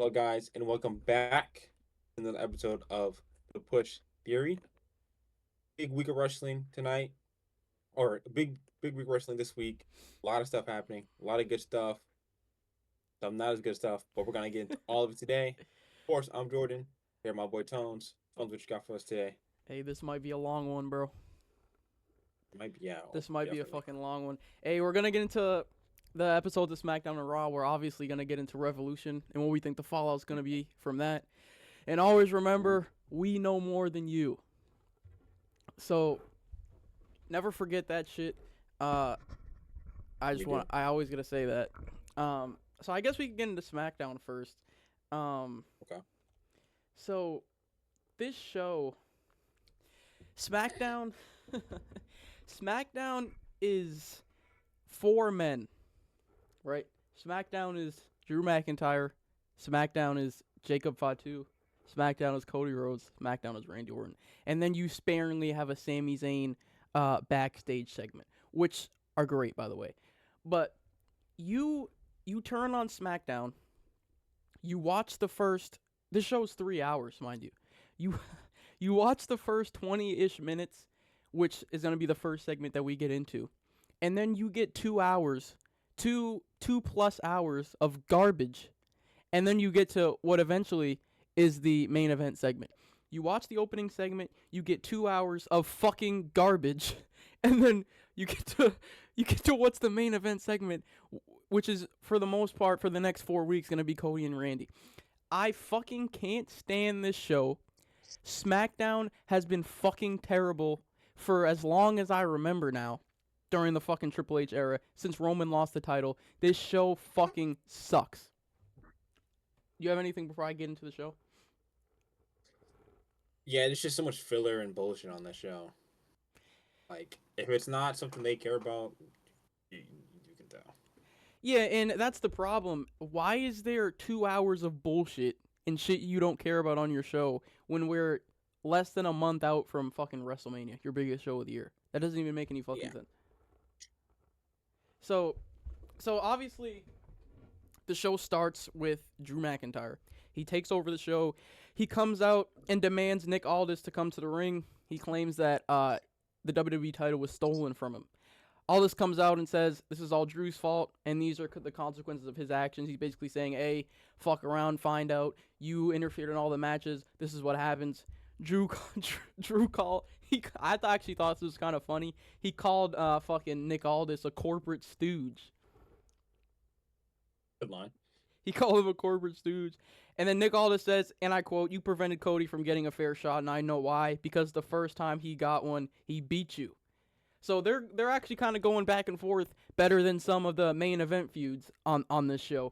Hello, guys, and welcome back to another episode of The Push Theory. Big week of wrestling tonight, or big week of wrestling this week. A lot of stuff happening, a lot of good stuff, some not as good stuff, but we're gonna get into all of it today. Of course, I'm Jordan. Here, my boy Tones. Tones, what you got for us today? Hey, this might be a long one, bro. It might be, yeah, This might be a definitely. fucking long one. Hey, we're gonna get into the episodes of SmackDown and Raw. We're obviously gonna get into Revolution and what we think the fallout's gonna be from that. And always remember, we know more than you. So never forget that shit. Uh, We do. I always gotta say that. So I guess we can get into SmackDown first. Um, Okay. so this show, SmackDown, SmackDown is four men, right? SmackDown is Drew McIntyre. SmackDown is Jacob Fatu. SmackDown is Cody Rhodes. SmackDown is Randy Orton. And then you sparingly have a Sami Zayn backstage segment, which are great, by the way. But you turn on SmackDown, you watch the first. This show's 3 hours, mind you. You you watch the first 20-ish minutes, which is gonna be the first segment that we get into, and then you get 2 hours, two plus hours of garbage, and then you get to what eventually is the main event segment. You watch the opening segment, you get 2 hours of fucking garbage, and then you get to what's the main event segment, which is for the most part for the next 4 weeks gonna be Cody and Randy. I fucking can't stand this show. SmackDown has been fucking terrible for as long as I remember now, during the fucking Triple H era, since Roman lost the title. This show fucking sucks. You have anything before I get into the show? Yeah, there's just so much filler and bullshit on this show. Like, if it's not something they care about, you can tell. Yeah, and that's the problem. Why is there 2 hours of bullshit and shit you don't care about on your show when we're less than a month out from fucking WrestleMania, your biggest show of the year? That doesn't even make any fucking Yeah. sense. So, so obviously, the show starts with Drew McIntyre. He takes over the show. He comes out and demands Nick Aldis to come to the ring. He claims that the WWE title was stolen from him. Aldis comes out and says this is all Drew's fault, and these are the consequences of his actions. He's basically saying, "Hey, fuck around, find out. You interfered in all the matches. This is what happens." Drew, Drew called. Actually thought this was kind of funny. He called fucking Nick Aldis a corporate stooge. Good line. He called him a corporate stooge. And then Nick Aldis says, and I quote, "You prevented Cody from getting a fair shot, and I know why. Because the first time he got one, he beat you." So they're actually kind of going back and forth better than some of the main event feuds on this show.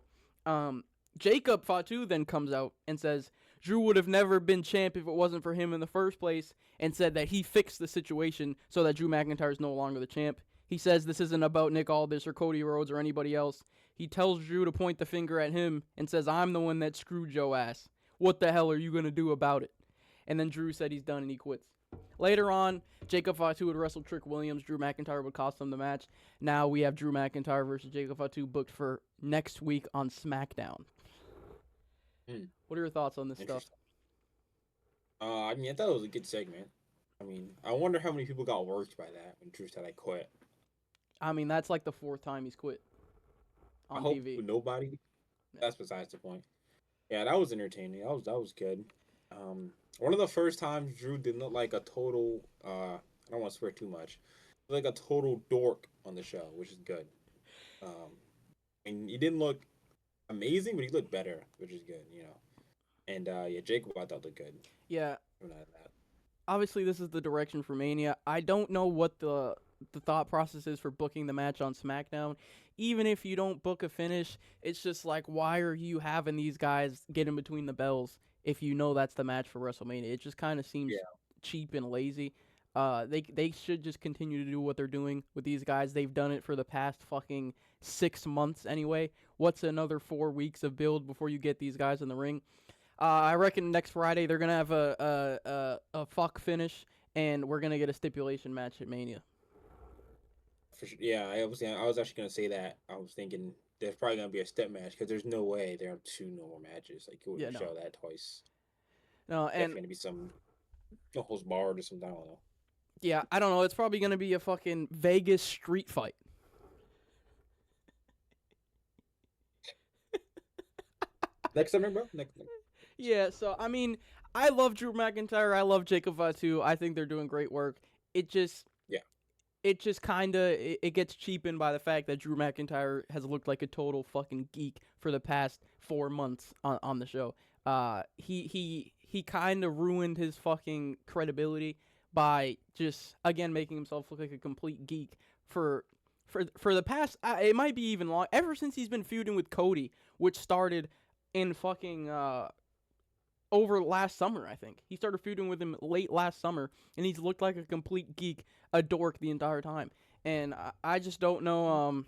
Jacob Fatu then comes out and says Drew would have never been champ if it wasn't for him in the first place, and said that he fixed the situation so that Drew McIntyre is no longer the champ. He says this isn't about Nick Aldis or Cody Rhodes or anybody else. He tells Drew to point the finger at him and says, "I'm the one that screwed Joe ass. What the hell are you going to do about it?" And then Drew said he's done and he quits. Later on, Jacob Fatu would wrestle Trick Williams. Drew McIntyre would cost him the match. Now we have Drew McIntyre versus Jacob Fatu booked for next week on SmackDown. Hmm. What are your thoughts on this stuff? Interesting. I mean, I thought it was a good segment. I mean, I wonder how many people got worked by that when Drew said I quit. I mean, that's like the fourth time he's quit I on hope TV. nobody. Yeah. That's besides the point. Yeah, that was entertaining. That was good. One of the first times Drew didn't look like a total. I don't want to swear too much. Like a total dork on the show, which is good. Um, and he didn't look amazing, but he looked better, which is good. And yeah, Jacob I thought looked good. Yeah, Even out of that. obviously this is the direction for Mania. I don't know what the thought process is for booking the match on SmackDown. Even if you don't book a finish, it's just like, why are you having these guys get in between the bells if you know that's the match for WrestleMania? It just kind of seems Yeah, cheap and lazy. They should just continue to do what they're doing with these guys. They've done it for the past fucking 6 months anyway. What's another 4 weeks of build before you get these guys in the ring? I reckon next Friday they're gonna have a fuck finish, and we're gonna get a stipulation match at Mania. for sure. Yeah, I was actually gonna say that. I was thinking there's probably gonna be a step match because there's no way there are two normal matches. Like you wouldn't Yeah, no. show that twice. No, Definitely and gonna be some host barred or something. I don't know. yeah, I don't know. It's probably gonna be a fucking Vegas street fight. Next time, bro. Next. Yeah, so I mean, I love Drew McIntyre. I love Jacob Fatu. I think they're doing great work. It just Yeah. It just kind of it gets cheapened by the fact that Drew McIntyre has looked like a total fucking geek for the past 4 months on the show. He kind of ruined his fucking credibility by just again making himself look like a complete geek for the past it might be even long ever since he's been feuding with Cody, which started in fucking over last summer. I think he started feuding with him late last summer, and he's looked like a complete geek, a dork the entire time. And I just don't know.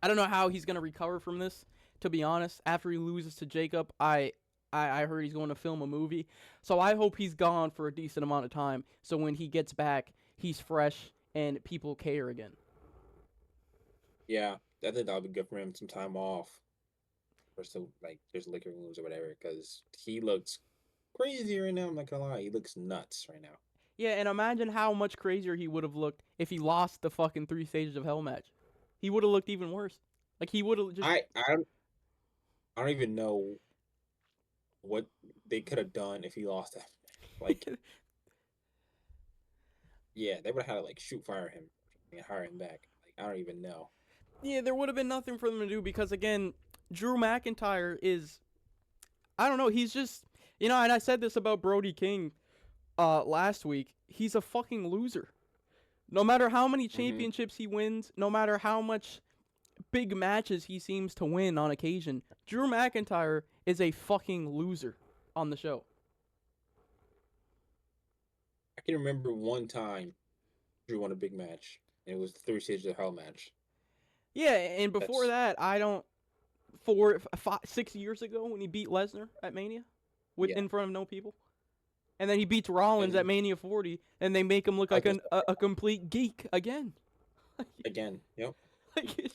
I don't know how he's gonna recover from this. To be honest, after he loses to Jacob, I heard he's going to film a movie, so I hope he's gone for a decent amount of time. So when he gets back, he's fresh and people care again. Yeah, I think that'll be good for him. Some time off, or so like just liquor rooms or whatever, because he looks crazy right now. I'm not gonna lie, he looks nuts right now. Yeah, and imagine how much crazier he would have looked if he lost the fucking 3 stages of hell match. He would have looked even worse. Like he would have just. I don't even know what they could have done if he lost that. Like, yeah, they would have had to like shoot fire him and hire him back. Like, I don't even know. Yeah, there would have been nothing for them to do because again, Drew McIntyre is. I don't know. He's just. And I said this about Brody King last week. He's a fucking loser. No matter how many championships he wins, no matter how much big matches he seems to win on occasion, Drew McIntyre is a fucking loser on the show. I can remember one time Drew won a big match, and it was the 3 stages of hell match. Yeah, and before that, I don't. 6 years ago when he beat Lesnar at Mania, in front of no people, and then he beats Rollins at Mania 40, and they make him look like a complete geek again. Again, yep.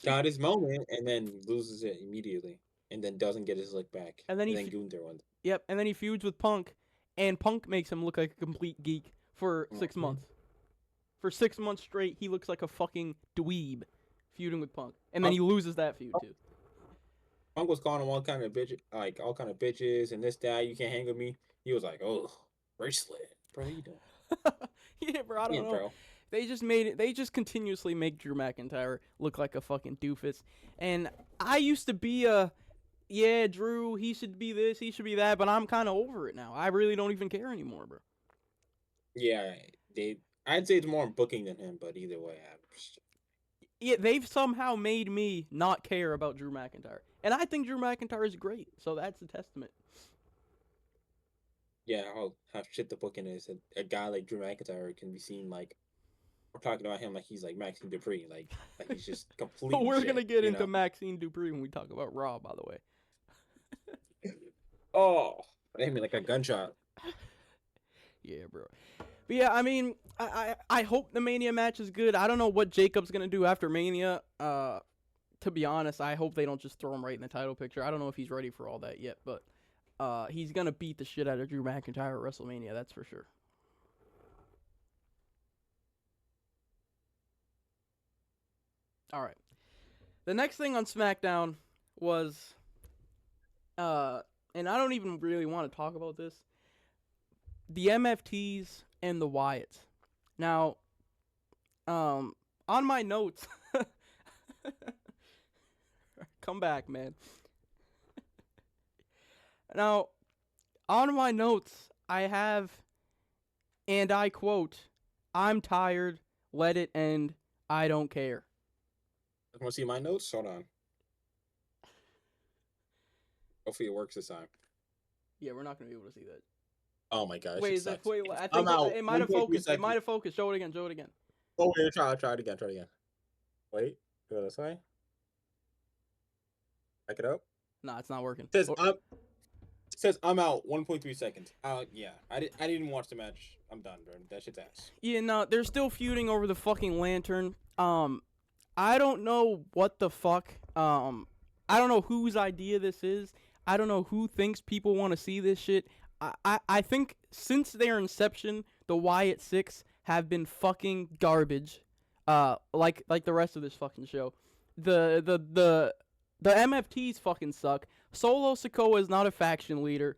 Got his moment, and then loses it immediately, and then doesn't get his lick back. And then Gunther wins. Yep, and then he feuds with Punk, and Punk makes him look like a complete geek for 6 months. For 6 months straight, he looks like a fucking dweeb feuding with Punk, and then he loses that feud too. Punk was calling him all kind of bitches, and this, that, you can't hang with me. He was like, oh, bracelet. Bro, what you doing? Yeah, bro, I don't know. Bro. They just continuously make Drew McIntyre look like a fucking doofus. And I used to be Drew, he should be this, he should be that, but I'm kind of over it now. I really don't even care anymore, bro. Yeah, I'd say it's more booking than him, but either way, yeah, they've somehow made me not care about Drew McIntyre. And I think Drew McIntyre is great, so that's a testament. Yeah, how shit the booking is. A guy like Drew McIntyre can be seen like, we're talking about him like he's like Maxine Dupree, like he's just completely. But we're gonna get into Maxine Dupree when we talk about Raw, by the way. Oh, I mean like a gunshot. Yeah, bro. But yeah, I mean, I hope the Mania match is good. I don't know what Jacob's gonna do after Mania. To be honest, I hope they don't just throw him right in the title picture. I don't know if he's ready for all that yet, but he's gonna beat the shit out of Drew McIntyre at WrestleMania. That's for sure. All right. The next thing on SmackDown was, and I don't even really want to talk about this, the MFTs and the Wyatts. Now, on my notes, come back, man. Now, on my notes, I have, and I quote, "I'm tired, let it end, I don't care." Want to see my notes? Hold on. Hopefully it works this time. Yeah, we're not going to be able to see that. Oh my gosh. Wait, I think it might have focused. It might have focused. Show it again. Oh, wait, try it again. Wait, go this way. Back it up. Nah, it's not working. It says I'm out 1.3 seconds. Yeah, I didn't watch the match. I'm done, bro. That shit's ass. Yeah, no, they're still feuding over the fucking lantern. I don't know what the fuck. I don't know whose idea this is. I don't know who thinks people want to see this shit. I think since their inception, the Wyatt Six have been fucking garbage. Like the rest of this fucking show. The MFTs fucking suck. Solo Sikoa is not a faction leader.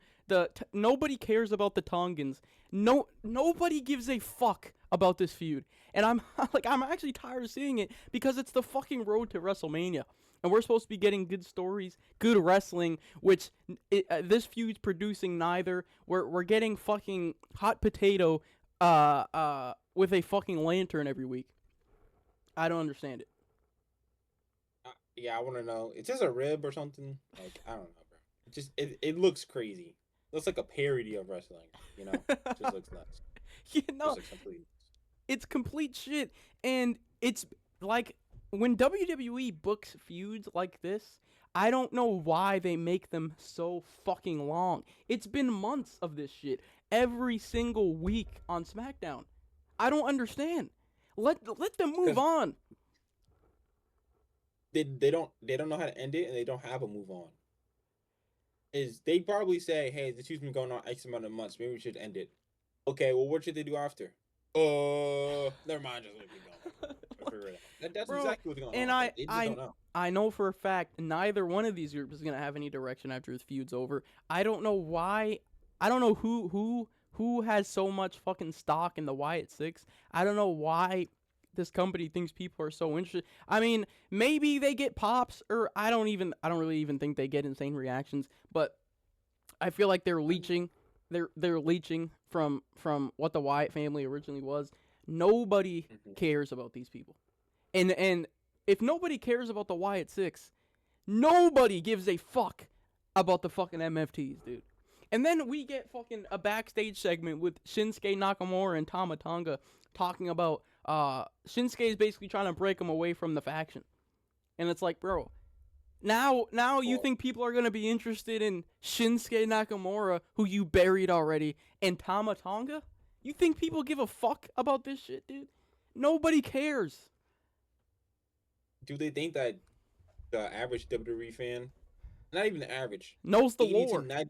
Nobody cares about the Tongans. Nobody gives a fuck about this feud. And I'm I'm actually tired of seeing it because it's the fucking road to WrestleMania. And we're supposed to be getting good stories, good wrestling, which this feud's producing neither. We're getting fucking hot potato with a fucking lantern every week. I don't understand it. Yeah, I want to know. It's just a rib or something. Like, I don't know, bro. It looks crazy. It looks like a parody of wrestling. It just looks nuts. It's complete shit, and it's like when WWE books feuds like this, I don't know why they make them so fucking long. It's been months of this shit every single week on SmackDown. I don't understand. Let them move on. They don't know how to end it, and they don't have a move on. They probably say, hey, this feud's been going on X amount of months, maybe we should end it. Okay, well, what should they do after? Never mind, just let me go. Figure it out. That's Bro, exactly what's going on. And don't know. I know for a fact neither one of these groups is gonna have any direction after this feud's over. I don't know why. I don't know who has so much fucking stock in the Wyatt Six. I don't know why this company thinks people are so interested. I mean, maybe they get pops, or I don't really even think they get insane reactions. But I feel like they're leeching. They're leeching from what the Wyatt family originally was. Nobody cares about these people, and if nobody cares about the Wyatt Six, nobody gives a fuck about the fucking MFTs, dude. And then we get fucking a backstage segment with Shinsuke Nakamura and Tama Tonga talking about Shinsuke is basically trying to break him away from the faction, and it's like, bro. Now you think people are going to be interested in Shinsuke Nakamura, who you buried already, and Tama Tonga? You think people give a fuck about this shit, dude? Nobody cares. Do they think that the average WWE fan, not even the average, knows the 80 lore? to 90%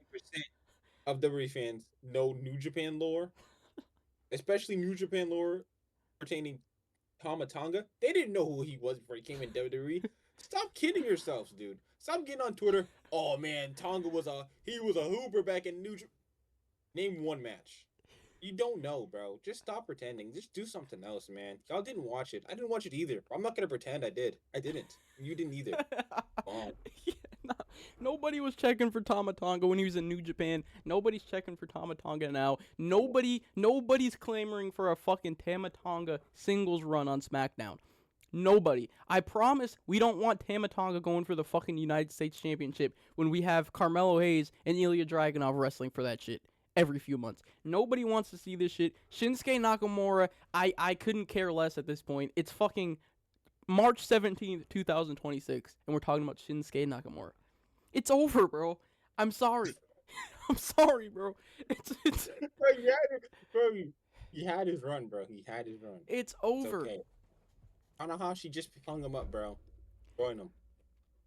of WWE fans know New Japan lore, especially New Japan lore pertaining Tama Tonga? They didn't know who he was before he came in WWE. Stop kidding yourselves, dude. Stop getting on Twitter. Oh man, Tonga was a hooper back in New Japan. Name one match. You don't know, bro. Just stop pretending. Just do something else, man. Y'all didn't watch it. I didn't watch it either. I'm not gonna pretend I did. I didn't. You didn't either. Nobody was checking for Tama Tonga when he was in New Japan. Nobody's checking for Tama Tonga now. Nobody's clamoring for a fucking Tama Tonga singles run on SmackDown. Nobody. I promise we don't want Tama Tonga going for the fucking United States Championship when we have Carmelo Hayes and Ilya Dragunov wrestling for that shit every few months. Nobody wants to see this shit. Shinsuke Nakamura, I couldn't care less at this point. It's fucking March 17th, 2026, and we're talking about Shinsuke Nakamura. It's over, bro. I'm sorry. I'm sorry, bro. It's bro, he had his run, bro. He had his run. It's over. It's okay. Tanahashi just hung him up, bro. Join him.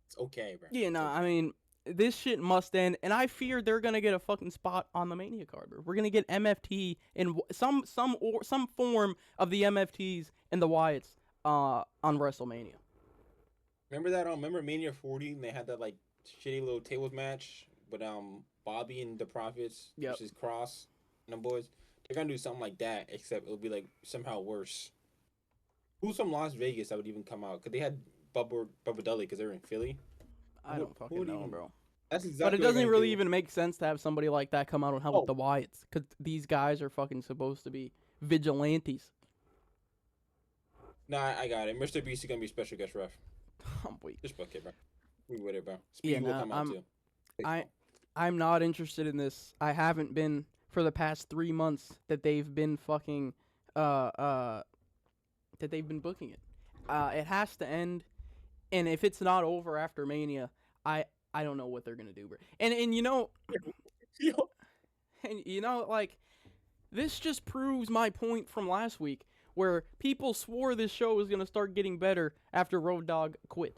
It's okay, bro. Yeah, no, I mean, this shit must end, and I fear they're gonna get a fucking spot on the Mania card, bro. We're gonna get MFT in some form of the MFTs and the Wyatts on WrestleMania. Remember that? Remember Mania 40, and they had that like shitty little tables match with Bobby and the Profits versus Cross and them boys. They're gonna do something like that, except it'll be like somehow worse. Who's from Las Vegas that would even come out? Because they had Bubba Dudley because they're in Philly. I don't fucking know, bro. That's exactly. But it doesn't really even make sense to have somebody like that come out and help with the Wyatts, because these guys are fucking supposed to be vigilantes. Nah, I got it. Mr. Beast is gonna be special guest ref. I'm weak. Just book it, bro. We with it, bro. Speed will come out too. I'm not interested in this. I haven't been for the past 3 months that they've been fucking that they've been booking it. It has to end, and if it's not over after Mania, I don't know what they're gonna do, bro. And you know, like, this just proves my point from last week where people swore this show was going to start getting better after Road Dogg quit.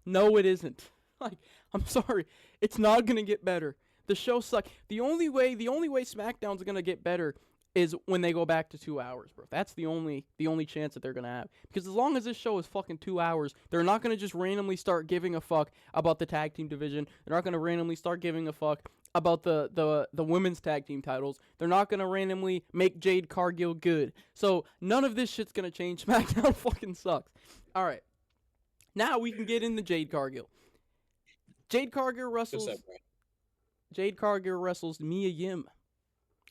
No, it isn't. Like, I'm sorry. It's not going to get better. The show sucks. The only way SmackDown's going to get better is when they go back to 2 hours, bro. That's the only chance that they're going to have. Because as long as this show is fucking 2 hours, they're not going to just randomly start giving a fuck about the tag team division. They're not going to randomly start giving a fuck about the women's tag team titles. They're not going to randomly make Jade Cargill good. So none of this shit's going to change. SmackDown fucking sucks. All right. Now we can get into Jade Cargill. Jade Cargill wrestles Mia Yim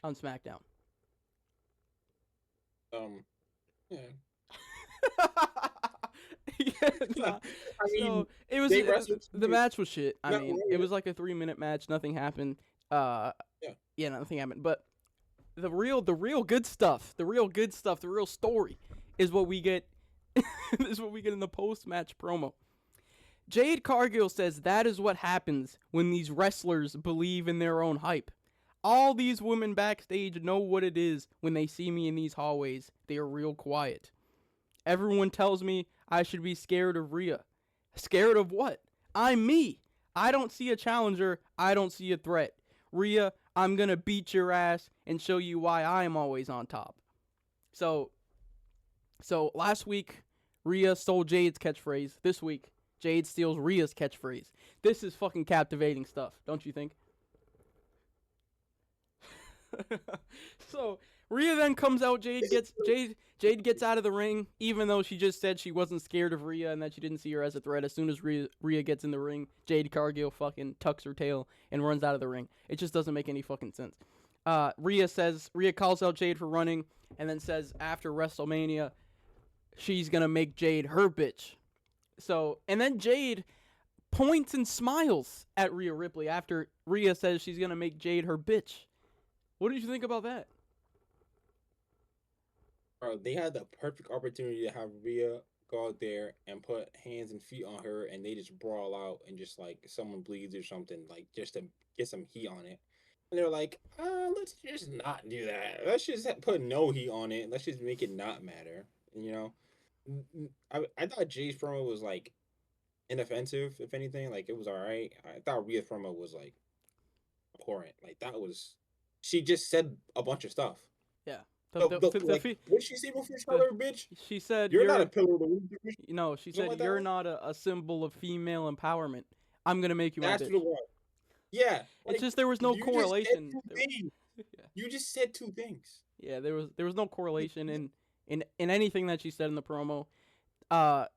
on SmackDown. Yeah. Nah. I mean, so it was the match was shit. I mean, it was like a 3-minute match. Nothing happened. Nothing happened. But the real good stuff, the real story is what we get. Is what we get in the post-match promo. Jade Cargill says that is what happens when these wrestlers believe in their own hype. All these women backstage know what it is when they see me in these hallways. They are real quiet. Everyone tells me I should be scared of Rhea. Scared of what? I'm me. I don't see a challenger. I don't see a threat. Rhea, I'm going to beat your ass and show you why I'm always on top. So last week, Rhea stole Jade's catchphrase. This week, Jade steals Rhea's catchphrase. This is fucking captivating stuff, don't you think? So Rhea then comes out. Jade gets out of the ring, even though she just said she wasn't scared of Rhea and that she didn't see her as a threat. As soon as Rhea gets in the ring, Jade Cargill fucking tucks her tail and runs out of the ring. It just doesn't make any fucking sense. Rhea calls out Jade for running, and then says after WrestleMania, she's gonna make Jade her bitch. So, and then Jade points and smiles at Rhea Ripley after Rhea says she's gonna make Jade her bitch. What did you think about that? Bro, they had the perfect opportunity to have Rhea go out there and put hands and feet on her, and they just brawl out and just like someone bleeds or something, like just to get some heat on it. And they're like, let's just not do that. Let's just put no heat on it. Let's just make it not matter. You know, I thought Jay's promo was like inoffensive, if anything. Like it was all right. I thought Rhea's promo was like abhorrent. Like that was. She just said a bunch of stuff. Yeah. What did she say before she called her a bitch? She said, you're not a pillar of the week. No, she said, like you're not a symbol of female empowerment. I'm going to make you That's my bitch. What it was. Yeah. Like, it's just there was no correlation. You just said two things. Yeah, there was no correlation in anything that she said in the promo. I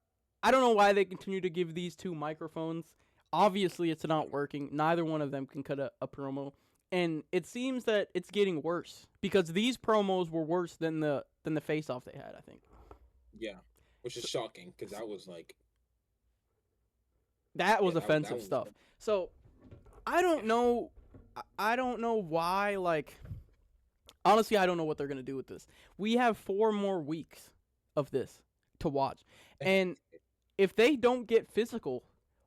don't know why they continue to give these two microphones. Obviously, it's not working. Neither one of them can cut a promo. And it seems that it's getting worse because these promos were worse than the face-off they had, I think. Yeah, which is shocking because that was like... That was offensive stuff. So, I don't know why, like... Honestly, I don't know what they're going to do with this. We have 4 more weeks of this to watch. And if they don't get physical...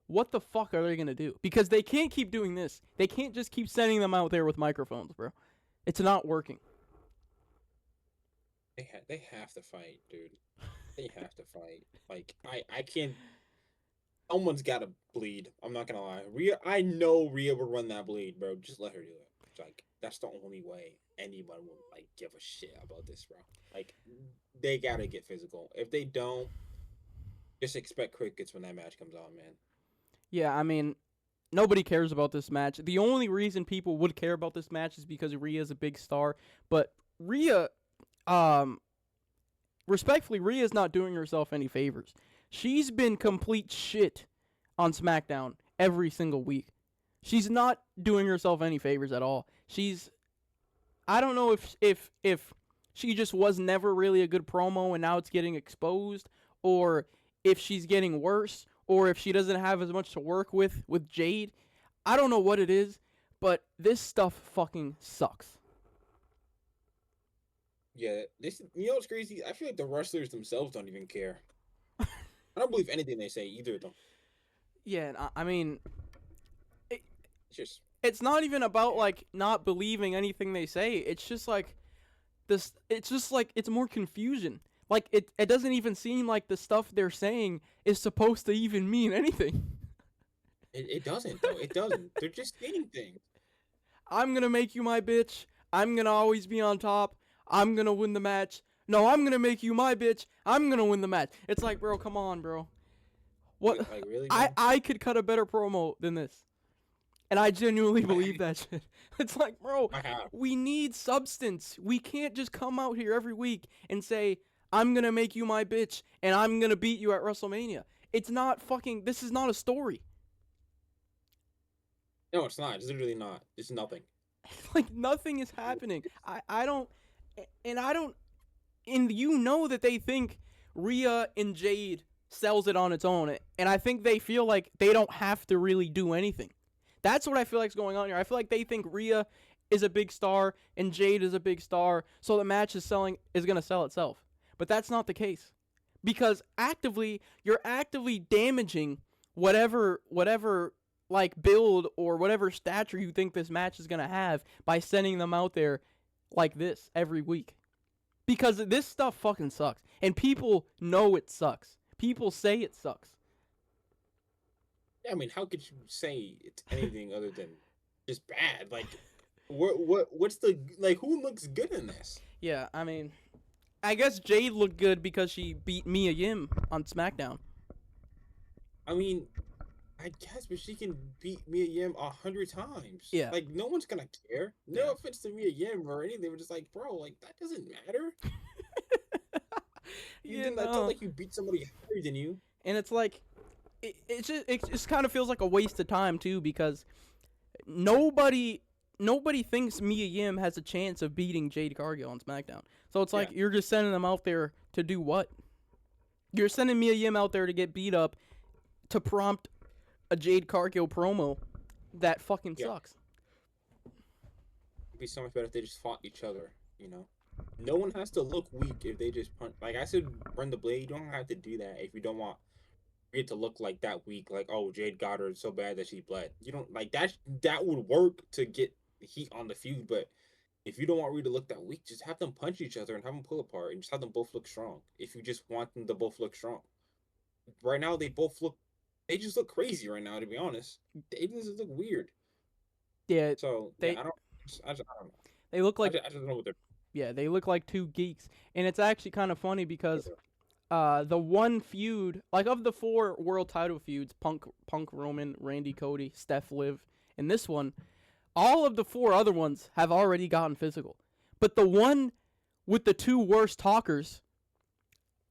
What the fuck are they going to do? Because they can't keep doing this. They can't just keep sending them out there with microphones, bro. It's not working. They have to fight, dude. They have to fight. Like, I can't... Someone's got to bleed. I'm not going to lie. I know Rhea would run that bleed, bro. Just let her do it. It's like, that's the only way anyone would, like, give a shit about this, bro. Like, they got to get physical. If they don't, just expect crickets when that match comes on, man. Yeah, I mean, nobody cares about this match. The only reason people would care about this match is because Rhea is a big star. But Rhea, respectfully, Rhea's not doing herself any favors. She's been complete shit on SmackDown every single week. She's not doing herself any favors at all. I don't know if she just was never really a good promo and now it's getting exposed, or if she's getting worse, or if she doesn't have as much to work with Jade. I don't know what it is, but this stuff fucking sucks. Yeah, you know what's crazy? I feel like the wrestlers themselves don't even care. I don't believe anything they say, either of them. Yeah, I mean, it's not even about, like, not believing anything they say. It's just, like, it's just like it's more confusion. Like it doesn't even seem like the stuff they're saying is supposed to even mean anything. It doesn't though. It doesn't. They're just saying things. I'm gonna make you my bitch. I'm gonna always be on top. I'm gonna win the match. No, I'm gonna make you my bitch. I'm gonna win the match. It's like, bro, come on, bro. What? Like really? I could cut a better promo than this, and I genuinely believe that shit. It's like, bro, I have. we need substance. We can't just come out here every week and say, I'm gonna make you my bitch and I'm gonna beat you at WrestleMania. It's not fucking. This is not a story. No, it's not. It's literally not. It's nothing. Like nothing is happening. I don't, and you know that they think Rhea and Jade sells it on its own, and I think they feel like they don't have to really do anything. That's what I feel like is going on here. I feel like they think Rhea is a big star and Jade is a big star, so the match is gonna sell itself. But that's not the case, because you're actively damaging whatever like build or whatever stature you think this match is gonna have by sending them out there like this every week. Because this stuff fucking sucks, and people know it sucks. People say it sucks. Yeah, I mean, how could you say it's anything other than just bad? Like, what's the like? Who looks good in this? Yeah, I mean, I guess Jade looked good because she beat Mia Yim on SmackDown. I mean, I guess, but she can beat Mia Yim 100 times. Yeah. Like, no one's gonna care. No offense to Mia Yim or anything. We're just like, bro, like that doesn't matter. That's not like you beat somebody higher than you. And it's like, it just kind of feels like a waste of time too, because nobody thinks Mia Yim has a chance of beating Jade Cargill on SmackDown. So it's like you're just sending them out there to do what? You're sending Mia Yim out there to get beat up to prompt a Jade Cargill promo that fucking sucks. It'd be so much better if they just fought each other, you know? No one has to look weak if they just punch. Like I said, run the blade. You don't have to do that if you don't want it to look like that weak. Like, oh, Jade got her so bad that she bled. You don't like that. That would work to get heat on the feud. But if you don't want Rhea to look that weak, just have them punch each other and have them pull apart and just have them both look strong. If you just want them to both look strong. Right now, they just look crazy right now, to be honest. They just look weird. Yeah. So, I don't know. They look like... I just don't know what they're... Yeah, they look like two geeks. And it's actually kind of funny because the one feud... Like, of the 4 world title feuds, Punk, Roman, Randy, Cody, Steph, Liv, and this one, all of the 4 other ones have already gotten physical. But the one with the 2 worst talkers...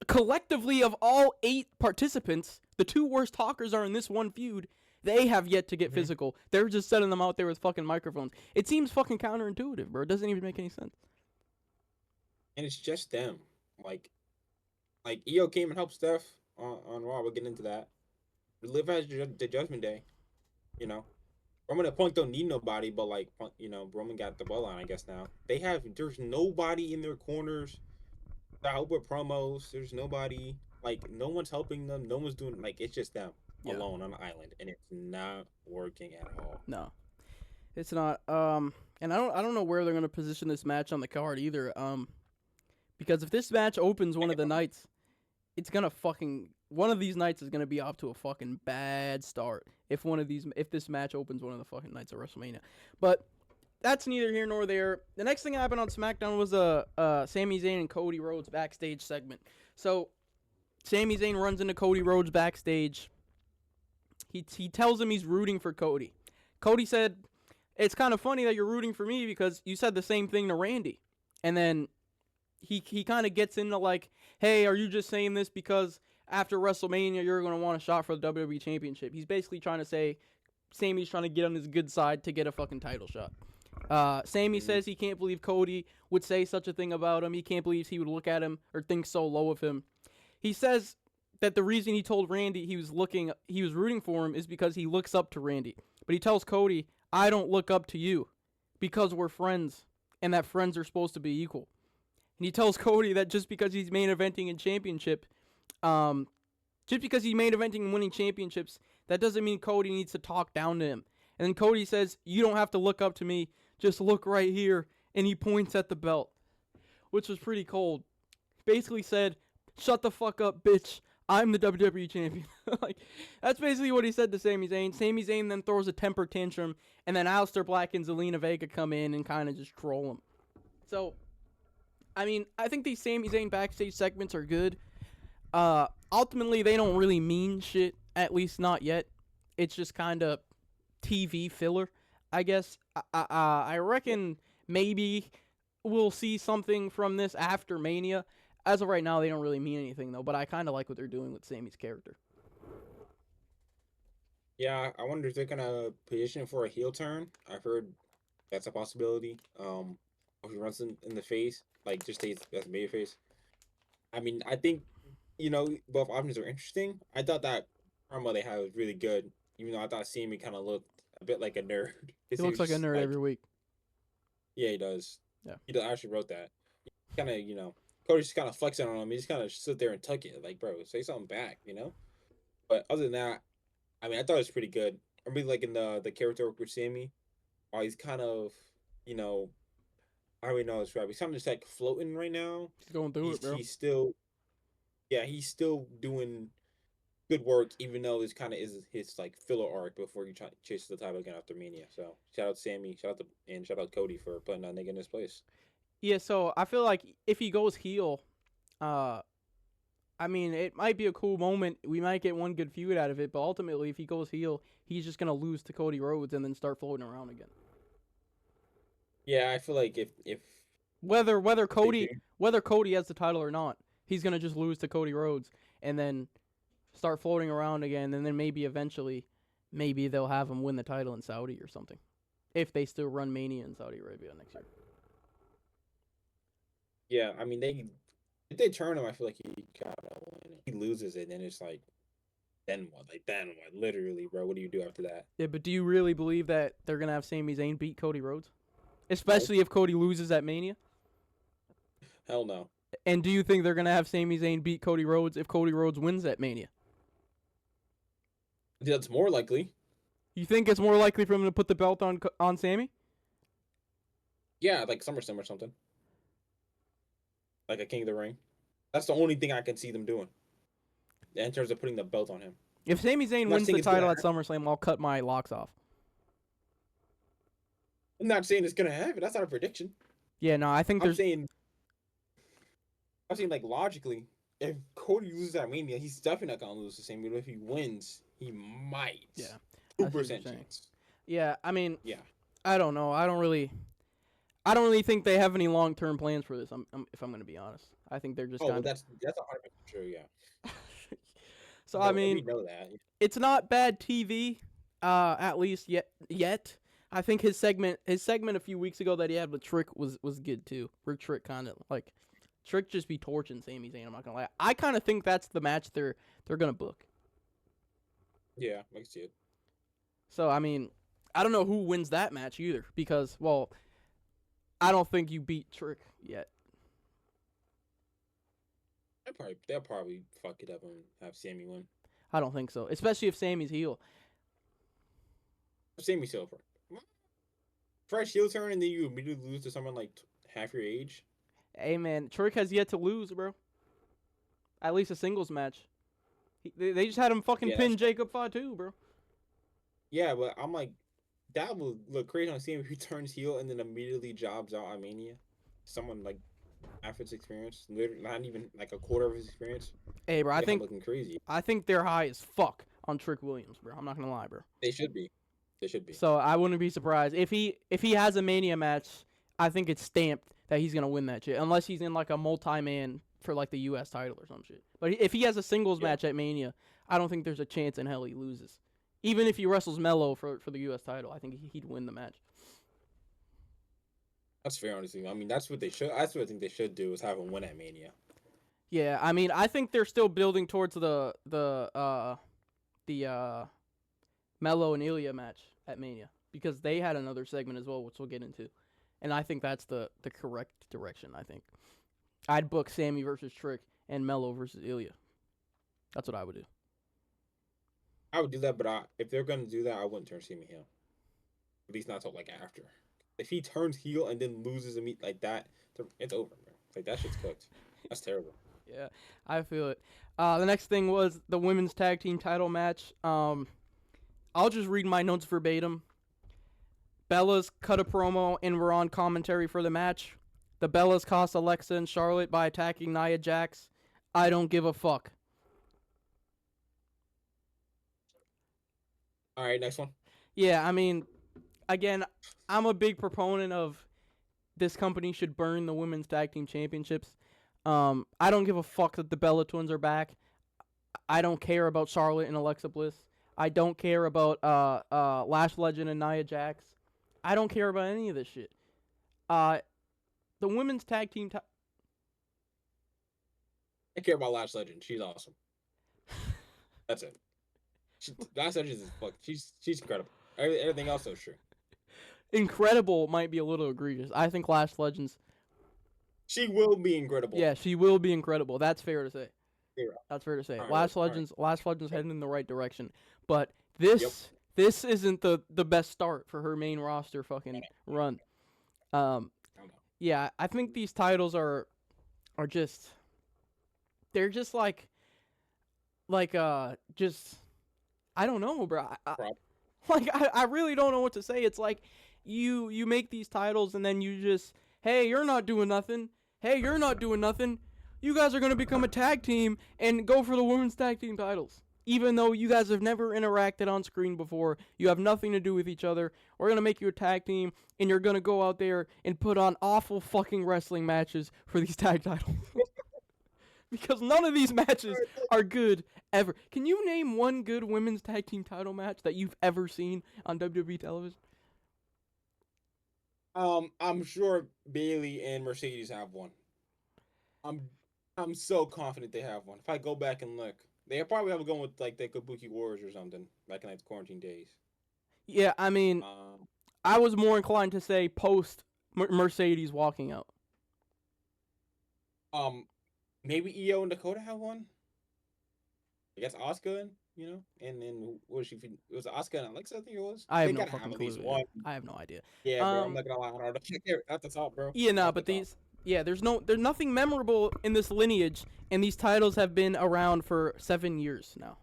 Collectively, of all 8 participants, the 2 worst talkers are in this one feud. They have yet to get physical. They're just sending them out there with fucking microphones. It seems fucking counterintuitive, bro. It doesn't even make any sense. And it's just them. Like EO came and helped Steph on Raw. We'll get into that. Liv has the Judgment Day. You know, Roman and Punk don't need nobody, but like Roman got the bloodline, I guess now. There's nobody in their corners. I hope with promos, there's nobody, like, no one's helping them, no one's doing, like, it's just them alone on the island, and it's not working at all. No, it's not. And I don't know where they're gonna position this match on the card either. Because if this match opens one of the nights, it's gonna one of these nights is gonna be off to a fucking bad start. If this match opens one of the fucking nights of WrestleMania, but. That's neither here nor there. The next thing that happened on SmackDown was Sami Zayn and Cody Rhodes backstage segment. So, Sami Zayn runs into Cody Rhodes backstage. He tells him he's rooting for Cody. Cody said, it's kind of funny that you're rooting for me because you said the same thing to Randy. And then he kind of gets into like, hey, are you just saying this because after WrestleMania you're going to want a shot for the WWE Championship? He's basically trying to say Sami's trying to get on his good side to get a fucking title shot. Sami says he can't believe Cody would say such a thing about him. He can't believe he would look at him or think so low of him. He says that the reason he told Randy he was rooting for him is because he looks up to Randy. But he tells Cody, I don't look up to you because we're friends and that friends are supposed to be equal. And he tells Cody that just because he's main eventing and winning championships, that doesn't mean Cody needs to talk down to him. And then Cody says, you don't have to look up to me. Just look right here. And he points at the belt. which was pretty cold. Basically said, "Shut the fuck up, bitch. I'm the WWE champion." Like, that's basically what he said to Sami Zayn. Sami Zayn then throws a temper tantrum, and then Aleister Black and Zelina Vega come in and kind of just troll him. So, I mean, I think these Sami Zayn backstage segments are good. Ultimately, they don't really mean shit, at least not yet. It's just kind of TV filler, I guess. I reckon maybe we'll see something from this after Mania. As of right now, they don't really mean anything, though, but I kind of like what they're doing with Sami's character. Yeah, I wonder if they're gonna position for a heel turn. I've heard that's a possibility. If he runs in the face, like just stays as a baby face. I mean, I think both options are interesting. I thought that promo they had was really good, even though I thought Sammy kind of looked a bit like a nerd. He looks like a nerd every week. Yeah, he does. Yeah, he actually wrote that. Kind of, Cody just kind of flexing on him. He just kind of sit there and tuck it, like, bro, say something back, But other than that, I mean, I thought it was pretty good. I really liking the character work with Sammy. He's kind of, I don't really know this right. He's kind of just like floating right now. He's going through it, bro. He's still, he's still doing good work, even though this kind of is his like filler arc before he chases the title again after Mania. So shout out Sammy, shout out Cody for putting that nigga in his place. Yeah, so I feel like if he goes heel, I mean, it might be a cool moment. We might get one good feud out of it, but ultimately, if he goes heel, he's just gonna lose to Cody Rhodes and then start floating around again. Yeah, I feel like if whether Cody has the title or not, he's gonna just lose to Cody Rhodes and then start floating around again, and then maybe eventually, maybe they'll have him win the title in Saudi or something, if they still run Mania in Saudi Arabia next year. Yeah, I mean if they turn him, I feel like he loses it, and it's like, then what? Like then what? Literally, bro. What do you do after that? Yeah, but do you really believe that they're gonna have Sami Zayn beat Cody Rhodes, especially if Cody loses at Mania? Hell no. And do you think they're gonna have Sami Zayn beat Cody Rhodes if Cody Rhodes wins at Mania? That's more likely. You think it's more likely for him to put the belt on Sami? Yeah, like SummerSlam or something. Like a King of the Ring. That's the only thing I can see them doing in terms of putting the belt on him. If Sami Zayn wins the title at SummerSlam, I'll cut my locks off. I'm not saying it's gonna happen. That's not a prediction. Yeah, no, I think I'm saying like logically, if Cody loses at Mania, he's definitely not gonna lose the same. But if he wins, he might. Yeah, 2% chance. Yeah, I mean, yeah, I don't know. I don't really think they have any long-term plans for this. If I'm gonna be honest, I think they're just. Oh, well, that's 100% true. Yeah. So I mean, we know that. It's not bad TV, at least yet. I think his segment a few weeks ago that he had with Trick was good too. Where Trick kind of like Trick just be torching Sami Zayn. I'm not gonna lie. I kind of think that's the match they're gonna book. Yeah, I can see it. So I mean, I don't know who wins that match either because I don't think you beat Trick yet. They'll probably fuck it up and have Sammy win. I don't think so, especially if Sammy's heel. Sammy's heel. Fresh heel turn and then you immediately lose to someone like half your age. Hey man, Trick has yet to lose, bro. At least a singles match. They just had him fucking pin Jacob Fatu, bro. Yeah, but I'm like, that would look crazy on Sammy if he turns heel and then immediately jobs out at Mania. Someone like half his experience, literally not even like a quarter of his experience. Hey, bro, I think looking crazy. I think they're high as fuck on Trick Williams, bro. I'm not gonna lie, bro. They should be. So I wouldn't be surprised if he has a Mania match. I think it's stamped that he's gonna win that shit, unless he's in like a multi-man for like the U.S. title or some shit. But if he has a singles match at Mania, I don't think there's a chance in hell he loses. Even if he wrestles Mello for the U.S. title, I think he'd win the match. That's fair, honestly. I mean, that's what they should. That's what I think they should do is have him win at Mania. Yeah, I mean, I think they're still building towards the Mello and Ilya match at Mania because they had another segment as well, which we'll get into, and I think that's the correct direction. I think I'd book Sammy versus Trick and Mello versus Ilya. That's what I would do. I would do that, but if they're gonna do that, I wouldn't turn Sammy heel. At least not till like after. If he turns heel and then loses a meet like that, it's over, bro. Like that shit's cooked. That's terrible. Yeah, I feel it. The next thing was the women's tag team title match. I'll just read my notes verbatim. Bellas cut a promo and were on commentary for the match. The Bellas cost Alexa and Charlotte by attacking Nia Jax. I don't give a fuck. All right, next one. Yeah, I mean, again, I'm a big proponent of this company should burn the women's tag team championships. I don't give a fuck that the Bella Twins are back. I don't care about Charlotte and Alexa Bliss. I don't care about Lash Legend and Nia Jax. I don't care about any of this shit. The women's tag team. I care about Lash Legend. She's awesome. That's it. Lash Legend is fuck. She's incredible. Everything else is true. Incredible might be a little egregious. I think Lash Legends. She will be incredible. Yeah, she will be incredible. That's fair to say. Yeah. That's fair to say. All right, Lash Legends heading in the right direction. But this isn't the best start for her main roster fucking run. Yeah, I think these titles are just they're just like just I don't know, bro. I really don't know what to say. It's like you make these titles and then you just, hey, you're not doing nothing. Hey, you're not doing nothing. You guys are going to become a tag team and go for the women's tag team titles. Even though you guys have never interacted on screen before, you have nothing to do with each other. We're going to make you a tag team and you're going to go out there and put on awful fucking wrestling matches for these tag titles. Because none of these matches are good ever. Can you name one good women's tag team title match that you've ever seen on WWE television? I'm sure Bailey and Mercedes have one. I'm so confident they have one. If I go back and look, they probably have a going with like the Kabuki Warriors or something back in like quarantine days. Yeah, I mean, I was more inclined to say post Mercedes walking out. Maybe EO and Dakota have one. I guess Asuka, and then what was she? It was Asuka and Alexa, I think it was. I have They no gotta fucking have at clue. least one. I have no idea. Yeah, bro. I'm not gonna lie, hard at the top, bro. Yeah, no, but these. Yeah, there's nothing memorable in this lineage, and these titles have been around for 7 years now.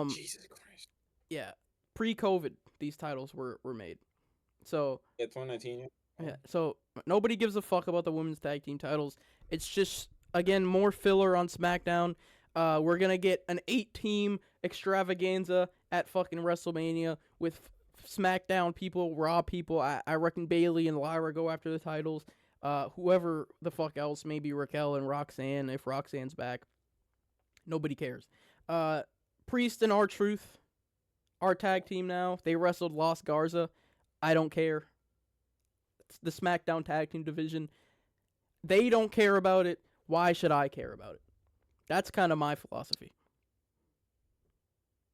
Jesus Christ. Yeah, pre-COVID, these titles were made. So. Yeah, 2019. Yeah, so nobody gives a fuck about the women's tag team titles. It's just, again, more filler on SmackDown. We're gonna get an 8-team extravaganza at fucking WrestleMania with SmackDown people, Raw people. I reckon Bailey and Lyra go after the titles. Whoever the fuck else, maybe Raquel and Roxanne, if Roxanne's back. Nobody cares. Priest and R-Truth, our tag team now. They wrestled Los Garza. I don't care. It's the SmackDown tag team division. They don't care about it. Why should I care about it? That's kind of my philosophy.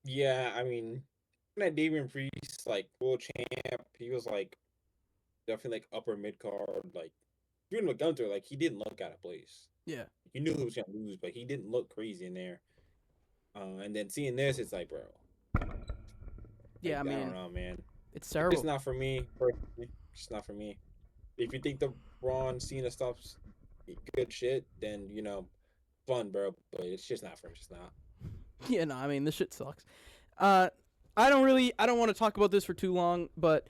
Yeah, I mean, that Damian Priest, like, world champ, he was, like, definitely, like, upper mid-card, like, even with Gunther, like, he didn't look out of place. Yeah. You knew he was going to lose, but he didn't look crazy in there. And then seeing this, it's like, bro. Yeah, like, I mean, don't know, man. It's terrible. It's not for me, personally. It's not for me. If you think the Braun Cena stuff's good shit, then, fun, bro. But it's just not for me. It's not. Yeah, no, I mean, this shit sucks. I don't want to talk about this for too long, but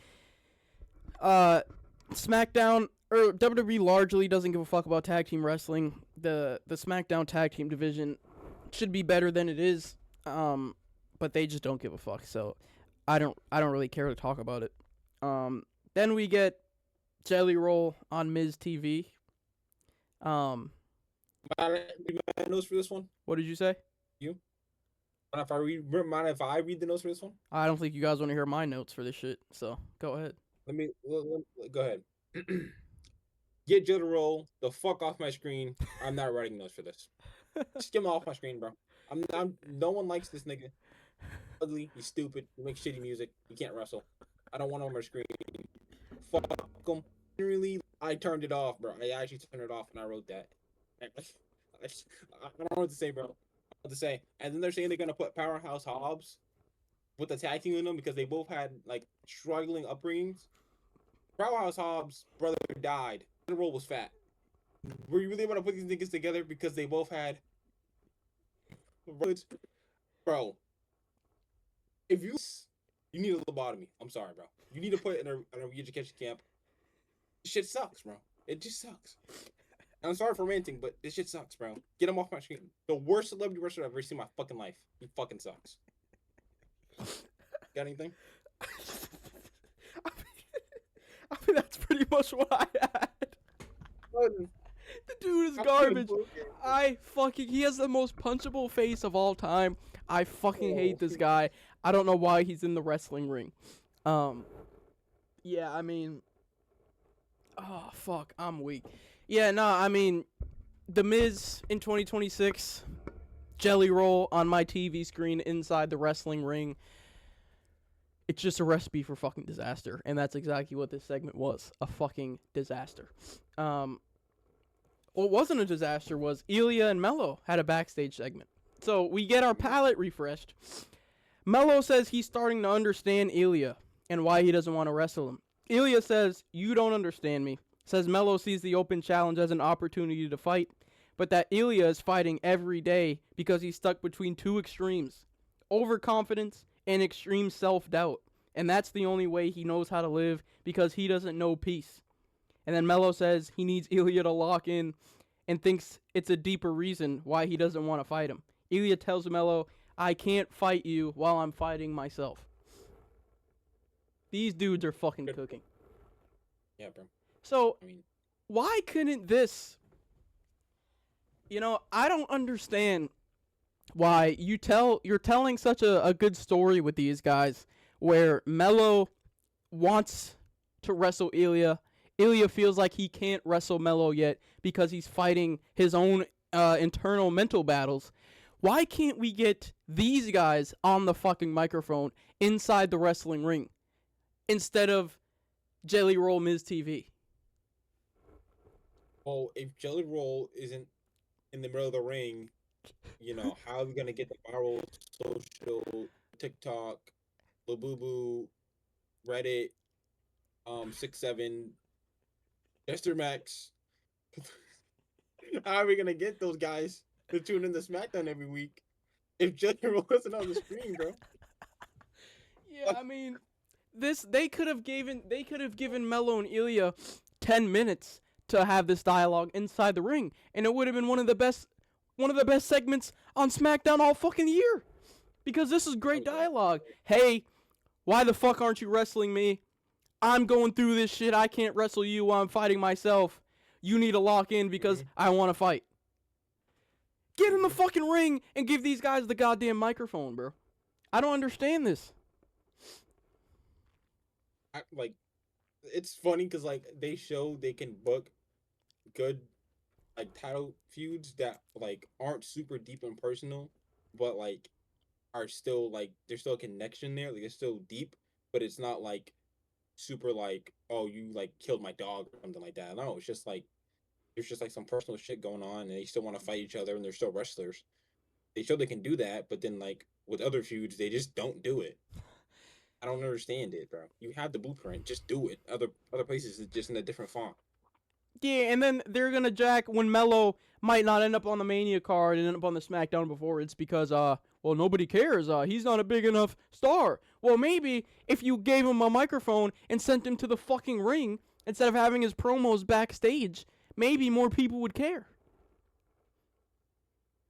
SmackDown, or WWE largely doesn't give a fuck about tag team wrestling. The SmackDown tag team division should be better than it is, but they just don't give a fuck, so I don't really care to talk about it. Then we get Jelly Roll on Miz TV. Read my notes for this one? What did you say? You? Mind if I read the notes for this one? I don't think you guys want to hear my notes for this shit, so go ahead. Let me go ahead. Get Jelly Roll the fuck off my screen. I'm not writing notes for this. Just get him off my screen, bro. No one likes this nigga. Ugly. He's stupid. He makes shitty music. He can't wrestle. I don't want him on my screen. Fuck him. Really, I turned it off, bro. I actually turned it off and I wrote that. I don't know what to say, bro. What to say. And then they're saying they're gonna put Powerhouse Hobbs with the tag team in them because they both had like struggling upbringings. Powerhouse Hobbs' brother died. The role was fat. Were you really want to put these niggas together because they both had Rhodes? Bro, if you need a lobotomy. I'm sorry, bro. You need to put in a re-education camp. This shit sucks, bro. It just sucks. And I'm sorry for ranting, but this shit sucks, bro. Get him off my screen. The worst celebrity wrestler I've ever seen in my fucking life. He fucking sucks. Got anything? I mean, that's pretty much what I had. The dude is garbage. He has the most punchable face of all time. I fucking hate this guy. I don't know why he's in the wrestling ring. Yeah, I mean, oh fuck, I'm weak. Yeah, no, I mean, The Miz in 2026, Jelly Roll on my TV screen inside the wrestling ring. It's just a recipe for fucking disaster, and that's exactly what this segment was, a fucking disaster. What wasn't a disaster was Ilya and Mello had a backstage segment. So we get our palette refreshed. Mello says he's starting to understand Ilya and why he doesn't want to wrestle him. Ilya says, "You don't understand me." Says Mello sees the open challenge as an opportunity to fight, but that Ilya is fighting every day because he's stuck between two extremes, overconfidence and extreme self-doubt. And that's the only way he knows how to live because he doesn't know peace. And then Mello says he needs Ilya to lock in and thinks it's a deeper reason why he doesn't want to fight him. Ilya tells Mello, "I can't fight you while I'm fighting myself." These dudes are fucking cooking. Yeah, bro. So, why couldn't this... I don't understand why you're telling such a good story with these guys where Mello wants to wrestle Ilya. Ilya feels like he can't wrestle Mello yet because he's fighting his own internal mental battles. Why can't we get these guys on the fucking microphone inside the wrestling ring instead of Jelly Roll Miz TV? Well, if Jelly Roll isn't in the middle of the ring, how are we gonna get the viral social TikTok, Labubu, Reddit, 6-7, Jester Max? How are we gonna get those guys to tune in to SmackDown every week if Jelly Roll wasn't on the screen, bro? Yeah, I mean, they could have given Mello and Ilya 10 minutes to have this dialogue inside the ring, and it would have been one of the best segments on SmackDown all fucking year. Because this is great dialogue. Hey, why the fuck aren't you wrestling me? I'm going through this shit. I can't wrestle you while I'm fighting myself. You need to lock in because I want to fight. Get in the fucking ring and give these guys the goddamn microphone, bro. I don't understand this. It's funny because they show they can book good title feuds that aren't super deep and personal, but are still there's still a connection there. It's still deep, but it's not super oh, you killed my dog or something like that. No, it's just there's just some personal shit going on, and they still want to fight each other, and they're still wrestlers. They show they can do that, but then with other feuds, they just don't do it. I don't understand it, bro. You have the blueprint, just do it. Other places it's just in a different font. Yeah, and then they're gonna jack when Mello might not end up on the Mania card and end up on the SmackDown before. It's because nobody cares. He's not a big enough star. Well, maybe if you gave him a microphone and sent him to the fucking ring instead of having his promos backstage, maybe more people would care.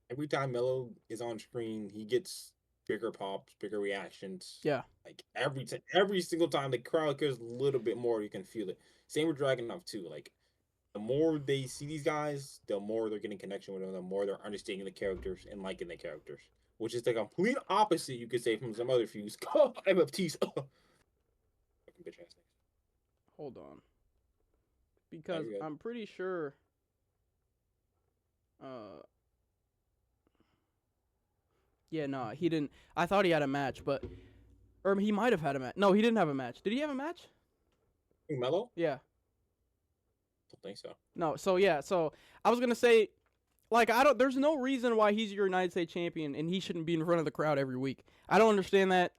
Every time Mello is on screen, he gets bigger pops, bigger reactions. Yeah. Every single time the crowd cares a little bit more, you can feel it. Same with Dragunov too. The more they see these guys, the more they're getting connection with them, the more they're understanding the characters and liking the characters. Which is the complete opposite, you could say, from some other feuds. MFTs. Fucking bitch ass things. Hold on. Because I'm pretty sure yeah, no, he didn't. I thought he had a match, or he might have had a match. No, he didn't have a match. Did he have a match? Mello? Yeah. Don't think so. No, so I was gonna say, there's no reason why he's your United States champion and he shouldn't be in front of the crowd every week. I don't understand that.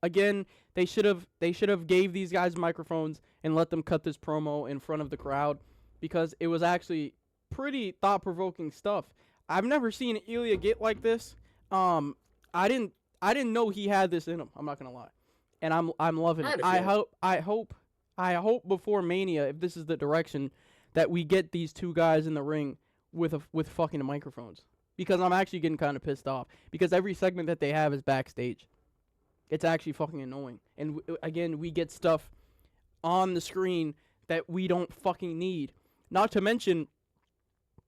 Again, they should have gave these guys microphones and let them cut this promo in front of the crowd because it was actually pretty thought-provoking stuff. I've never seen Ilya get like this. I didn't know he had this in him. I'm not gonna lie, and I'm loving I it. had a feeling. I hope before Mania, if this is the direction, that we get these two guys in the ring with fucking microphones. Because I'm actually getting kind of pissed off. Because every segment that they have is backstage. It's actually fucking annoying. And again, we get stuff on the screen that we don't fucking need. Not to mention,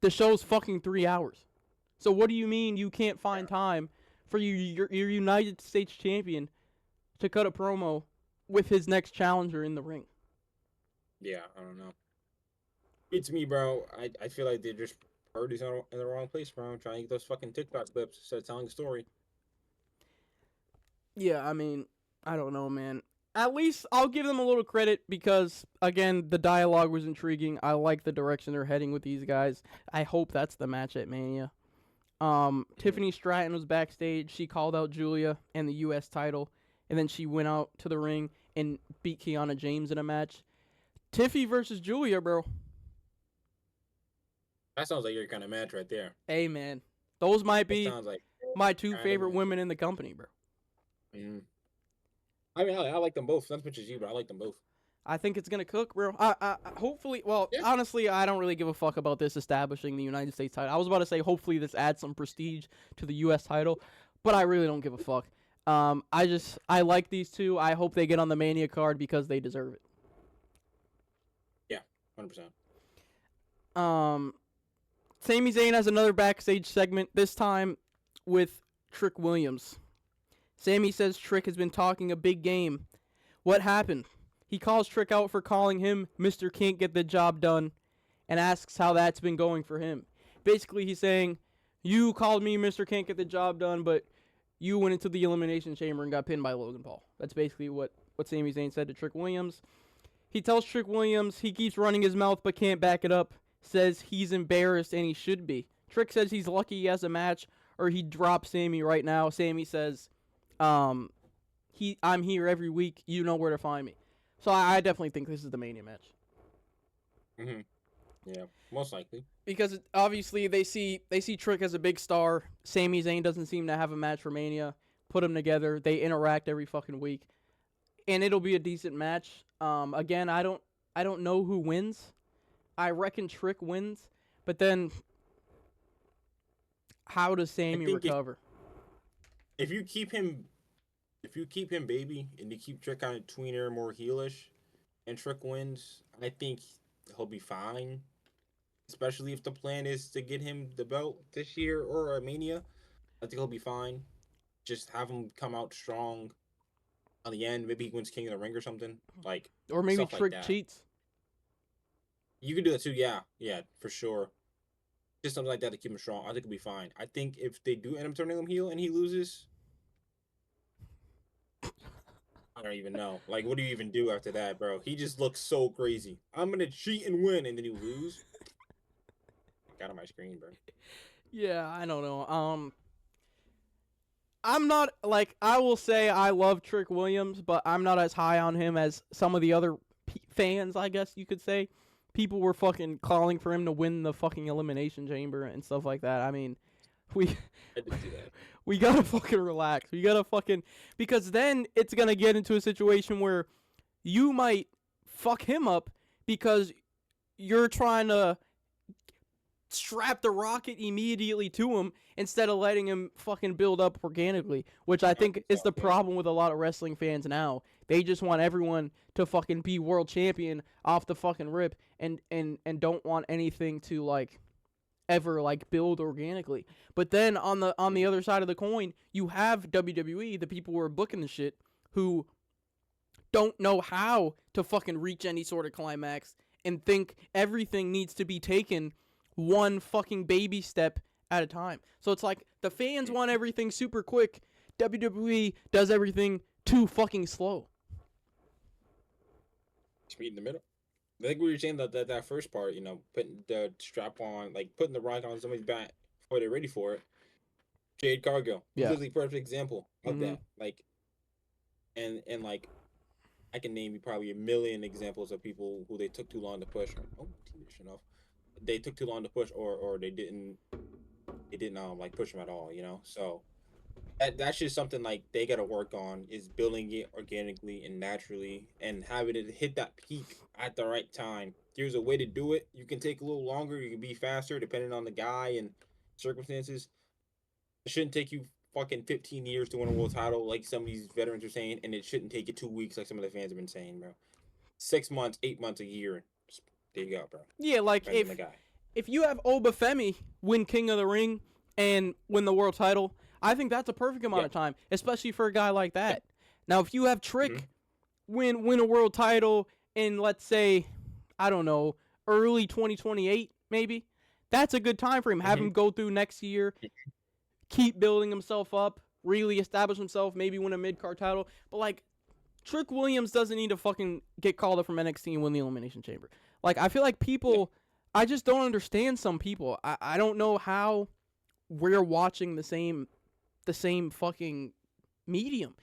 the show's fucking 3 hours. So what do you mean you can't find time for your United States champion to cut a promo with his next challenger in the ring? Yeah, I don't know. It's me, bro. I feel like they're just priorities in the wrong place, bro. I'm trying to get those fucking TikTok clips instead of telling a story. Yeah, I mean, I don't know, man. At least I'll give them a little credit because, again, the dialogue was intriguing. I like the direction they're heading with these guys. I hope that's the match at Mania. Tiffany Stratton was backstage. She called out Julia and the U.S. title, and then she went out to the ring and beat Kiana James in a match. Tiffy versus Julia, bro. That sounds like your kind of match right there. Hey, man. Those might That be sounds like my two kind of favorite match. women in the company, bro. Mm-hmm. I mean, I like them both. Not as much as you, but I like them both. I think it's gonna cook, bro. I hopefully, well, Yeah. honestly, I don't really give a fuck about this establishing the United States title. I was about to say, hopefully, this adds some prestige to the U.S. title, but I really don't give a fuck. I like these two. I hope they get on the Mania card because they deserve it. Yeah, 100%. Sami Zayn has another backstage segment. This time with Trick Williams. Sami says Trick has been talking a big game. What happened? He calls Trick out for calling him Mr. Can't Get the Job Done and asks how that's been going for him. Basically, he's saying, you called me Mr. Can't Get the Job Done, but you went into the Elimination Chamber and got pinned by Logan Paul. That's basically what Sami Zayn said to Trick Williams. He tells Trick Williams he keeps running his mouth but can't back it up, says he's embarrassed and he should be. Trick says he's lucky he has a match or he'd drop Sami right now. Sami says, I'm here every week. You know where to find me. So I definitely think this is the Mania match. Mm-hmm. Yeah, most likely. Because obviously they see Trick as a big star. Sami Zayn doesn't seem to have a match for Mania. Put them together. They interact every fucking week, and it'll be a decent match. Again, I don't know who wins. I reckon Trick wins, but then how does Sami recover? If you keep him baby and you keep Trick kind of tweener, more heelish, and Trick wins, I think he'll be fine. Especially if the plan is to get him the belt this year or a Mania, I think he'll be fine. Just have him come out strong on the end. Maybe he wins King of the Ring or something, like, Or maybe stuff Trick like that. cheats. You can do that too. Yeah, for sure. Just something like that to keep him strong. I think he'll be fine. I think if they do end up turning him heel and he loses, I don't even know. Like, what do you even do after that, bro? He just looks so crazy. I'm gonna cheat and win, and then you lose. Got on my screen, bro. Yeah, I don't know. I'm not, like, I will say I love Trick Williams, but I'm not as high on him as some of the other fans, I guess you could say. People were fucking calling for him to win the fucking Elimination Chamber and stuff like that. I mean, I didn't do that. we gotta fucking relax. We gotta fucking, because then it's gonna get into a situation where you might fuck him up because you're trying to strap the rocket immediately to him instead of letting him fucking build up organically, which I think is the problem with a lot of wrestling fans now. They just want everyone to fucking be world champion off the fucking rip and don't want anything to, like, ever, like, build organically. But then on the other side of the coin, you have WWE, the people who are booking the shit, who don't know how to fucking reach any sort of climax and think everything needs to be taken one fucking baby step at a time. So it's like the fans want everything super quick. WWE does everything too fucking slow. Just meet in the middle. I think we were saying that first part, putting the strap on, like putting the rock on somebody's back before they're ready for it. Jade Cargill, Yeah. literally perfect example of Mhm. that. Like, and like, I can name you probably a million examples of people who they took too long to push. Oh, TV shut off. they took too long to push, or they didn't like push him at all. So that's just something like they got to work on, is building it organically and naturally and having it hit that peak at the right time. There's a way to do it. You can take a little longer. You can be faster depending on the guy and circumstances. It shouldn't take you fucking 15 years to win a world title like some of these veterans are saying, and it shouldn't take you 2 weeks like some of the fans have been saying, bro. 6 months, 8 months, a year. There you go, bro. Yeah, like Depends on the guy. if you have Obafemi win King of the Ring and win the world title, I think that's a perfect amount of time, especially for a guy like that. Now, if you have Trick win a world title in, let's say, I don't know, early 2028, maybe, that's a good time for him. Have him go through next year, keep building himself up, really establish himself, maybe win a mid-card title. But, like, Trick Williams doesn't need to fucking get called up from NXT and win the Elimination Chamber. Like, I feel like people, I just don't understand some people. I don't know how we're watching the same fucking medium.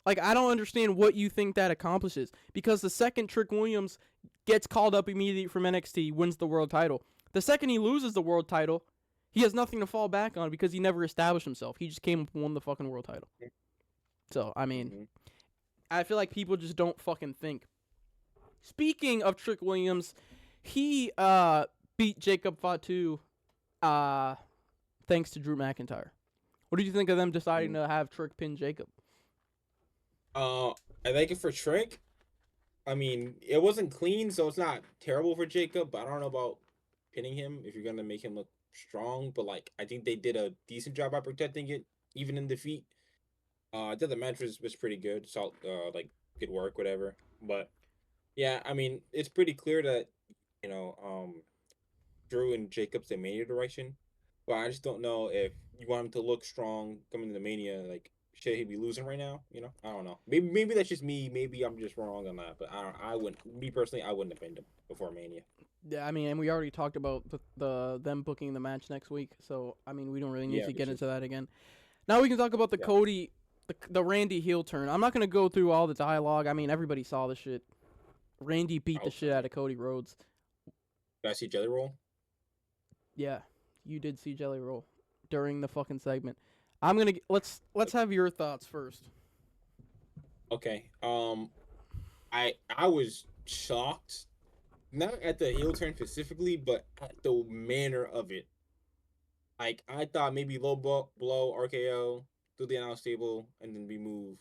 Like, I don't understand what you think that accomplishes. Because the second Trick Williams gets called up immediately from NXT, wins the world title. The second he loses the world title, he has nothing to fall back on because he never established himself. He just came up and won the fucking world title. So, I mean, I feel like people just don't fucking think. Speaking of Trick Williams, he beat Jacob Fatu thanks to Drew McIntyre. What did you think of them deciding to have Trick pin Jacob? I like it for Trick. I mean, it wasn't clean, so it's not terrible for Jacob, but I don't know about pinning him if you're going to make him look strong. But, like, I think they did a decent job at protecting it, even in defeat. I thought the match was pretty good. So, like, good work, whatever. But, yeah, I mean, it's pretty clear that, Drew and Jacob's the Mania direction. But I just don't know if you want him to look strong coming to the Mania. Like, should he be losing right now? I don't know. Maybe that's just me. Maybe I'm just wrong on that. But I wouldn't. Me personally, I wouldn't have pinned him before Mania. Yeah, I mean, and we already talked about them booking the match next week. So I mean, we don't really need to get into that again. Now we can talk about the Cody, the Randy heel turn. I'm not gonna go through all the dialogue. I mean, everybody saw the shit. Randy beat the shit out of Cody Rhodes. Did I see Jelly Roll? Yeah. You did see Jelly Roll during the fucking segment. I'm gonna let's have your thoughts first. Okay. I was shocked, not at the heel turn specifically, but at the manner of it. Like, I thought maybe low blow, RKO, through the announce table, and then we move.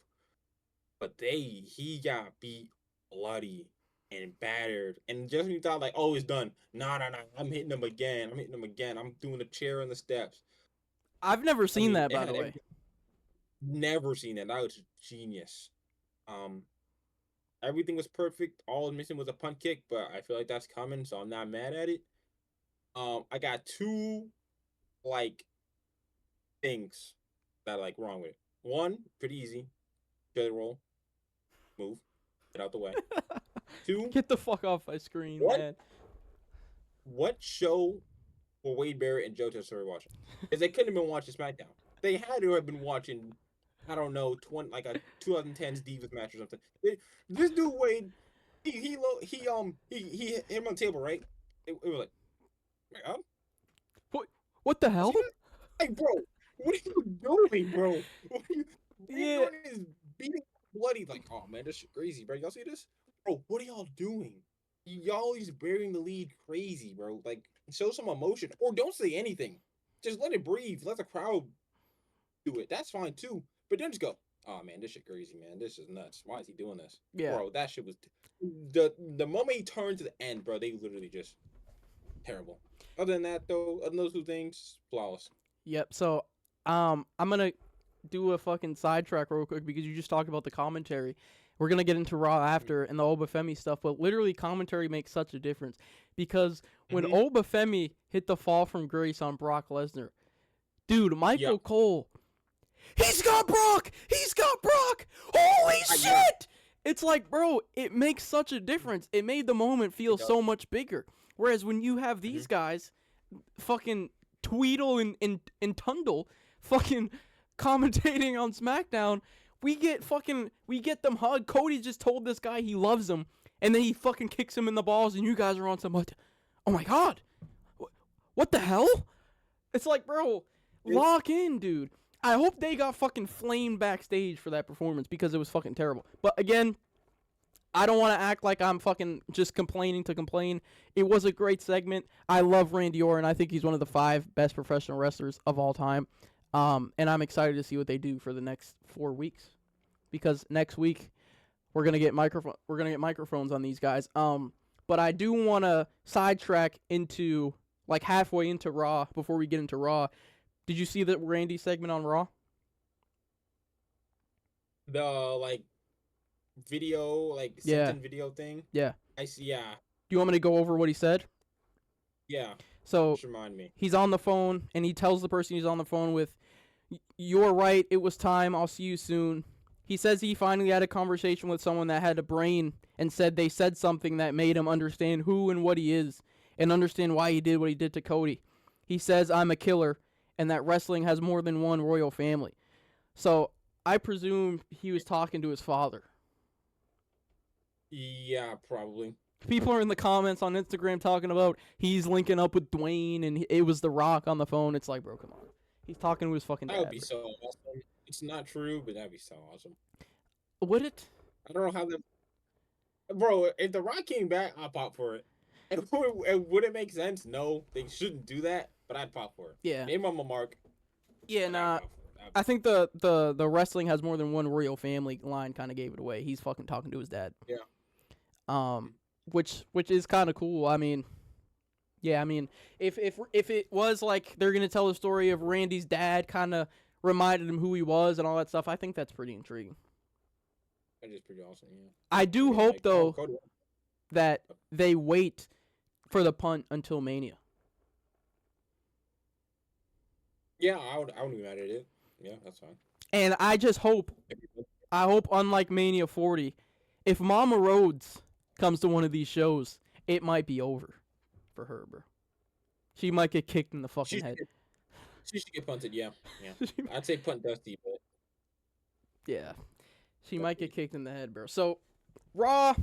But he got beat bloody and battered. And just when you thought, like, oh, it's done. Nah. I'm hitting him again. I'm doing a chair on the steps. I've never seen that, by the way. Never seen that. That was genius. Everything was perfect. All missing was a punt kick, but I feel like that's coming, so I'm not mad at it. I got two, like, things that are, like, wrong with it. One, pretty easy. Jelly roll. Move. Get out the way. Two. Get the fuck off my screen, man. What show were Wade Barrett and Joe Tessera watching? Because they couldn't have been watching SmackDown. They had to have been watching, I don't know, like a 2010s Divas match or something. This dude Wade, he hit him on the table, right? It was like, what the hell? Like, bro, what are you doing, bro? What are you doing is beating bloody. Like, oh man, this shit crazy, bro. Y'all see this? Bro, what are y'all doing? Y'all is burying the lead crazy, bro. Like, show some emotion. Or don't say anything. Just let it breathe. Let the crowd do it. That's fine too. But then just go, oh man, this shit crazy, man. This is nuts. Why is he doing this? Yeah. Bro, that shit was the moment he turned to the end, bro, they literally just terrible. Other than that though, other than those two things, flawless. Yep. So I'm gonna do a fucking sidetrack real quick because you just talked about the commentary. We're going to get into Raw after and the Obafemi stuff, but literally commentary makes such a difference because when Obafemi hit the fall from grace on Brock Lesnar, dude, Michael Cole, he's got Brock! He's got Brock! Holy shit! It's like, bro, it makes such a difference. It made the moment feel so much bigger. Whereas when you have these guys, fucking Tweedle and Tundle, fucking commentating on SmackDown, we get them hugged. Cody just told this guy he loves him, and then he fucking kicks him in the balls, and you guys are on some, oh my god, What the hell? It's like, bro, lock in, dude. I hope they got fucking flamed backstage for that performance because it was fucking terrible. But again, I don't want to act like I'm fucking just complaining to complain. It was a great segment. I love Randy Orton. I think he's one of the 5 best professional wrestlers of all time. And I'm excited to see what they do for the next 4 weeks, because next week we're gonna get microphones on these guys. But I do want to sidetrack into like halfway into Raw before we get into Raw. Did you see the Randy segment on Raw? The like video, like sent-in video thing. Yeah. I see. Yeah. Do you want me to go over what he said? Yeah. So just remind me. He's on the phone and he tells the person he's on the phone with, "You're right. It was time. I'll see you soon." He says he finally had a conversation with someone that had a brain and said they said something that made him understand who and what he is and understand why he did what he did to Cody. He says, "I'm a killer," and that wrestling has more than one royal family. So I presume he was talking to his father. Yeah, probably. People are in the comments on Instagram talking about he's linking up with Dwayne and it was The Rock on the phone. It's like, bro, come on. He's talking to his fucking dad. That would be so awesome. It's not true, but that'd be so awesome. Would it? I don't know how that... Bro, if The Rock came back, I'd pop for it. And would it make sense? No, they shouldn't do that, but I'd pop for it. Yeah. Name him a mark. Yeah, nah. I think the wrestling has more than one royal family line kind of gave it away. He's fucking talking to his dad. Yeah. Which is kind of cool. I mean, yeah, I mean, if it was like they're gonna tell the story of Randy's dad kind of reminded him who he was and all that stuff, I think that's pretty intriguing. That is pretty awesome. Yeah. I do hope though that they wait for the punt until Mania. Yeah, I wouldn't be mad at it. Yeah, that's fine. And I just hope, unlike Mania 40, if Mama Rhodes comes to one of these shows, it might be over for her, bro. She might get kicked in the fucking head. She should get punted, yeah. I'd say punt Dusty, but... Yeah. She might get kicked in the head, bro. So, Raw,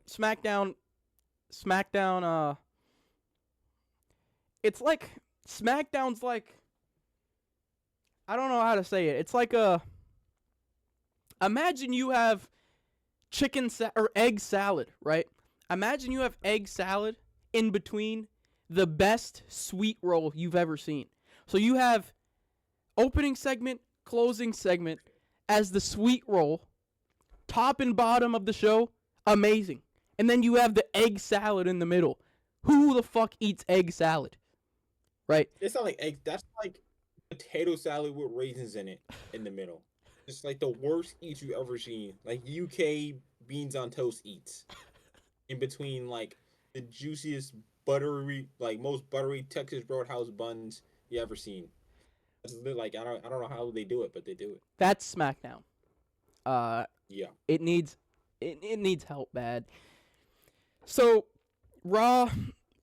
SmackDown, it's like, SmackDown's like, I don't know how to say it. It's like imagine you have or egg salad, right? Imagine you have egg salad in between the best sweet roll you've ever seen. So you have opening segment, closing segment as the sweet roll, top and bottom of the show, amazing. And then you have the egg salad in the middle. Who the fuck eats egg salad? Right? It's not like egg. That's like potato salad with raisins in it in the middle. It's like the worst eats you've ever seen. Like UK beans on toast eats. In between like the juiciest buttery, like most buttery Texas Roadhouse buns you ever seen. It's like I don't know how they do it, but they do it. That's SmackDown. Yeah. It needs help bad. So Raw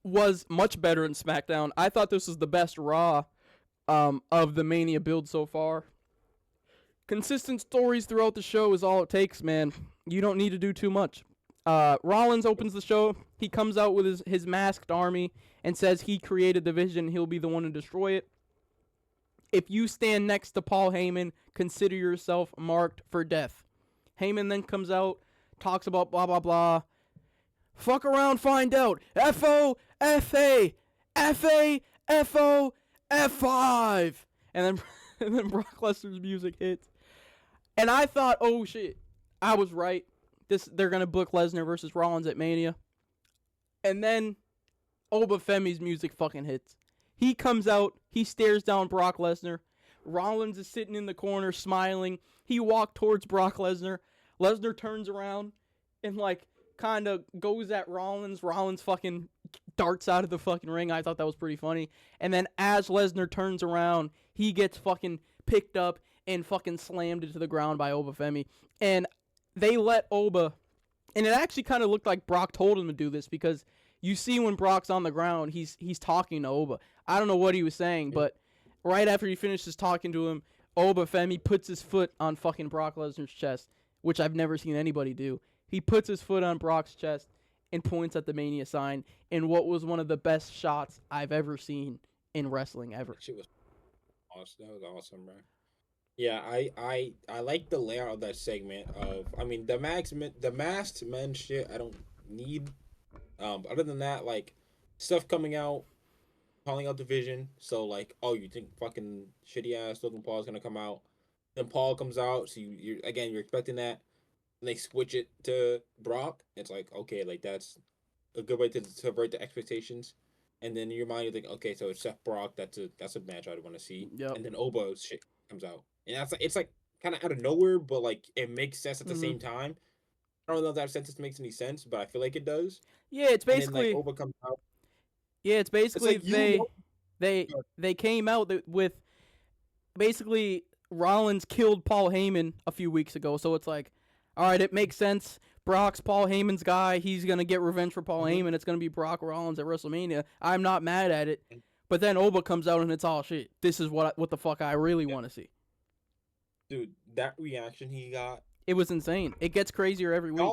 was much better than SmackDown. I thought this was the best Raw of the Mania build so far. Consistent stories throughout the show is all it takes, man. You don't need to do too much. Rollins opens the show. He comes out with his masked army and says he created the vision. He'll be the one to destroy it. If you stand next to Paul Heyman, consider yourself marked for death. Heyman then comes out, talks about blah, blah, blah. Fuck around, find out. F-O-F-A. F-A. F-O. F5. And then Brock Lesnar's music hits. And I thought, oh shit, I was right. They're gonna book Lesnar versus Rollins at Mania. And then Obafemi's music fucking hits. He comes out, he stares down Brock Lesnar. Rollins is sitting in the corner smiling. He walked towards Brock Lesnar. Lesnar turns around and like kind of goes at Rollins. Rollins fucking darts out of the fucking ring. I thought that was pretty funny. And then as Lesnar turns around, he gets fucking picked up and fucking slammed into the ground by Obafemi. And they let Oba, and it actually kind of looked like Brock told him to do this because you see when Brock's on the ground, he's talking to Oba. I don't know what he was saying, but right after he finishes talking to him, Obafemi puts his foot on fucking Brock Lesnar's chest, which I've never seen anybody do. He puts his foot on Brock's chest, and points at the Mania sign in what was one of the best shots I've ever seen in wrestling ever. That shit was awesome. That was awesome, bro. Yeah, I like the layout of that segment. I mean, the masked men shit. I don't need. Other than that, like stuff coming out, calling out division. So like, oh, you think fucking shitty ass Logan Paul is gonna come out? Then Paul comes out, so you're expecting that. And they switch it to Brock. It's like, okay, like that's a good way to subvert the expectations. And then in your mind, you think, okay, so it's Seth Brock. That's a match I'd want to see. Yep. And then Obo's shit comes out, and that's like, it's like kind of out of nowhere, but like it makes sense at the same time. I don't know if that sentence makes any sense, but I feel like it does. Yeah, it's basically. And then, like, Oba comes out. Yeah, it's basically Like, they came out with basically Rollins killed Paul Heyman a few weeks ago, so it's like, all right, it makes sense. Brock's Paul Heyman's guy. He's gonna get revenge for Paul Heyman. It's gonna be Brock Rollins at WrestleMania. I'm not mad at it. But then Oba comes out and it's all shit. This is what the fuck I really want to see. Dude, that reaction he got. It was insane. It gets crazier every week.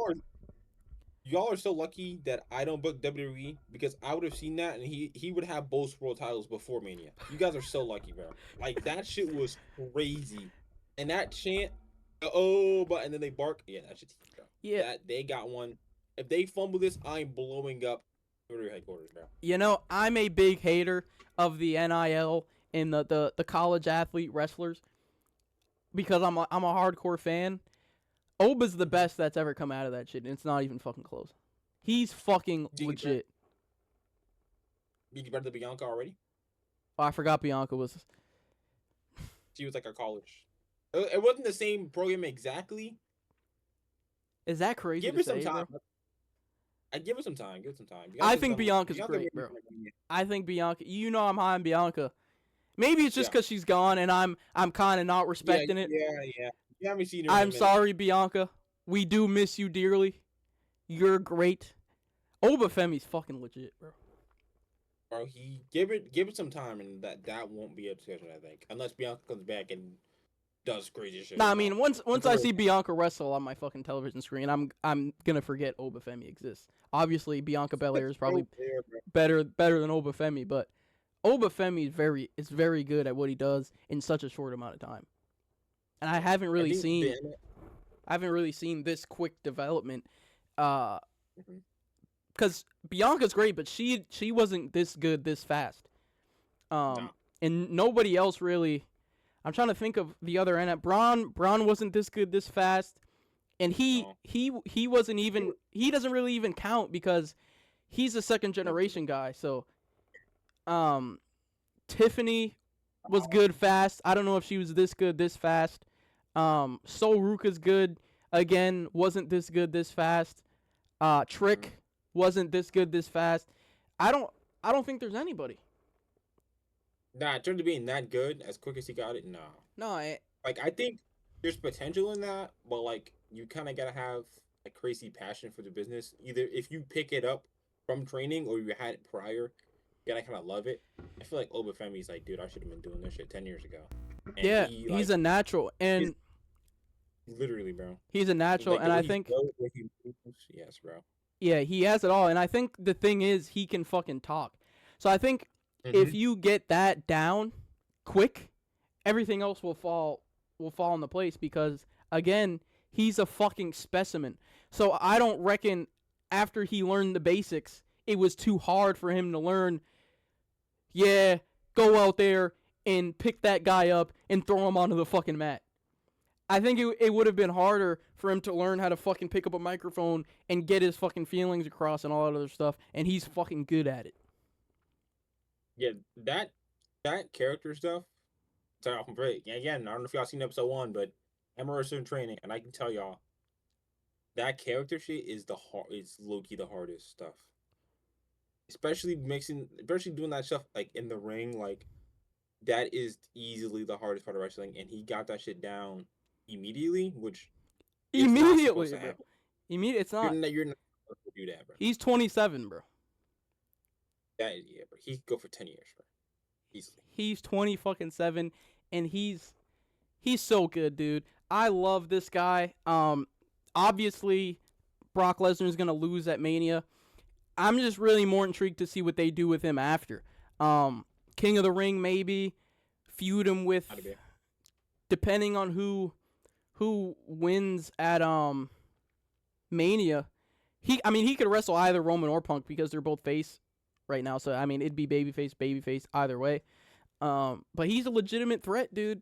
Y'all are so lucky that I don't book WWE because I would have seen that and he would have both world titles before Mania. You guys are so lucky, bro. Like that shit was crazy, and that chant, and then they bark. Yeah, that shit's bro. Yeah, that they got one. If they fumble this, I'm blowing up WWE headquarters, bro. You know, I'm a big hater of the NIL and the college athlete wrestlers because I'm a hardcore fan. Oba's the best that's ever come out of that shit, and it's not even fucking close. He's fucking legit. Did you better than Bianca already? Oh, I forgot Bianca was. She was like a college. It wasn't the same program exactly. Is that crazy? Give her some time. I give her some time. Give her some time. I think Bianca's great, bro. I think Bianca. You know I'm high on Bianca. Maybe it's just because she's gone, and I'm kind of not respecting it. Yeah. You haven't seen her. I'm sorry, Bianca. We do miss you dearly. You're great. Oba Femi's fucking legit, bro. Bro, give it some time, and that won't be a discussion. I think unless Bianca comes back and does crazy shit. Nah, I mean once I see Bianca wrestle on my fucking television screen, I'm gonna forget Oba Femi exists. Obviously, Bianca Belair is probably better than Oba Femi, but Oba Femi is very good at what he does in such a short amount of time. And I haven't really seen this quick development, because Bianca's great, but she wasn't this good this fast. No. And nobody else really. I'm trying to think of the other end. Braun wasn't this good this fast, and he wasn't even. He doesn't really even count because he's a second generation guy. So, Tiffany was good fast. I don't know if she was this good this fast. Sol Ruka's good. Again, wasn't this good this fast. Trick wasn't this good this fast. I don't think there's anybody. Nah, in terms of being that good as quick as he got it, nah. No, I think there's potential in that, but like you kind of gotta have a crazy passion for the business. Either if you pick it up from training or you had it prior, you gotta kind of love it. I feel like Oba Femi's like, dude, I should have been doing this shit 10 years ago. And yeah, he's a natural, and literally, bro. He's a natural, like, and I think yes, bro. Yeah, he has it all, and I think the thing is he can fucking talk. So I think if you get that down quick, everything else will fall into place because again, he's a fucking specimen. So I don't reckon after he learned the basics, it was too hard for him to learn. Yeah, go out there and pick that guy up and throw him onto the fucking mat. I think it would have been harder for him to learn how to fucking pick up a microphone and get his fucking feelings across and all that other stuff, and he's fucking good at it. Yeah, that character stuff. Sorry, off break. Again, I don't know if y'all seen episode 1, but I'm in training, and I can tell y'all that character shit is low-key the hardest stuff. Especially doing that stuff like in the ring, like that is easily the hardest part of wrestling, and he got that shit down immediately, which immediately, bro. It's not. You're not supposed to do that, bro. He's 27, bro. Bro. He could go for 10 years, bro. Easily. He's 27, and he's so good, dude. I love this guy. Obviously, Brock Lesnar is gonna lose at Mania. I'm just really more intrigued to see what they do with him after. King of the Ring, maybe feud him with, depending on who wins at Mania. He could wrestle either Roman or Punk because they're both face right now. So I mean, it'd be babyface either way. But he's a legitimate threat, dude.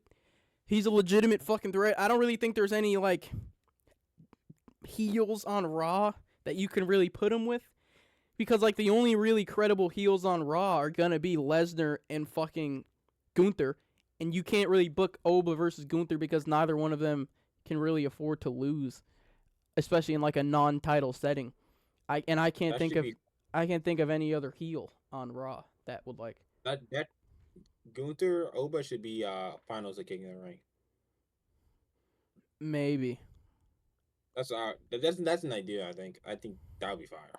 He's a legitimate fucking threat. I don't really think there's any like heels on Raw that you can really put him with, because like the only really credible heels on Raw are gonna be Lesnar and fucking Gunther, and you can't really book Oba versus Gunther because neither one of them can really afford to lose, especially in like a non-title setting. I can't think of any other heel on Raw that would like that Gunther Oba should be finals of King of the Ring. Maybe. That's an idea. I think that would be fire.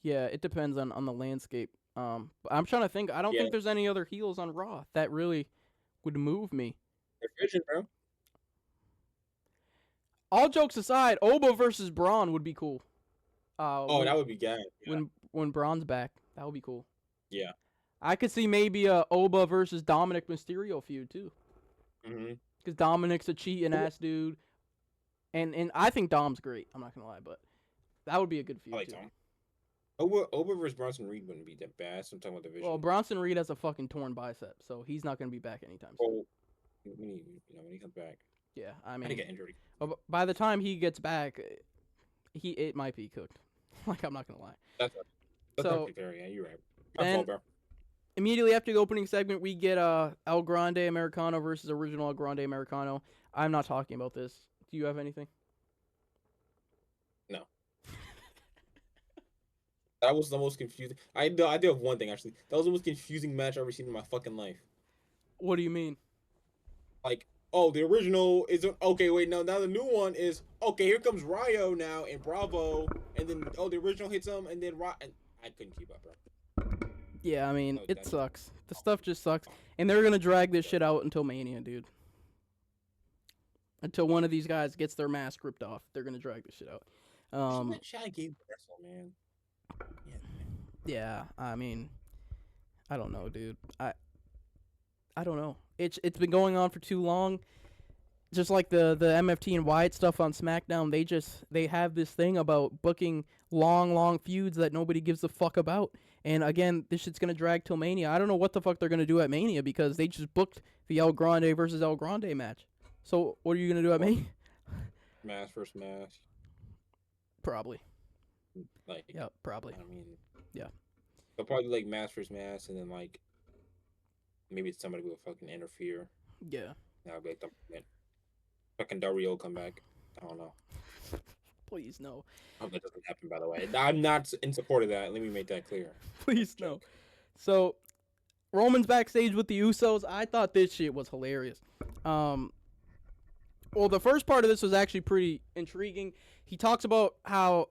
Yeah, it depends on the landscape. I'm trying to think. I don't think there's any other heels on Raw that really would move me. Vision, bro. All jokes aside, Oba versus Braun would be cool. That would be good. Yeah. When Braun's back, that would be cool. Yeah. I could see maybe a Oba versus Dominic Mysterio feud too. Because Dominic's a cheating ass dude, and I think Dom's great. I'm not gonna lie, but that would be a good feud. I like too. Dom. Oba versus Bronson Reed wouldn't be that bad. I'm talking about the Vision. Well, Bronson Reed has a fucking torn bicep, so he's not gonna be back anytime soon. When he comes back. Yeah, I mean, he get injured. By the time he gets back, it might be cooked. Like, I'm not gonna lie. That's fair. Yeah, you're right. And immediately after the opening segment, we get El Grande Americano versus original El Grande Americano. I'm not talking about this. Do you have anything? No. That was the most confusing. I do have one thing actually. That was the most confusing match I've ever seen in my fucking life. What do you mean? Like, oh, the original is okay. Wait, no. Now the new one is okay. Here comes Ryo now and Bravo, and then the original hits him, and then and I couldn't keep up, bro. Yeah, I mean, it sucks. The stuff just sucks, and they're gonna drag this shit out until Mania, dude. Until one of these guys gets their mask ripped off, they're gonna drag this shit out. Shaq gave wrestle, man. Yeah, I mean, I don't know, dude. I don't know. It's been going on for too long. Just like the MFT and Wyatt stuff on SmackDown, they have this thing about booking long feuds that nobody gives a fuck about. And again, this shit's gonna drag till Mania. I don't know what the fuck they're gonna do at Mania because they just booked the El Grande versus El Grande match. So what are you gonna do at Mania? Mask versus mask. Probably. Like. Yeah, probably. I mean. Yeah. They'll probably like mask versus mask, and then like. Maybe somebody will fucking interfere. Yeah. Now like fucking Dario will come back. I don't know. Please no. I hope that doesn't happen, by the way. I'm not in support of that. Let me make that clear. Please no. So, Roman's backstage with the Usos. I thought this shit was hilarious. Well, the first part of this was actually pretty intriguing. He talks about how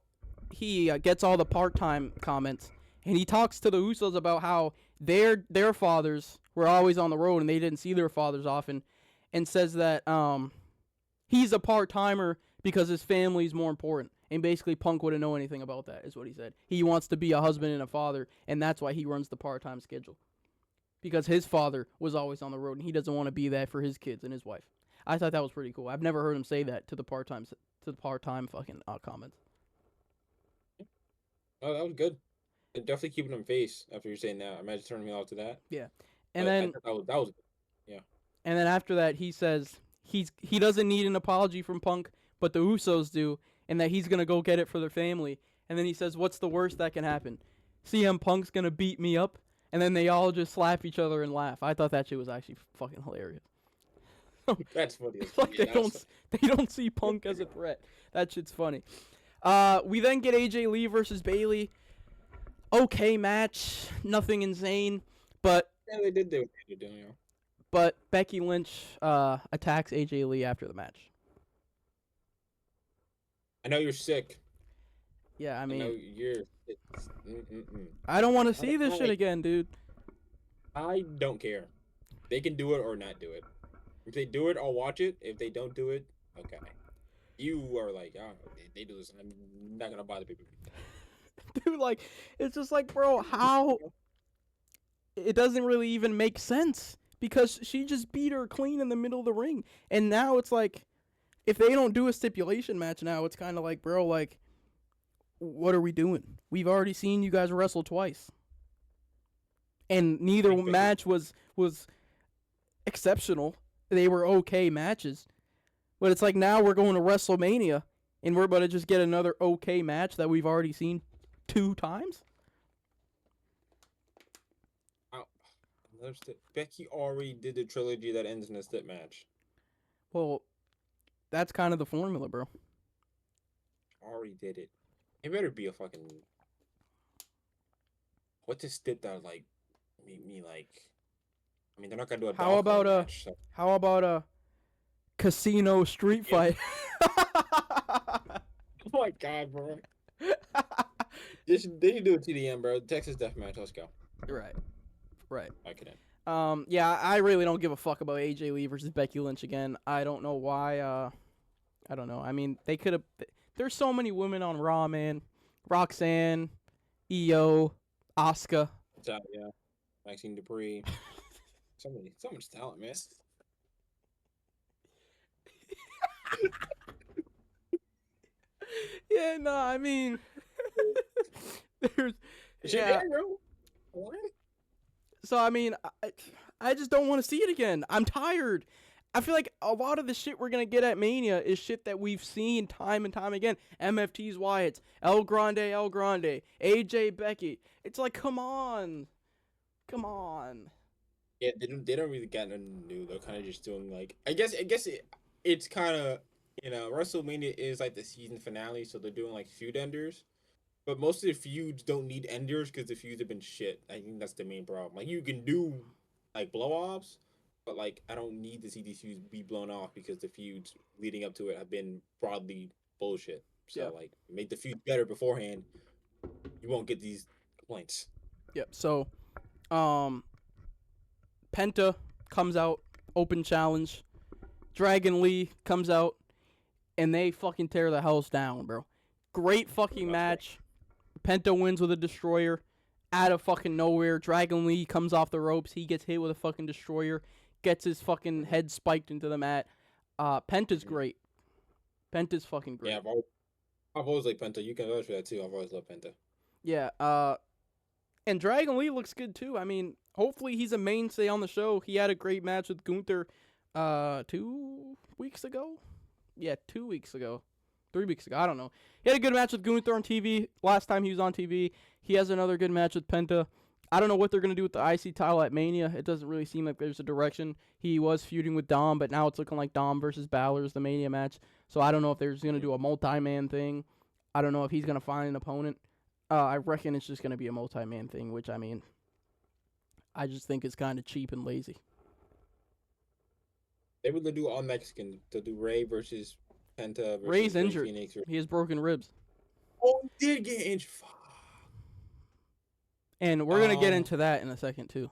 he gets all the part-time comments, and he talks to the Usos about how their fathers were always on the road and they didn't see their fathers often, and says that he's a part-timer because his family's more important. And basically Punk wouldn't know anything about that, is what he said. He wants to be a husband and a father, and that's why he runs the part-time schedule. Because his father was always on the road, and he doesn't want to be that for his kids and his wife. I thought that was pretty cool. I've never heard him say that to the part-time fucking comments. Oh, that was good. Definitely keeping him face after you're saying that. Imagine turning me off to that. Yeah. And then that was yeah. And then after that, he says he doesn't need an apology from Punk, but the Usos do, and that he's gonna go get it for their family. And then he says, "What's the worst that can happen? CM Punk's gonna beat me up." And then they all just slap each other and laugh. I thought that shit was actually fucking hilarious. That's funny. Like they don't see Punk as a threat. That shit's funny. We then get AJ Lee versus Bayley. Okay match, nothing insane, but yeah, they did do what they did, you know. But Becky Lynch attacks AJ Lee after the match. I know you're sick. Yeah, I mean, I know you're sick. I don't want to see this shit again, dude. I don't care. They can do it or not do it. If they do it, I'll watch it. If they don't do it, okay. You are like, oh, they do this, and I'm not gonna bother people. Dude, like, it's just like, bro, how? It doesn't really even make sense because she just beat her clean in the middle of the ring. And now it's like, if they don't do a stipulation match now, it's kind of like, bro, like, what are we doing? We've already seen you guys wrestle twice. And neither match was exceptional. They were okay matches. But it's like now we're going to WrestleMania and we're about to just get another okay match that we've already seen 2 times? Becky already did the trilogy that ends in a stip match. Well, that's kind of the formula, bro. Already did it. It better be a fucking... What's a stip that, like, make me, like... I mean, they're not gonna do a How about match, so... How about a casino street fight? Oh my god, bro. They should do a TDM, bro. Texas Deathmatch, let's go. Right. I couldn't. Yeah, I really don't give a fuck about AJ Lee versus Becky Lynch again. I don't know why. I don't know. I mean, they could have... There's so many women on Raw, man. Roxanne, Io, Asuka. Yeah. Maxine Dupree. So much talent, man. Yeah, no, I mean... there's... Yeah, bro. What? So, I mean, I just don't want to see it again. I'm tired. I feel like a lot of the shit we're going to get at Mania is shit that we've seen time and time again. MFT's Wyatt's, El Grande, AJ Becky. It's like, come on. Yeah, they don't really got nothing new. They're kind of just doing, like... I guess it's kind of... You know, WrestleMania is like the season finale, so they're doing like feud enders. But most of the feuds don't need enders because the feuds have been shit. I think that's the main problem. Like, you can do like blow-offs, but like I don't need to see these feuds be blown off because the feuds leading up to it have been broadly bullshit. So like, make the feud better beforehand. You won't get these complaints. Yep. So, Penta comes out, open challenge. Dragon Lee comes out, and they fucking tear the house down, bro. Great fucking match. Penta wins with a destroyer. Out of fucking nowhere, Dragon Lee comes off the ropes. He gets hit with a fucking destroyer. Gets his fucking head spiked into the mat. Penta's great. Penta's fucking great. Yeah, I've always liked Penta. You can vouch for that too. I've always loved Penta. Yeah, and Dragon Lee looks good too. I mean, hopefully he's a mainstay on the show. He had a great match with Gunther 2 weeks ago? Yeah, 2 weeks ago. 3 weeks ago. I don't know. He had a good match with Gunther on TV. Last time he was on TV. He has another good match with Penta. I don't know what they're going to do with the IC title at Mania. It doesn't really seem like there's a direction. He was feuding with Dom, but now it's looking like Dom versus Balor is the Mania match. So I don't know if they're going to do a multi-man thing. I don't know if he's going to find an opponent. I reckon it's just going to be a multi-man thing, which, I mean, I just think it's kind of cheap and lazy. They would do all Mexican. They'll do Ray versus Penta versus Ray's Ray injured. Phoenix. He has broken ribs. Oh, he did get injured. And we're going to get into that in a second, too.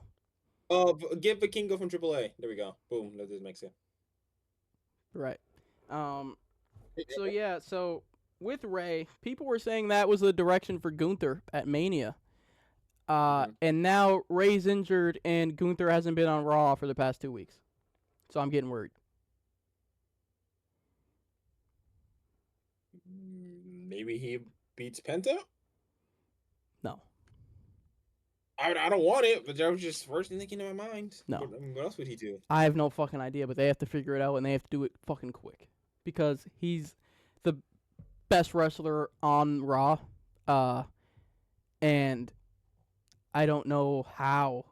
Get Vikingo from AAA. There we go. Boom. That does make sense. Right. So with Ray, people were saying that was the direction for Gunther at Mania. And now Ray's injured and Gunther hasn't been on Raw for the past 2 weeks. So I'm getting worried. Maybe he beats Penta? No. I don't want it, but that was just first thing thinking in my mind. No. What else would he do? I have no fucking idea, but they have to figure it out, and they have to do it fucking quick. Because he's the best wrestler on Raw. And I don't know how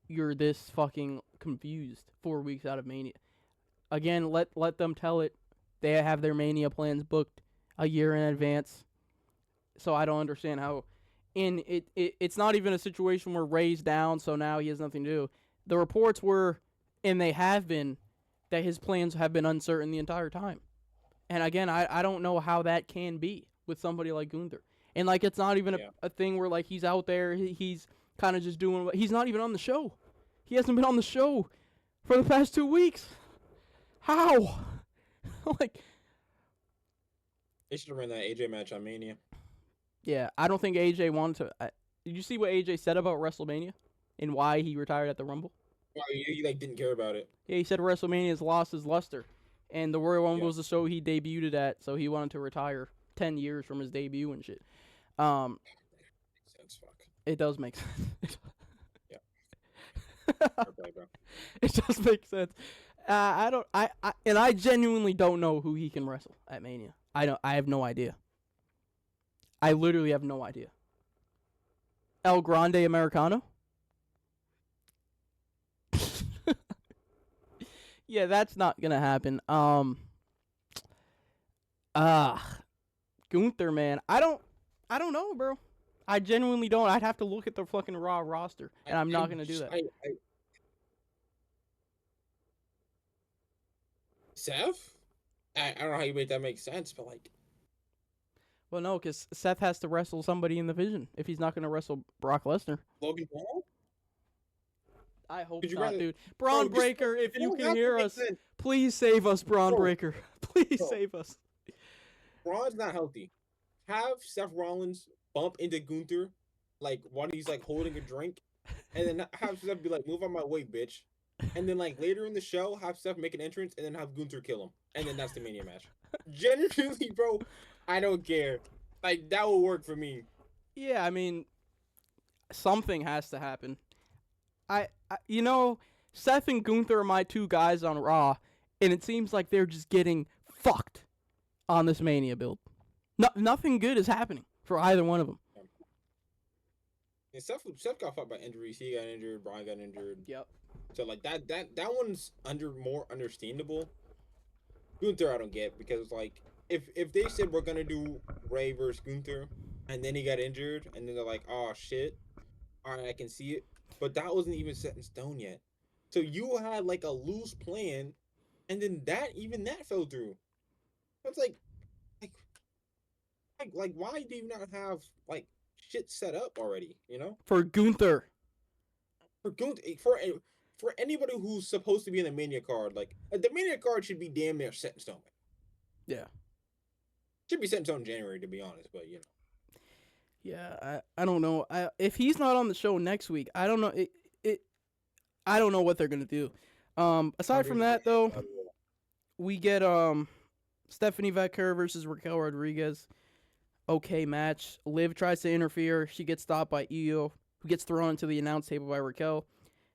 you're this fucking confused 4 weeks out of Mania. Again, let them tell it. They have their Mania plans booked a year in advance. So I don't understand how... And it's not even a situation where Ray's down, so now he has nothing to do. The reports were, and they have been, that his plans have been uncertain the entire time. And again, I don't know how that can be with somebody like Gunther. And like, it's not even a thing where like he's out there, he's kind of just doing what... He's not even on the show. He hasn't been on the show for the past 2 weeks. How? Like... They should have ran that AJ match on Mania. Yeah, I don't think AJ wanted to. Did you see what AJ said about WrestleMania and why he retired at the Rumble? Well, you like didn't care about it. Yeah, he said WrestleMania's lost his luster, and the Royal Rumble Yeah. was the show he debuted at, so he wanted to retire 10 years from his debut and shit. Makes sense. Fuck. It does make sense. Yeah. Play, bro. It does make sense. I genuinely don't know who he can wrestle at Mania. I have no idea. I literally have no idea. El Grande Americano? Yeah, that's not gonna happen. Gunther, man. I don't know, bro. I genuinely don't. I'd have to look at the fucking Raw roster, and I'm not gonna do that. Seth? I don't know how you made that make sense, but like, Well, no, because Seth has to wrestle somebody in the Vision if he's not gonna wrestle Brock Lesnar. Logan Paul? I hope Could you not, rather- dude. Braun Bro, Breaker, if you don't can have to hear make us, sense. please save us, Braun Bro. Breaker. Please Bro. save us. Braun's not healthy. Have Seth Rollins bump into Gunther, like while he's like holding a drink, and then have Seth be like, "Move on my way, bitch." And then like later in the show, have Seth make an entrance, and then have Gunther kill him, and then that's the Mania match. Genuinely, bro, I don't care. Like that will work for me. Yeah, I mean, something has to happen. Seth and Gunther are my two guys on Raw, and it seems like they're just getting fucked on this Mania build. Nothing good is happening for either one of them. And Seth got fucked by injuries. He got injured. Brian got injured. Yep. So like that one's more understandable. Gunther I don't get because like if they said we're gonna do Ray versus Gunther and then he got injured and then they're like, oh shit, all right, I can see it, but that wasn't even set in stone yet. So you had like a loose plan, and then that fell through. That's like why do you not have like shit set up already? You know, For Gunther. for Gunther for anybody who's supposed to be in the Mania card, like the Mania card should be damn near set in stone. Yeah. Should be set in stone in January, to be honest, but you know. Yeah, I don't know. If he's not on the show next week, I don't know. I don't know what they're gonna do. Aside from that, though, we get Stephanie Vaquer versus Raquel Rodriguez. Okay match. Liv tries to interfere. She gets stopped by Io, who gets thrown into the announce table by Raquel,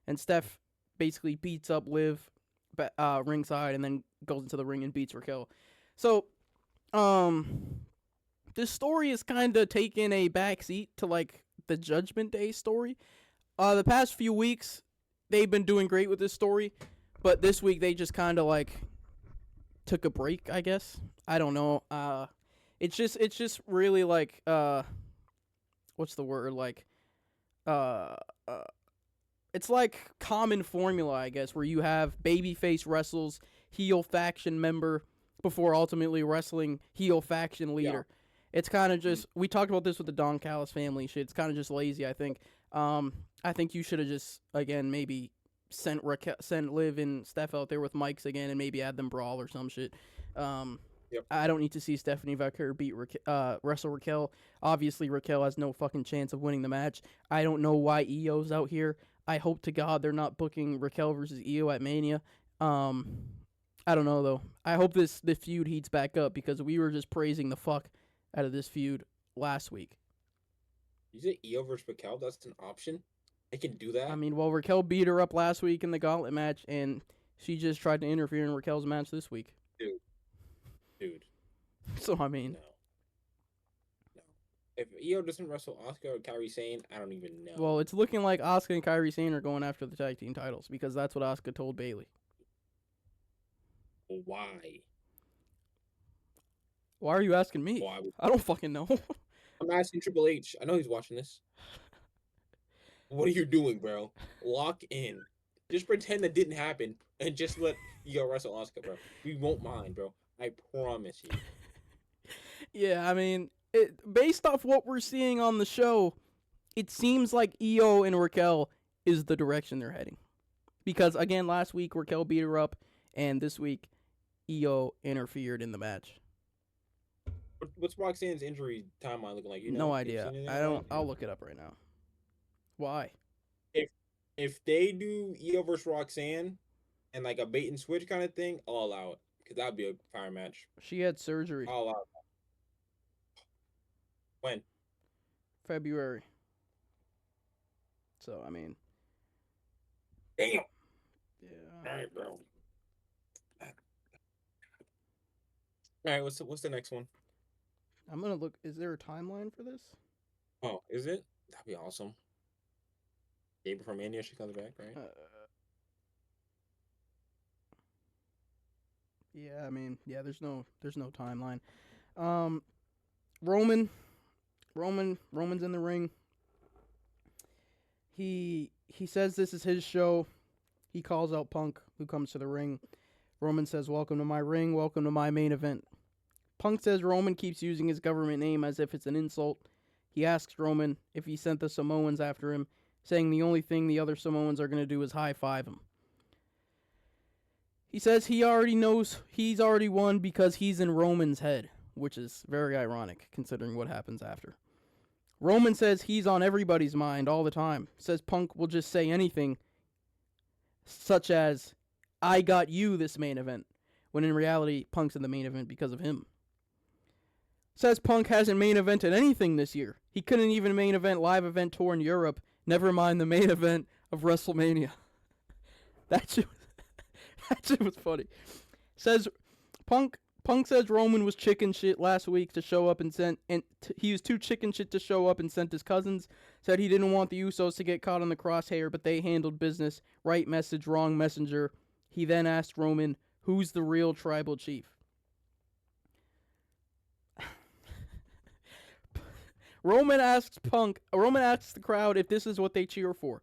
and Steph basically beats up Liv ringside and then goes into the ring and beats Raquel. So, this story is kind of taking a backseat to like the Judgment Day story. The past few weeks, they've been doing great with this story, but this week they just kind of like took a break, I guess. I don't know. It's just really like what's the word, like it's like common formula, I guess, where you have babyface wrestles heel faction member before ultimately wrestling heel faction leader. Yeah. It's kind of just, we talked about this with the Don Callis family shit. It's kind of just lazy, I think. I think you should have just, again, maybe sent Liv and Steph out there with mics again and maybe add them brawl or some shit. Yep. I don't need to see Stephanie Vaquer wrestle Raquel. Obviously, Raquel has no fucking chance of winning the match. I don't know why Io's out here. I hope to God they're not booking Raquel versus Io at Mania. I don't know, though. I hope the feud heats back up because we were just praising the fuck out of this feud last week. You say Io versus Raquel? That's an option? I can do that? I mean, well, Raquel beat her up last week in the gauntlet match, and she just tried to interfere in Raquel's match this week. Dude. So, I mean... No. If Io doesn't wrestle Asuka or Kairi Sane, I don't even know. Well, it's looking like Asuka and Kairi Sane are going after the tag team titles because that's what Asuka told Bayley. Why? Why are you asking me? Why? I don't fucking know. I'm asking Triple H. I know he's watching this. What are you doing, bro? Lock in. Just pretend that didn't happen and just let Io wrestle Asuka, bro. We won't mind, bro. I promise you. Yeah, I mean, based off what we're seeing on the show, it seems like Io and Raquel is the direction they're heading. Because, again, last week Raquel beat her up, and this week Io interfered in the match. What's Roxanne's injury timeline looking like? You No know, have you idea. seen anything I about don't. it? I'll look it up right now. Why? If if they do Io versus Roxanne and like a bait and switch kind of thing, I'll allow it because that'd be a fire match. She had surgery I'll allow it. When? February. So I mean, Damn. yeah. All right, bro. All right, what's the next one? I'm gonna look. Is there a timeline for this? Oh, is it? That'd be awesome. Gabriel from India, she comes back, right? Yeah, I mean, yeah. There's no timeline. Um, Roman's in the ring. He says this is his show. He calls out Punk, who comes to the ring. Roman says, "Welcome to my ring. Welcome to my main event." Punk says Roman keeps using his government name as if it's an insult. He asks Roman if he sent the Samoans after him, saying the only thing the other Samoans are going to do is high-five him. He says he already knows he's already won because he's in Roman's head, which is very ironic considering what happens after. Roman says he's on everybody's mind all the time. Says Punk will just say anything, such as, "I got you this main event," when in reality, Punk's in the main event because of him. Says Punk hasn't main evented anything this year. He couldn't even main event live event tour in Europe, never mind the main event of WrestleMania. That shit was funny. Says Punk says Roman was chicken shit last week to show up and he was too chicken shit to show up and sent his cousins. Said he didn't want the Usos to get caught on the crosshair, but they handled business. Right message, wrong messenger. He then asked Roman, "Who's the real tribal chief?" Roman asks the crowd if this is what they cheer for.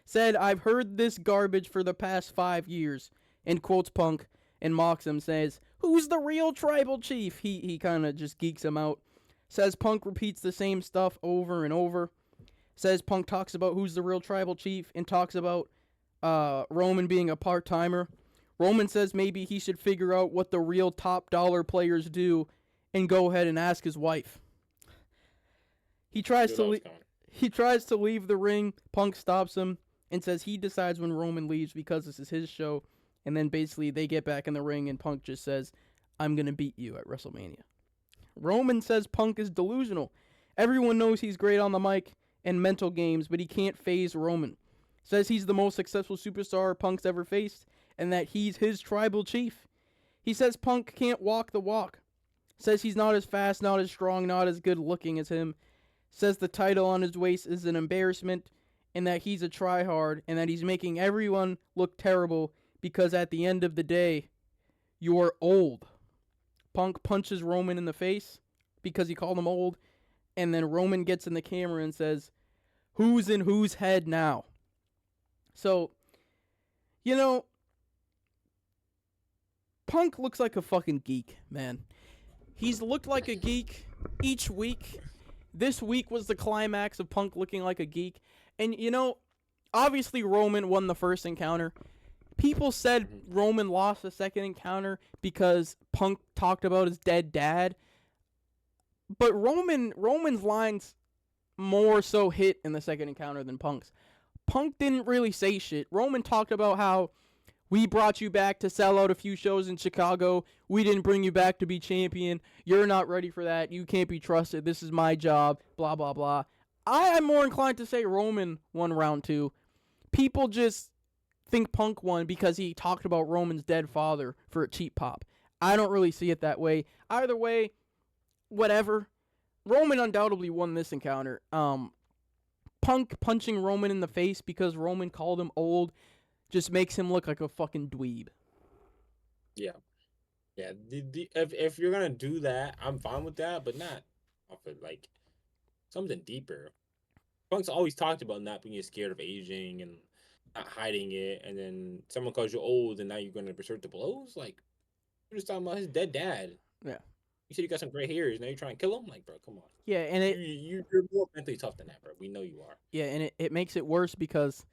Said, "I've heard this garbage for the past 5 years," and quotes Punk and mocks him, says, "Who's the real tribal chief?" He kind of just geeks him out. Says Punk repeats the same stuff over and over. Says Punk talks about who's the real tribal chief and talks about Roman being a part-timer. Roman says maybe he should figure out what the real top dollar players do and go ahead and ask his wife. He tries to leave the ring. Punk stops him and says he decides when Roman leaves because this is his show. And then basically they get back in the ring and Punk just says, "I'm going to beat you at WrestleMania." Roman says Punk is delusional. Everyone knows he's great on the mic and mental games, but he can't phase Roman. Says he's the most successful superstar Punk's ever faced and that he's his tribal chief. He says Punk can't walk the walk. Says he's not as fast, not as strong, not as good looking as him. Says the title on his waist is an embarrassment and that he's a tryhard and that he's making everyone look terrible because at the end of the day, you're old. Punk punches Roman in the face because he called him old, and then Roman gets in the camera and says, "Who's in whose head now?" So, Punk looks like a fucking geek, man. He's looked like a geek each week. This week was the climax of Punk looking like a geek. And, obviously Roman won the first encounter. People said Roman lost the second encounter because Punk talked about his dead dad. But Roman's lines more so hit in the second encounter than Punk's. Punk didn't really say shit. Roman talked about how we brought you back to sell out a few shows in Chicago. We didn't bring you back to be champion. You're not ready for that. You can't be trusted. This is my job. Blah, blah, blah. I am more inclined to say Roman won round 2. People just think Punk won because he talked about Roman's dead father for a cheap pop. I don't really see it that way. Either way, whatever. Roman undoubtedly won this encounter. Punk punching Roman in the face because Roman called him old just makes him look like a fucking dweeb. Yeah. Yeah. If you're going to do that, I'm fine with that, but not off of like something deeper. Punk's always talked about not being scared of aging and not hiding it, and then someone calls you old and now you're going to resort to blows? Like, you're just talking about his dead dad. Yeah. You said you got some gray hairs, now you're trying to kill him? Like, bro, come on. Yeah, and you're more mentally tough than that, bro. We know you are. Yeah, and it makes it worse because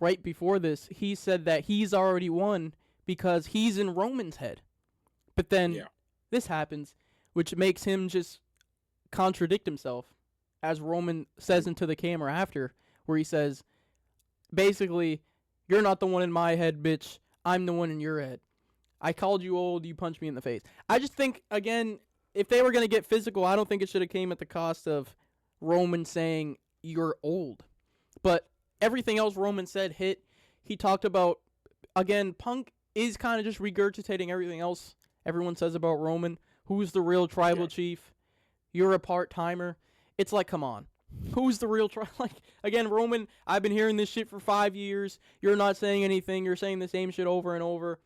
right before this, he said that he's already won because he's in Roman's head. But then this happens, which makes him just contradict himself, as Roman says into the camera after, where he says, basically, you're not the one in my head, bitch. I'm the one in your head. I called you old. You punched me in the face. I just think, again, if they were going to get physical, I don't think it should have came at the cost of Roman saying, you're old. But everything else Roman said hit. He talked about, again, Punk is kind of just regurgitating everything else everyone says about Roman. Who's the real tribal chief? You're a part-timer. It's like, come on. Who's the real like, again, Roman, I've been hearing this shit for 5 years. You're not saying anything. You're saying the same shit over and over.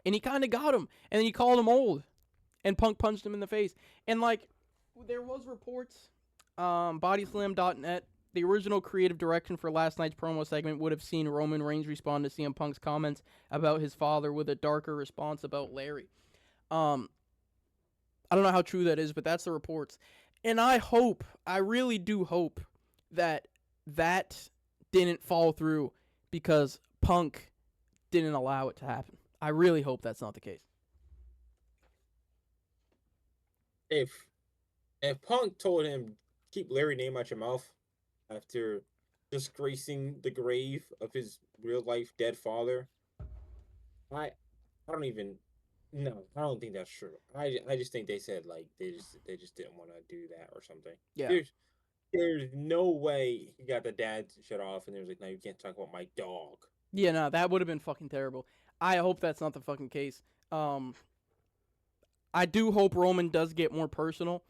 And he kind of got him. And then he called him old. And Punk punched him in the face. And, like, there was reports, bodyslam.net, the original creative direction for last night's promo segment would have seen Roman Reigns respond to CM Punk's comments about his father with a darker response about Larry. I don't know how true that is, but that's the reports. And I really do hope that didn't fall through because Punk didn't allow it to happen. I really hope that's not the case. If Punk told him, keep Larry's name out your mouth after disgracing the grave of his real-life dead father, I don't even... No, I don't think that's true. I just think they said, like, they just didn't want to do that or something. Yeah. There's no way he got the dad shut off and there's like, no, you can't talk about my dog. Yeah, no, that would have been fucking terrible. I hope that's not the fucking case. I do hope Roman does get more personal.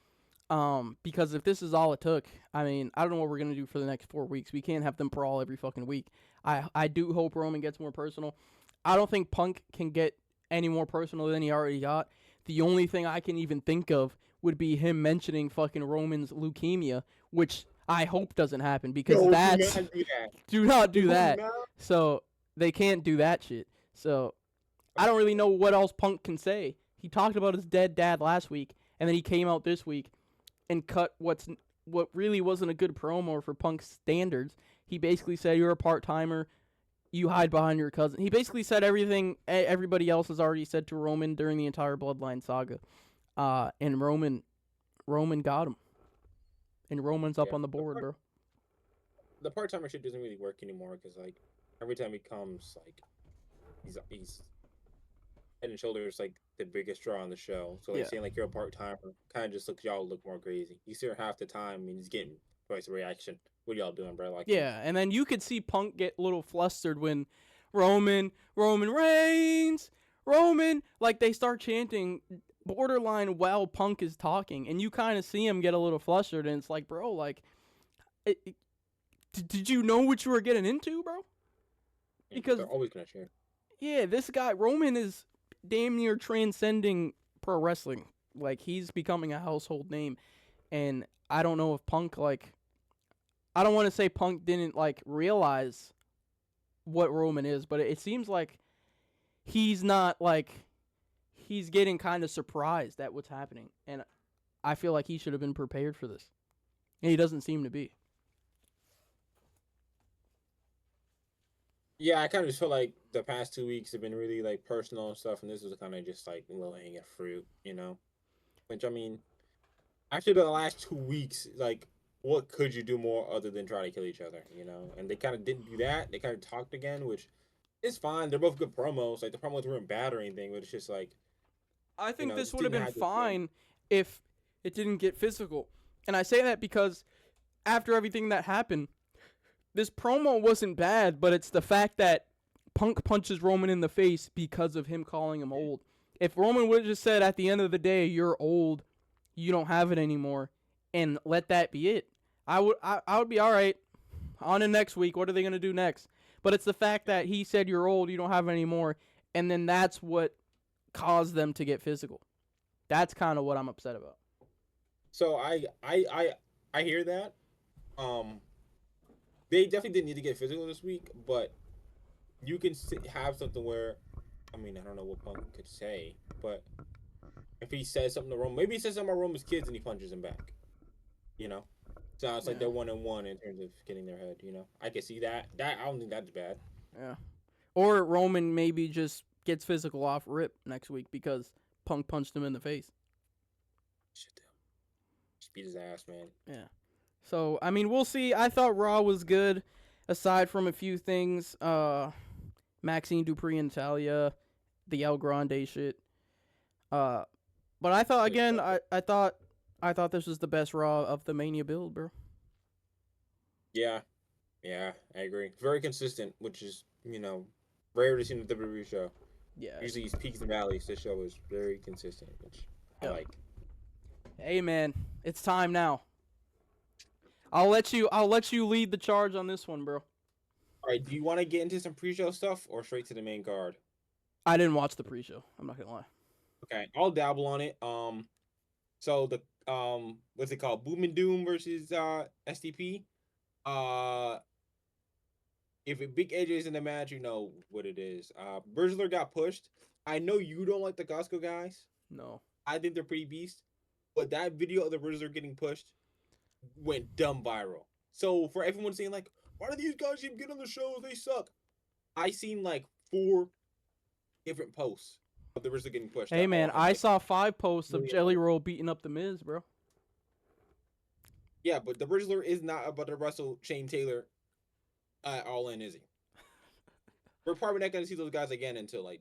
Because if this is all it took, I mean, I don't know what we're going to do for the next 4 weeks. We can't have them brawl every fucking week. I do hope Roman gets more personal. I don't think Punk can get any more personal than he already got. The only thing I can even think of would be him mentioning fucking Roman's leukemia, which I hope doesn't happen because do not do that. So they can't do that shit. So I don't really know what else Punk can say. He talked about his dead dad last week, and then he came out this week and cut what really wasn't a good promo for Punk's standards. He basically said, you're a part-timer, you hide behind your cousin. He basically said everything everybody else has already said to Roman during the entire Bloodline saga. And Roman got him. And Roman's up on the board, bro. The part-timer shit doesn't really work anymore because, like, every time he comes, like, he's head and shoulders like the biggest draw on the show. So like saying like you're a part-timer kind of just looks y'all look more crazy. You see her half the time and he's getting twice the reaction. What y'all doing, bro? Like, yeah, and then you could see Punk get a little flustered when Roman Reigns, like they start chanting borderline while Punk is talking, and you kind of see him get a little flustered, and it's like, bro, like, did you know what you were getting into, bro? Because they're always gonna cheer. Yeah, this guy Roman is damn near transcending pro wrestling. Like, he's becoming a household name, and I don't know if Punk, like, I don't want to say Punk didn't, like, realize what Roman is, but it seems like he's not, like, he's getting kind of surprised at what's happening, and I feel like he should have been prepared for this, and he doesn't seem to be. Yeah, I kind of just feel like the past 2 weeks have been really, like, personal and stuff, and this was kind of just, like, low-hanging fruit, you know? Which, I mean, after the last 2 weeks, like, what could you do more other than try to kill each other, you know? And they kind of didn't do that. They kind of talked again, which is fine. They're both good promos. Like, the promos weren't bad or anything, but it's just, like... I think this would have been fine if it didn't get physical. And I say that because after everything that happened, this promo wasn't bad, but it's the fact that Punk punches Roman in the face because of him calling him old. If Roman would have just said at the end of the day, you're old, you don't have it anymore, and let that be it, I would be all right. On to next week. What are they going to do next? But it's the fact that he said you're old, you don't have it anymore, and then that's what caused them to get physical. That's kind of what I'm upset about. So I hear that. They definitely didn't need to get physical this week, but you can have something where, I mean, I don't know what Punk could say, but if he says something to Roman, maybe he says something about Roman's kids and he punches him back. You know? Sounds like they're 1-1 in terms of getting their head, you know? I can see that. I don't think that's bad. Yeah. Or Roman maybe just gets physical off rip next week because Punk punched him in the face. beat his ass, man. Yeah. So I mean, we'll see. I thought Raw was good, aside from a few things. Maxine Dupree and Talia, the El Grande shit. But I thought again, I thought this was the best Raw of the Mania build, bro. Yeah, yeah, I agree. Very consistent, which is rare to see in the WWE show. Yeah. Usually it's peaks and valleys. This show is very consistent, which I Yep. like. Hey man, it's time now. I'll let you lead the charge on this one, bro. All right, do you want to get into some pre-show stuff or straight to the main card? I didn't watch the pre-show. I'm not gonna lie. Okay, I'll dabble on it. So the what's it called? Boom and Doom versus STP. Uh, if a Big AJ is in the match, you know what it is. Baszler got pushed. I know you don't like the Costco guys. No. I think they're pretty beast. But that video of the Baszler getting pushed went dumb viral. So for everyone saying like, why do these guys even get on the shows? They suck. I seen like 4 different posts of the Baszler getting pushed. Hey man, I like, saw 5 posts of Jelly Roll beating up the Miz, bro. Yeah, but the Baszler is not about to wrestle Shane Taylor all in, is he? We're probably not going to see those guys again until like,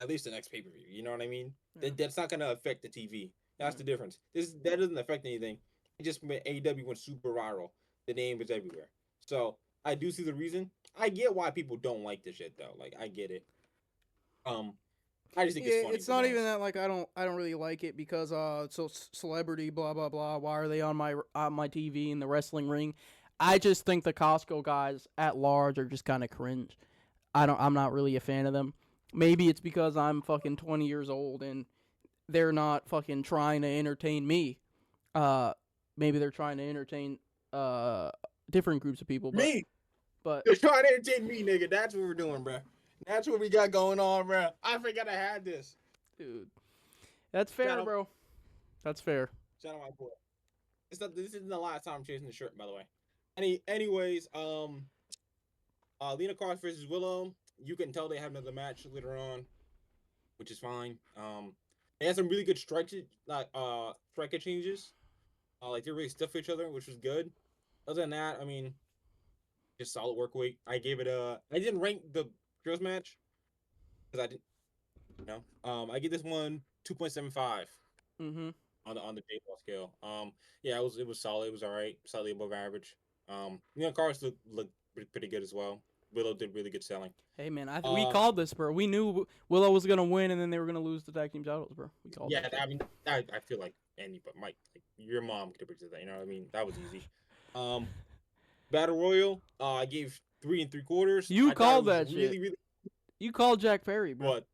at least the next pay-per-view. You know what I mean? Yeah. That's not going to affect the TV. That's the difference. That doesn't affect anything. It just AEW went super viral. The name is everywhere. So I do see the reason. I get why people don't like this shit though. Like I get it. I just think it's funny. It's not even that like I don't really like it because so celebrity blah blah blah. Why are they on my TV in the wrestling ring? I just think the Costco guys at large are just kind of cringe. I'm not really a fan of them. Maybe it's because I'm fucking 20 years old and they're not fucking trying to entertain me. Maybe they're trying to entertain different groups of people. But they're trying to entertain me, nigga. That's what we're doing, bro. That's what we got going on, bro. I forgot I had this, dude. That's fair, bro. That's fair. Shout out my boy. This isn't the last time I'm chasing the shirt, by the way. Anyways, Lena Cross versus Willow. You can tell they have another match later on, which is fine. They had some really good striker changes. Like they're really stiff for each other, which was good. Other than that, I mean, just solid work week. I gave it I didn't rank the girls match because I didn't. I give this one 2.75. Mm-hmm. On the baseball scale. Yeah, it was solid. It was all right, slightly above average. Cars looked pretty good as well. Willow did really good selling. Hey man, we called this, bro. We knew Willow was gonna win, and then they were gonna lose the tag team titles, bro. We called. Yeah, I mean, I feel like but Mike, like your mom could have predicted that. You know what I mean? That was easy. Battle Royal. I gave 3 3/4. You called that really, shit. really... You called Jack Perry, bro. What?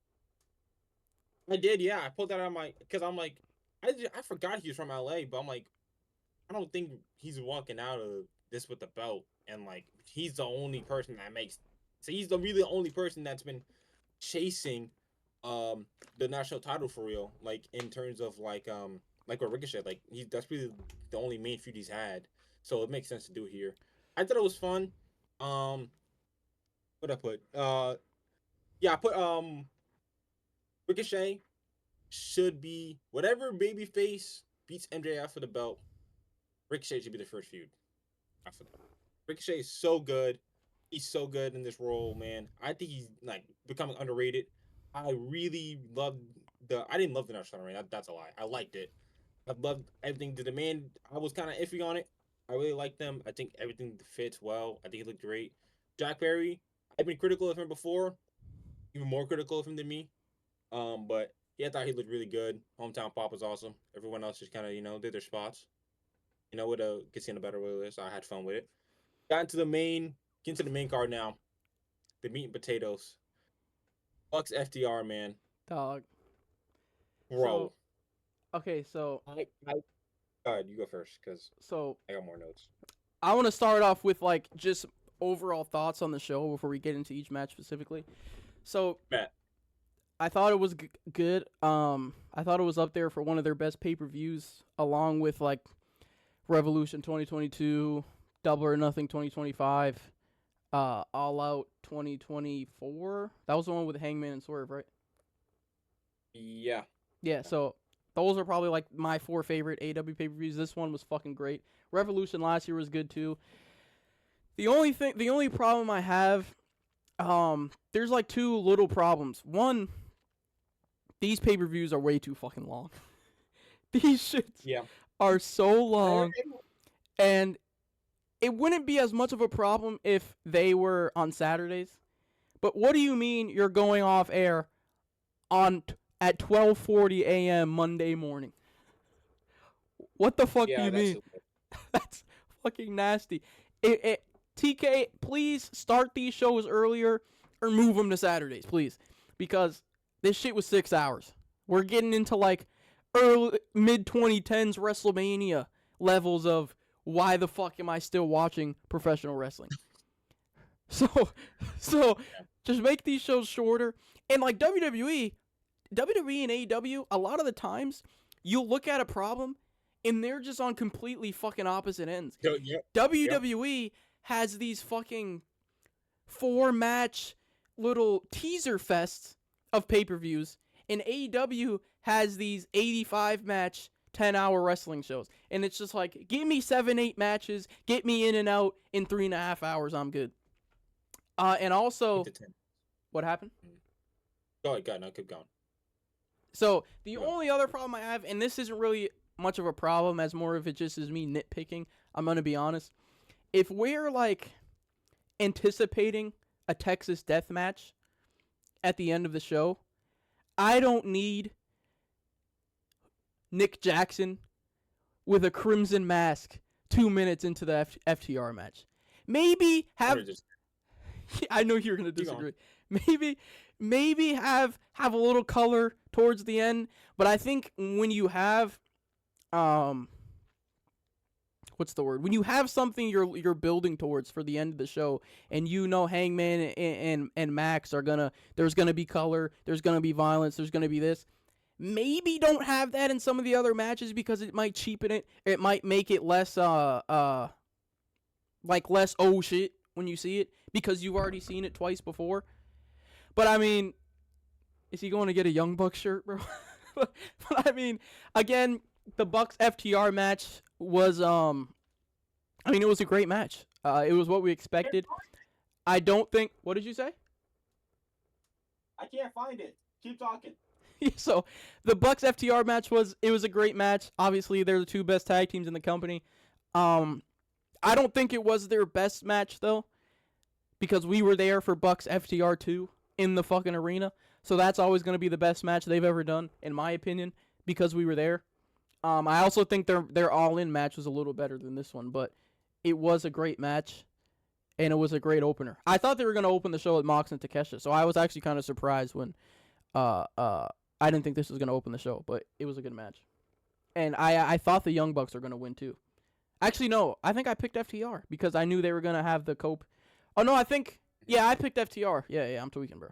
I did, yeah. I pulled that out of because I'm like, I forgot he was from LA, but I'm like, I don't think he's walking out of this with the belt, and like he's the only person that makes. So he's the only person that's been chasing, the national title for real. Like in terms of like with Ricochet, like that's really the only main feud he's had. So it makes sense to do it here. I thought it was fun. What I put? Yeah, I put Ricochet should be whatever babyface beats MJF for the belt. Ricochet should be the first feud after that. Ricochet is so good. He's so good in this role, man. I think he's like becoming underrated. I really loved I didn't love the national title reign. That's a lie. I liked it. I loved everything. The demand, I was kind of iffy on it. I really liked them. I think everything fits well. I think he looked great. Jack Perry, I've been critical of him before, even more critical of him than me. But yeah, I thought he looked really good. Hometown Pop was awesome. Everyone else just kind of, did their spots. With a Casino Battle Royale, so I had fun with it. Get into the main card now. The meat and potatoes. Bucks FTR, man. Dog. Bro. So I go ahead, you go first, because I got more notes. I want to start off with like just overall thoughts on the show before we get into each match specifically. So Matt. I thought it was good. I thought it was up there for one of their best pay-per-views, along with like Revolution 2022, Double or Nothing 2025, All Out 2024. That was the one with Hangman and Swerve, right? Yeah. Yeah. So Those are probably like my 4 favorite AEW pay-per-views. This one was fucking great. Revolution last year was good too. The only problem I have, there's like 2 little problems. One, these pay-per-views are way too fucking long. These shits Yeah. are so long, and it wouldn't be as much of a problem if they were on Saturdays. But what do you mean you're going off air at 12:40 a.m. Monday morning? What the fuck do you mean? That's fucking nasty. TK, please start these shows earlier or move them to Saturdays, please, because this shit was 6 hours. We're getting into like early mid 2010s WrestleMania levels of why the fuck am I still watching professional wrestling? So just make these shows shorter. And like WWE and AEW, a lot of the times you'll look at a problem and they're just on completely fucking opposite ends. WWE has these fucking 4-match little teaser fests of pay-per-views, and AEW has these 85-match 10-hour wrestling shows. And it's just like, give me 7-8 matches, get me in and out in 3.5 hours, I'm good. And also, what happened? Go ahead, no, keep going. So the only other problem I have, and this isn't really much of a problem, as more of it just is me nitpicking, I'm gonna be honest. If we're like anticipating a Texas death match at the end of the show, I don't need Nick Jackson with a crimson mask 2 minutes into the FTR match. Maybe have. I know you're gonna disagree. Maybe have a little color towards the end, but I think when you have what's the word? When you have something you're building towards for the end of the show, and you know Hangman and Max there's gonna be color, there's gonna be violence, there's gonna be this. Maybe don't have that in some of the other matches because it might cheapen it. It might make it less less oh shit when you see it because you've already seen it twice before. But I mean, is he going to get a Young Bucks shirt, bro? But I mean, again, the Bucks FTR match was it was a great match. It was what we expected. I don't think. What did you say? I can't find it. Keep talking. So the Bucks FTR match was a great match. Obviously, they're the 2 best tag teams in the company. I don't think it was their best match though, because we were there for Bucks FTR 2 in the fucking arena. So that's always going to be the best match they've ever done, in my opinion, because we were there. I also think their all-in match was a little better than this one, but it was a great match, and it was a great opener. I thought they were going to open the show with Mox and Takeshita, so I was actually kind of surprised when I didn't think this was going to open the show, but it was a good match. And I thought the Young Bucks were going to win, too. Actually, no, I think I picked FTR because I knew they were going to have the cope. Oh, no, I picked FTR. Yeah, I'm tweaking, bro.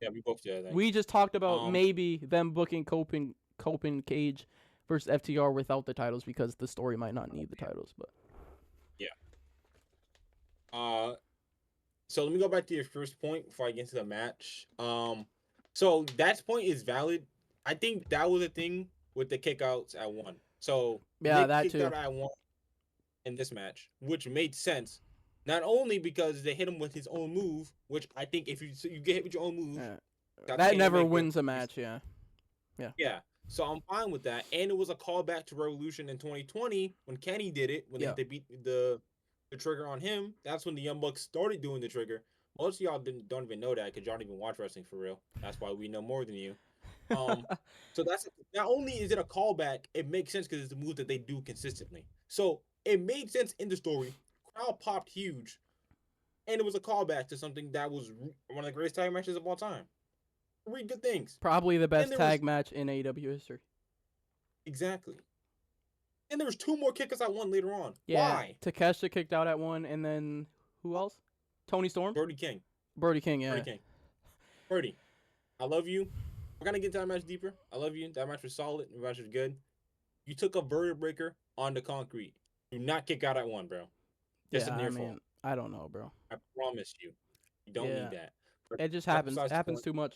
Yeah, we both did. We just talked about maybe them booking Cope and Cage versus FTR without the titles because the story might not need the titles, but yeah. So let me go back to your first point before I get into the match. So that point is valid. I think that was a thing with the kickouts at 1. So yeah, Nick that kicked too. out at 1 in this match, which made sense. Not only because they hit him with his own move, which I think if you get hit with your own move, that never wins a match. Yeah. So I'm fine with that, and it was a callback to Revolution in 2020 when Kenny did it when they beat the trigger on him. That's when the Young Bucks started doing the trigger. Most of y'all don't even know that because y'all don't even watch wrestling for real. That's why we know more than you. So that's not only is it a callback, it makes sense because it's a move that they do consistently. So it made sense in the story. Crowd popped huge, and it was a callback to something that was one of the greatest tag matches of all time. 3 good things. Probably the best tag match in AEW history. Exactly. And there was 2 more kickers at 1 later on. Yeah, why? Takeshita kicked out at 1, and then who else? Tony Storm? Brody King, yeah. Brody, I love you. We're going to get into that match deeper. I love you. That match was solid. The match was good. You took a vertebra breaker on the concrete. Do not kick out at 1, bro. Just a near fall. I don't know, bro. I promise you. You don't need that. It just happens. It happens too much.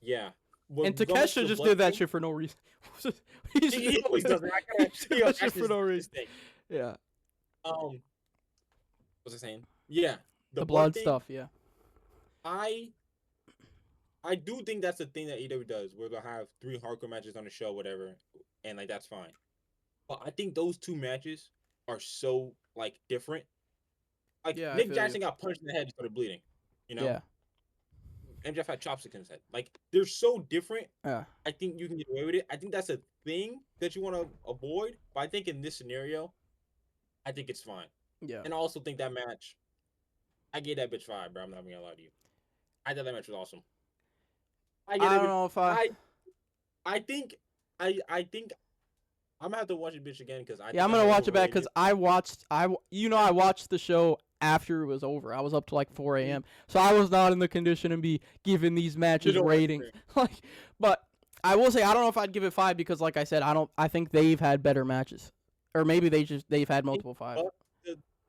Yeah. And going back to Takeshita the just blood did that thing, shit for no reason. he always does it. He did that shit Actually, for no this reason. thing. Yeah. What was I saying? Yeah, The blood blood thing. stuff, yeah. I do think that's the thing that AEW does, where they'll have 3 hardcore matches on the show, whatever, and like that's fine. But I think those 2 matches are so like different. Like Yeah, I Nick feel you. Jackson got punched in the head and started bleeding. You know, Yeah. MJF had chopsticks in his head. Like they're so different. Yeah. I think you can get away with it. I think that's a thing that you want to avoid. But I think in this scenario, I think it's fine. Yeah. And I also think that match, I gave that bitch 5, bro. I'm not gonna lie to you. I thought that match was awesome. I don't know if I think I think I'm gonna have to watch it bitch again because I'm gonna watch it back because I watched the show after it was over. I was up to like 4 a.m. So I was not in the condition to be giving these matches ratings. But I will say I don't know if I'd give it 5 because like I said I think they've had better matches, or maybe they've had multiple 5.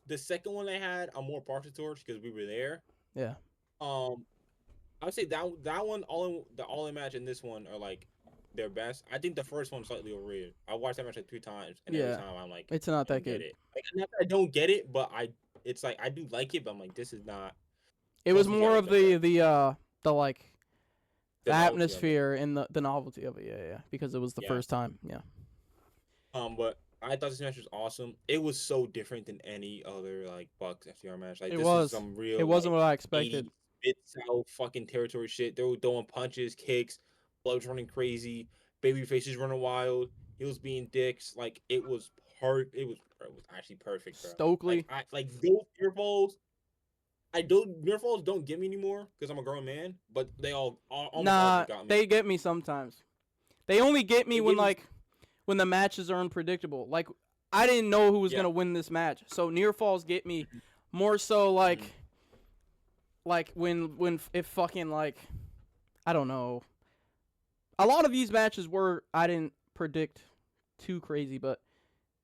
The second one they had, I'm more partial towards because we were there. Yeah. I would say that one the all in match and this one are like their best. I think the first one's slightly overrated. I watched that match like 3 times, and every time I'm like, it's not that good. Like, not that I don't get it, but it's like I do like it, but I'm like, this is not. It was more of the like the atmosphere and the novelty of it. Yeah, because it was the first time. Yeah. But I thought this match was awesome. It was so different than any other like Bucks FTR match. Like it this was some real. It wasn't like, what I expected. Mid-South fucking territory shit. They were throwing punches, kicks, blood's running crazy, baby faces running wild, heels being dicks. Like it was it was actually perfect, bro. Stokely. Like those near falls. Near falls don't get me anymore because I'm a grown man, but they all got me. They get me sometimes. They only get me when the matches are unpredictable. Like I didn't know who was gonna win this match, so near falls get me more so like. Like when if fucking like I don't know. A lot of these matches were I didn't predict too crazy, but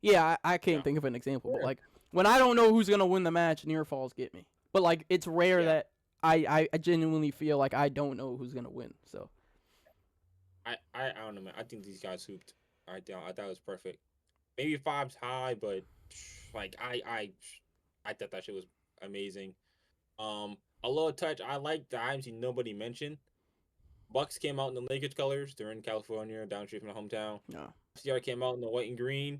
yeah, I can't think of an example. But like when I don't know who's gonna win the match, near falls get me. But like it's rare that I genuinely feel like I don't know who's gonna win. So I don't know, man. I think these guys hooped. I thought it was perfect. Maybe 5's high, but like I thought that shit was amazing. A little touch. I like the items nobody mentioned. Bucks came out in the Lakers colors. They're in California, down street from the hometown. Yeah. FTR came out in the white and green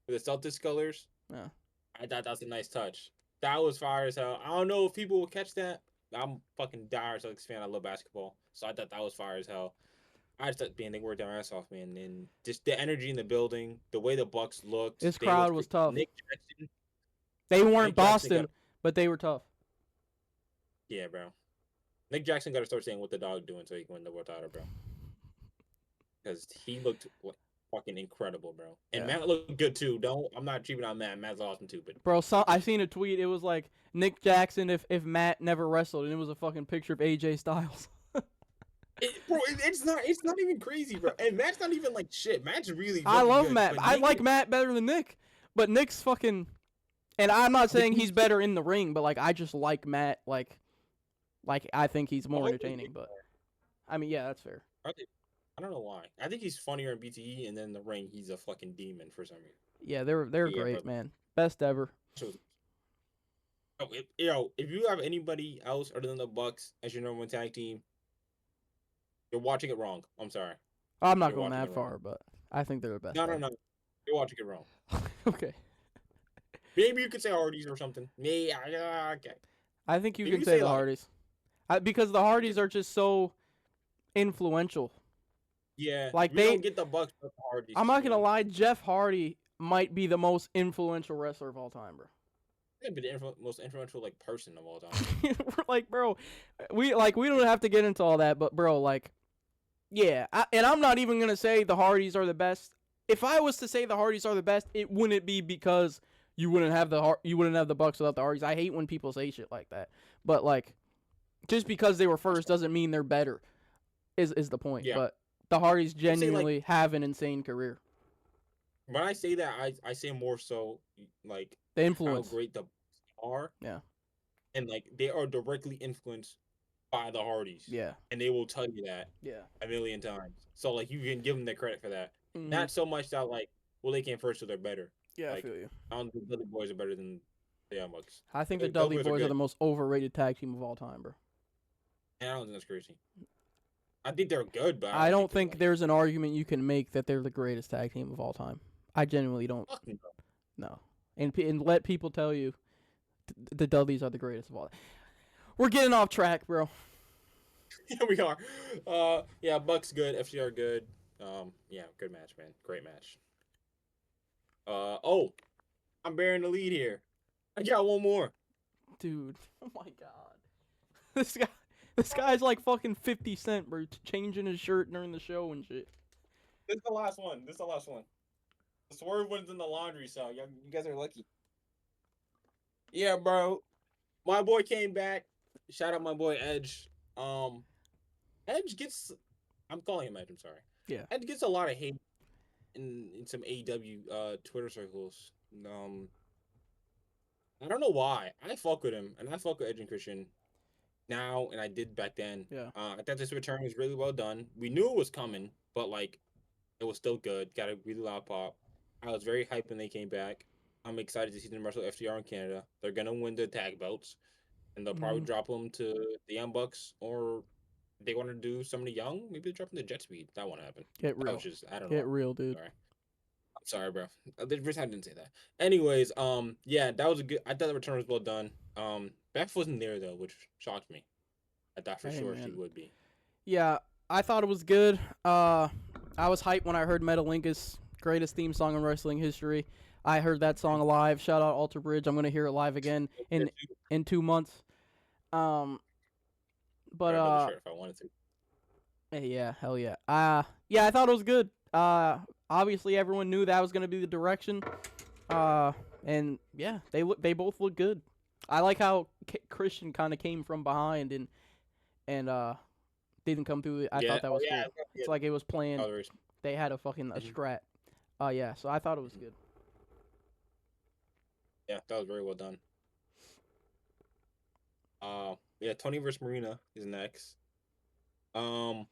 with the Celtics colors. Yeah. I thought that was a nice touch. That was fire as hell. I don't know if people will catch that. I'm fucking dire Celtics fan. I love basketball. So I thought that was fire as hell. I just thought, man, they worked their ass off, man. And just the energy in the building, the way the Bucks looked. This crowd was tough. Nick Jackson. They weren't Boston, but they were tough. Yeah, bro. Nick Jackson got to start saying what the dog doing so he can win the world title, bro. Because he looked fucking incredible, bro. And Matt looked good too. I'm not cheaping on Matt. Matt's awesome too, but bro, I seen a tweet. It was like Nick Jackson if Matt never wrestled, and it was a fucking picture of AJ Styles. It's not even crazy, bro. And Matt's not even like shit. Matt's really. I love good, Matt. I like Matt better than Nick, but Nick's fucking. And I'm not saying he's better in the ring, but like I just like Matt. Like I think he's more entertaining, but I mean, yeah, that's fair. I don't know why. I think he's funnier in BTE, and then in the ring, he's a fucking demon for some reason. Yeah, they're great, man. Best ever. If you have anybody else other than the Bucks as your number 1 tag team, you're watching it wrong. I'm sorry. I'm not going that far, but I think they're the best. No. You're watching it wrong. Okay. Maybe you could say Hardys or something. Okay. I think you can say the Hardys. Because the Hardys are just so influential. Yeah, like we don't get the Bucks, but the Hardys. I'm not gonna lie, Jeff Hardy might be the most influential wrestler of all time, bro. He'd be the most influential person of all time. Like, bro, we don't have to get into all that, but bro, like, yeah, and I'm not even gonna say the Hardys are the best. If I was to say the Hardys are the best, it wouldn't be because you wouldn't have the Bucks without the Hardys. I hate when people say shit like that, but like. Just because they were first doesn't mean they're better, is the point. Yeah. But the Hardys genuinely have an insane career. When I say that, I say more so like the influence, how great the Bucks are. Yeah, and like they are directly influenced by the Hardys. Yeah. And they will tell you that Yeah. a million times. So, like, you can give them the credit for that. Mm-hmm. Not so much that, like, well, they came first, so they're better. Yeah, I Like, feel you. I don't think the Dudley Boys are better than the Young Bucks. I think the Dudley Dudley Boys are good. the most overrated tag team of all time, bro. And I don't think that's crazy. I think they're good, but I don't they're, think like, there's an argument you can make that they're the greatest tag team of all time. I genuinely don't. fuck no. No. And let people tell you the Dudleys are the greatest of all. We're getting off track, bro. Here we are. Yeah, Bucks good, FCR good. Yeah, good match, man. Great match. Oh, I'm bearing the lead here. I got one more. Dude, oh my god. This guy's like fucking 50 Cent, bro, changing his shirt during the show and shit. This is the last one. The Swerve one's in the laundry, so you guys are lucky. Yeah, bro. My boy came back. Shout out my boy Edge. Edge gets. I'm calling him Edge. I'm sorry. Yeah. Edge gets a lot of hate in some AEW Twitter circles. I don't know why. I fuck with him, and I fuck with Edge and Christian now, and I did back then. Yeah. I thought this return was really well done. We knew it was coming, but like, it was still good. Got a really loud pop. I was very hyped when they came back. I'm excited to see them wrestle FTR in Canada. They're gonna win the tag belts, and they'll probably drop them to the Young Bucks, or they want to do somebody young. Maybe they drop them to Jet Speed. That won't happen. Get real. I don't know. Get real, dude. Sorry. I'm sorry, bro. The first time I didn't say that. Anyways, yeah, that was a good. I thought the return was well done. Beth wasn't there though, which shocked me. I thought for sure she would be. Yeah, I thought it was good. I was hyped when I heard Metalingus, greatest theme song in wrestling history. I heard that song live. Shout out Alter Bridge. I'm gonna hear it live again in 2 months. But shirt if I wanted to. Yeah, hell yeah. Yeah, I thought it was good. Obviously everyone knew that was gonna be the direction. And yeah, they both look good. I like how Christian kind of came from behind and didn't come through. I thought that was cool. It's like it was planned. They had a strat. Yeah, so I thought it was good. Yeah, that was very well done. Yeah, Tony versus Marina is next. I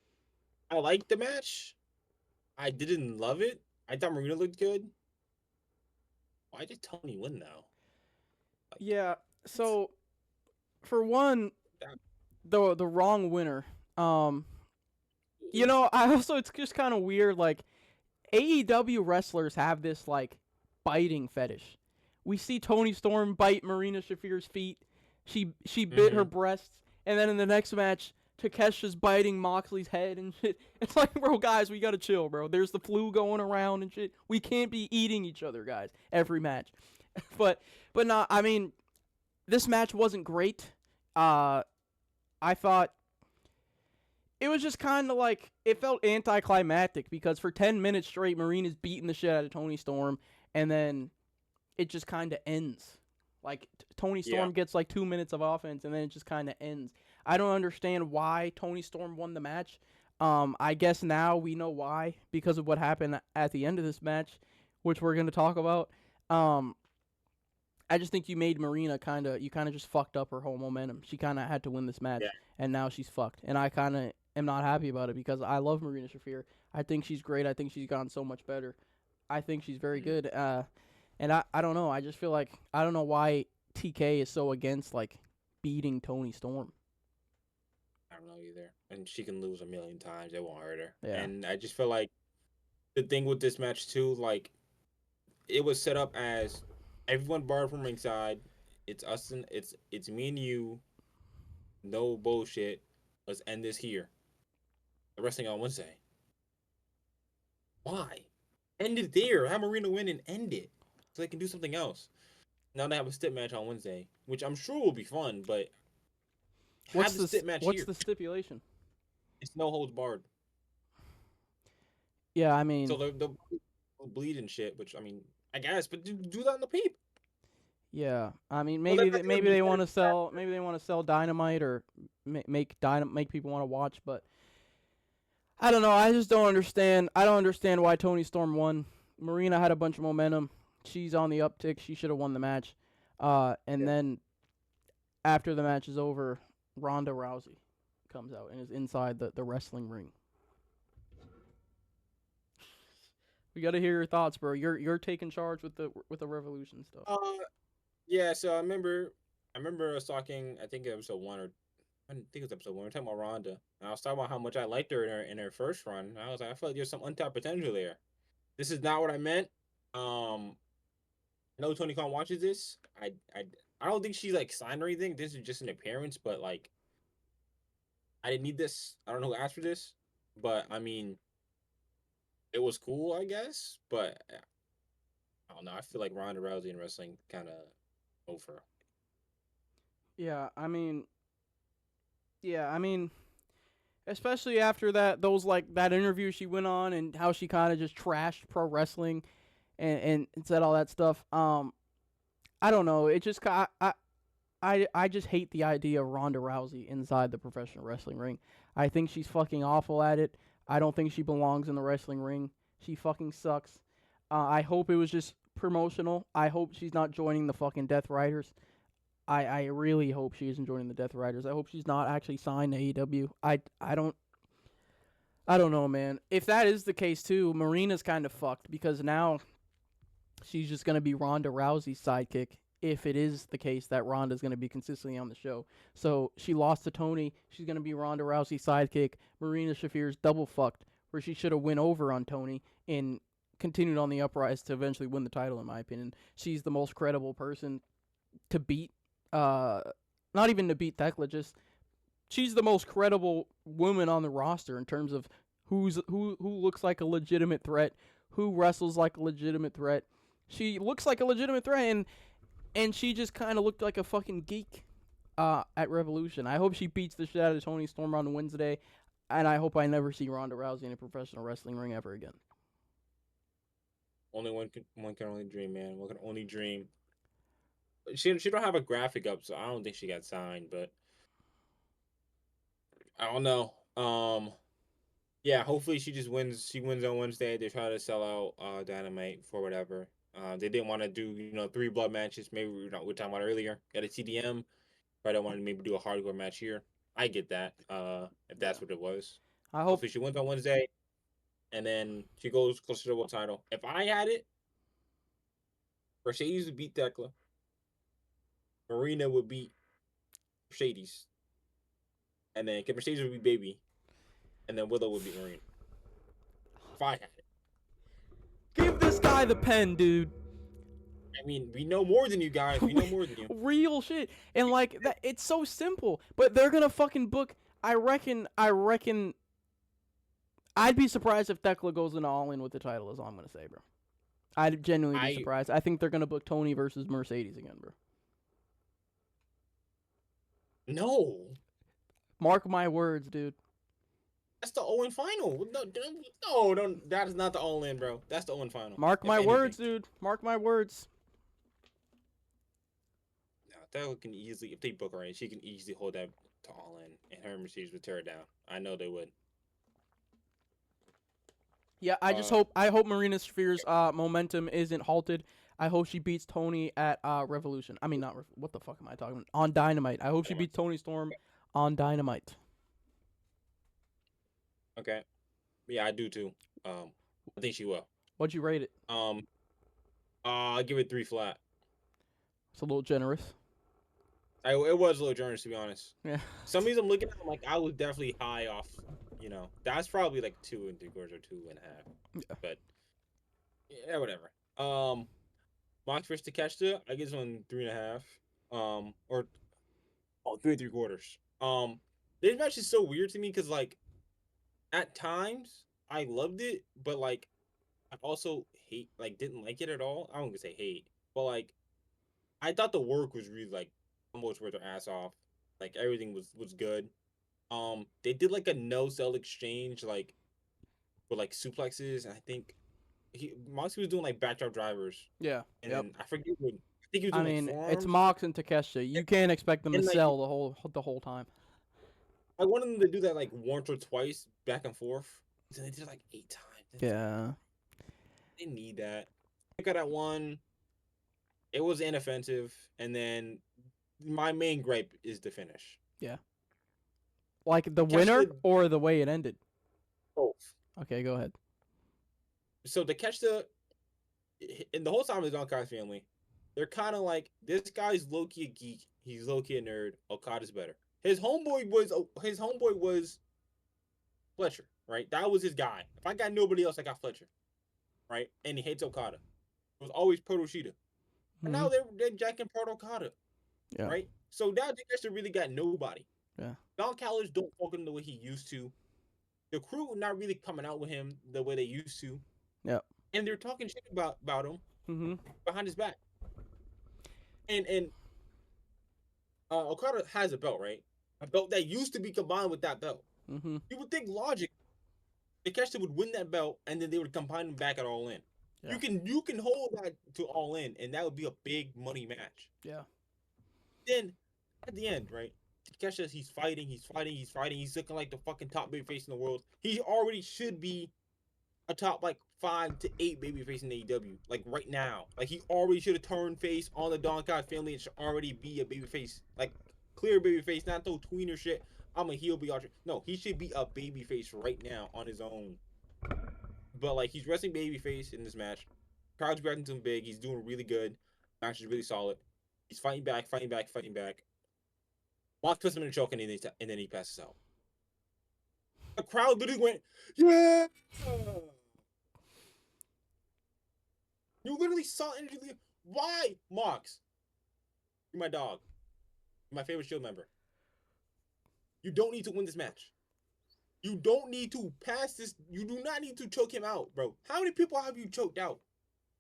liked the match. I didn't love it. I thought Marina looked good. Why did Tony win though? Like, yeah, so for one, the wrong winner. You know, it's just kind of weird. Like AEW wrestlers have this like biting fetish. We see Toni Storm bite Marina Shafir's feet. She bit her breasts, and then in the next match, Takesha's biting Moxley's head and shit. It's like, bro, guys, we gotta chill, bro. There's the flu going around and shit. We can't be eating each other, guys, every match. but no, I mean, this match wasn't great. I thought it was just kind of like, it felt anticlimactic because for 10 minutes straight, Marina's beating the shit out of Toni Storm, and then it just kind of ends. Like, Toni Storm gets like 2 minutes of offense, and then it just kind of ends. I don't understand why Toni Storm won the match. I guess now we know why, because of what happened at the end of this match, which we're going to talk about. I just think you made Marina you kind of just fucked up her whole momentum. She kind of had to win this match, and now she's fucked. And I kind of am not happy about it because I love Marina Shafir. I think she's great. I think she's gotten so much better. I think she's very good. And I don't know. I just feel like, I don't know why TK is so against, like, beating Toni Storm. I don't know either. And she can lose a million times. It won't hurt her. Yeah. And I just feel like the thing with this match, too, like, it was set up as everyone barred from ringside. It's us and it's me and you. No bullshit. Let's end this here. The wrestling on Wednesday. Why? End it there. Have Marina win and end it, so they can do something else. Now they have a stip match on Wednesday, which I'm sure will be fun, but what's the stipulation? It's no holds barred. Yeah, I mean, so they'll bleed and shit, which I mean, I guess, but do that on the peep. Yeah, I mean, maybe they want to sell Dynamite or make people want to watch, but I don't know. I just don't understand. I don't understand why Toni Storm won. Marina had a bunch of momentum. She's on the uptick. She should have won the match. Then after the match is over, Ronda Rousey. comes out and is inside the wrestling ring. We got to hear your thoughts, bro. You're taking charge with the Revolution stuff. Yeah. So I remember I was talking. I think episode one or I think it was episode one. We were talking about Ronda, and I was talking about how much I liked her in her first run. And I was like, I feel like there's some untapped potential there. This is not what I meant. I know Tony Khan watches this. I don't think she's like signed or anything. This is just an appearance, but like I didn't need this. I don't know who asked for this, but I mean, it was cool, I guess. But I don't know. I feel like Ronda Rousey in wrestling kind of over. Yeah, I mean, especially after that interview she went on and how she kind of just trashed pro wrestling and said all that stuff. I don't know. It just I just hate the idea of Ronda Rousey inside the professional wrestling ring. I think she's fucking awful at it. I don't think she belongs in the wrestling ring. She fucking sucks. I hope it was just promotional. I hope she's not joining the fucking Death Riders. I really hope she isn't joining the Death Riders. I hope she's not actually signed to AEW. I don't know, man. If that is the case too, Marina's kind of fucked because now she's just going to be Ronda Rousey's sidekick if it is the case that Ronda's going to be consistently on the show. So she lost to Tony. She's going to be Ronda Rousey's sidekick. Marina Shafir's double fucked, where she should have went over on Tony and continued on the uprise to eventually win the title, in my opinion. She's the most credible person to beat, not even to beat Thekla, just she's the most credible woman on the roster in terms of who looks like a legitimate threat, who wrestles like a legitimate threat. She looks like a legitimate threat, and she just kind of looked like a fucking geek at Revolution. I hope she beats the shit out of Toni Storm on Wednesday, and I hope I never see Ronda Rousey in a professional wrestling ring ever again. Only one can only dream, man. One can only dream. She don't have a graphic up, so I don't think she got signed. But I don't know. Yeah. Hopefully she just wins. She wins on Wednesday. They try to sell out Dynamite for whatever. They didn't want to do 3 blood matches. Maybe we were talking about earlier at a TDM. But I wanted to maybe do a hardcore match here. I get that. If that's what it was. I hope Hopefully she wins on Wednesday, and then she goes closer to the world title. If I had it, Mercedes would beat Thekla. Marina would beat Mercedes, and then Mercedes would be Baby, and then Willow would beat Marina. If I had it. give this guy the pen, dude. I mean, we know more than you guys. We know more than you. Real shit. And like that, it's so simple. But they're gonna fucking book. I reckon. I'd be surprised if Thekla goes in all in with the title. Is all I'm gonna say, bro. I'd genuinely be surprised. I think they're gonna book Tony versus Mercedes again, bro. No. Mark my words, dude. That's the Owen final. No, that is not the all-in, bro. That's the Owen final. Mark my words, dude. Mark my words. No, Thekla can easily, if they book her in, she can easily hold that to all-in, and her and Mercedes would tear it down. I know they would. Yeah, I hope Marina Shafir's momentum isn't halted. I hope she beats Tony at Revolution. I mean, not what the fuck am I talking about? On Dynamite. I hope she beats Toni Storm on Dynamite. Okay. Yeah, I do too. I think she will. What'd you rate it? I'll give it 3 flat. It's a little generous. It was a little generous, to be honest. Yeah. Some of these I'm looking at, I'm like, I was definitely high off. That's probably like 2 3/4 or 2.5. Yeah. But yeah, whatever. Mox versus Takeshita, I give this one 3.5. Or 3 3/4. This match is so weird to me because like at times I loved it, but like I also didn't like it at all. I don't gonna say hate, but like I thought the work was really like almost worth their ass off. Like everything was good. They did like a no sell exchange like with like suplexes, and I think Moxie was doing like backdrop drivers. Yeah. And then I forget what I think he was I doing. mean, like it's Mox and Takeshita. You can't expect them to sell the whole time. I wanted them to do that like once or twice back and forth. So they did it like 8 times. Yeah. They need that. I got that one. It was inoffensive, and then my main gripe is the finish. Yeah. Like the Takeshita winner or the way it ended? both. Okay, go ahead. So Takeshita, and the whole time of the Don family, they're kind of like, this guy's low key a geek. He's low key a nerd. Okada's better. His homeboy was Fletcher, right? That was his guy. If I got nobody else, I got Fletcher, right? And he hates Okada. It was always Proto Shida. And Mm-hmm. now they're jacking Proto Okada, Yeah. right? So now Takeshita really got nobody. Yeah. Don Callis don't fuck him the way he used to. The crew not really coming out with him the way they used to. Yeah. And they're talking shit about him Mm-hmm. behind his back. And Okada has a belt, right? A belt that used to be combined with that belt. Mm-hmm. You would think logic, Takeshita would win that belt, and then they would combine them back at All In. Yeah. You can hold that to All In, and that would be a big money match. Yeah. Then at the end, right? Takeshita, he's fighting. He's looking like the fucking top babyface in the world. He already should be a top like 5 to 8 babyface in AEW, like right now. Like he already should have turned face on the Don Kai family and should already be a babyface, like clear babyface, not those tweener shit. I'm a heel, be archer. No, he should be a babyface right now on his own. But like he's wrestling babyface in this match. Crowd's grabbing him big. He's doing really good. Match is really solid. He's fighting back. Mox puts him in a choke and then he passes out. The crowd literally went, yeah. You literally saw energy. Why, Mox? You're my dog. You're my favorite Shield member. You don't need to win this match. You don't need to pass this. You do not need to choke him out, bro. How many people have you choked out?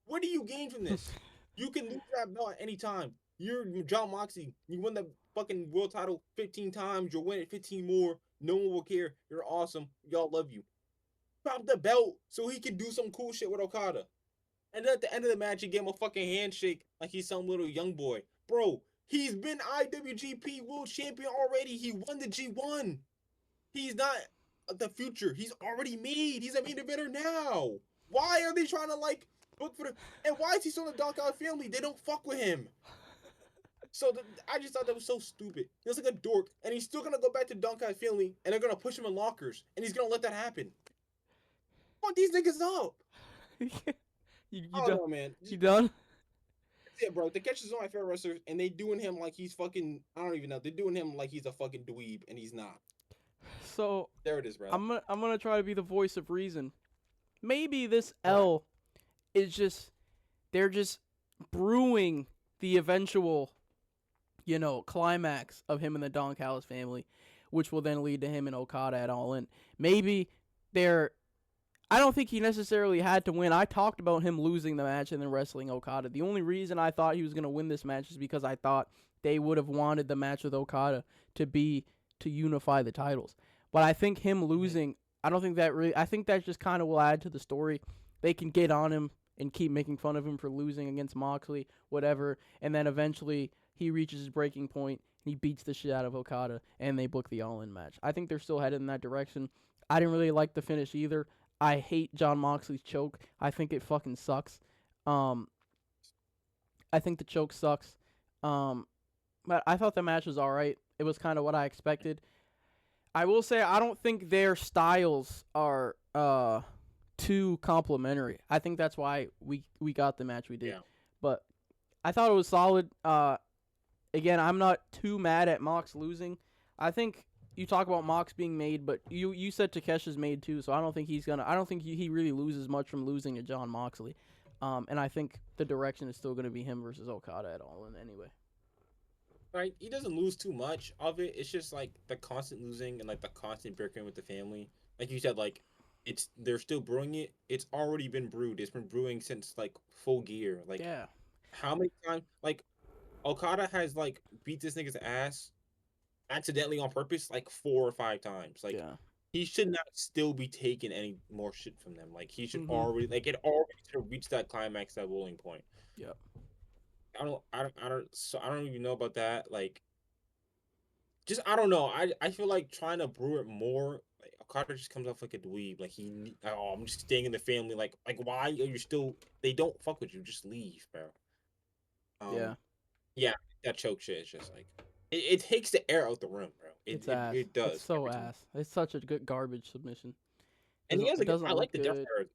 What do you gain from this? You can lose that belt at any time. You're John Moxley. You won the fucking world title 15 times. You'll win it 15 more. No one will care. You're awesome. Y'all love you. Drop the belt so he can do some cool shit with Okada. And then at the end of the match, he gave him a fucking handshake like he's some little young boy. Bro, he's been IWGP World Champion already. He won the G1. He's not the future. He's already made. He's a main eventer now. Why are they trying to like look for the? And why is he still in the Dark Eye family? They don't fuck with him. So I just thought that was so stupid. He was like a dork, and he's still gonna go back to Dark Eye family, and they're gonna push him in lockers, and he's gonna let that happen. Fuck these niggas up. You I don't done? know, man. You done? Yeah, bro. The catch is one of my favorite wrestlers, and they doing him like he's fucking. I don't even know. They're doing him like he's a fucking dweeb, and he's not. So There it is, bro. I'm gonna try to be the voice of reason. Maybe this L is just they're just brewing the eventual, climax of him and the Don Callis family, which will then lead to him and Okada at All In. Maybe I don't think he necessarily had to win. I talked about him losing the match and then wrestling Okada. The only reason I thought he was going to win this match is because I thought they would have wanted the match with Okada to unify the titles. But I think him losing, I think that just kind of will add to the story. They can get on him and keep making fun of him for losing against Moxley, whatever, and then eventually he reaches his breaking point and he beats the shit out of Okada and they book the All-In match. I think they're still headed in that direction. I didn't really like the finish either. I hate John Moxley's choke. I think it fucking sucks. I think the choke sucks. But I thought the match was alright. It was kind of what I expected. I will say I don't think their styles are too complementary. I think that's why we got the match we did. Yeah. But I thought it was solid. Again, I'm not too mad at Mox losing. I think you talk about Mox being made, but you said Takesha's made too, so I don't think he really loses much from losing to John Moxley. And I think the direction is still going to be him versus Okada at All In anyway. Right, he doesn't lose too much of it. It's just like the constant losing and like the constant bickering with the family. Like you said, like they're still brewing it. It's already been brewed. It's been brewing since like Full Gear. Like Yeah. how many times? Like Okada has like beat this nigga's ass accidentally on purpose like 4 or 5 times. Like he should not still be taking any more shit from them. Like he should already it already should have reached that climax, that rolling point. Yep. I don't even know about that. Like, just I don't know. I feel like trying to brew it more. Like Okada just comes off like a dweeb. Like I'm just staying in the family. Like why are you still? They don't fuck with you. Just leave, bro. Yeah. Yeah. That choke shit is just like It takes the air out the room, bro. It's ass. It does It's so every time. ass. It's such a good garbage submission. And he has It I doesn't like look the Death good. Rider.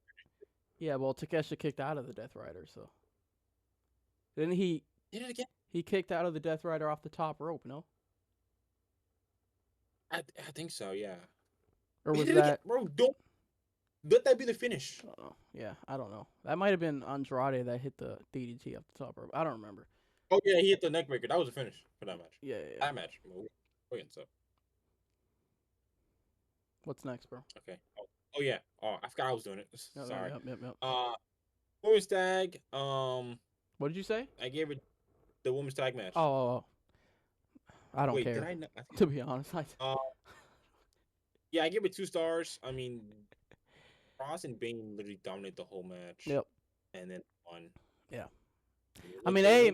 Yeah, well, Takeshita kicked out of the Death Rider, so didn't he? Did it again? He kicked out of the Death Rider off the top rope, no? I think so, yeah. Or He was did it again, that? bro? Don't let that be the finish. Oh, yeah, I don't know. That might have been Andrade that hit the DDT off the top rope. I don't remember. Oh yeah, he hit the neck breaker. That was a finish for that match. Yeah, yeah. That match. So What's next, bro? okay. Oh yeah. Oh, I forgot I was doing it. Sorry. Yep. Women's tag. What did you say? I gave it the women's tag match. Oh. I don't Wait, care. did I not? To be honest, Yeah, I gave it 2 stars. I mean, Ross and Bane literally dominated the whole match. Yep. And then won. Yeah. I mean, hey,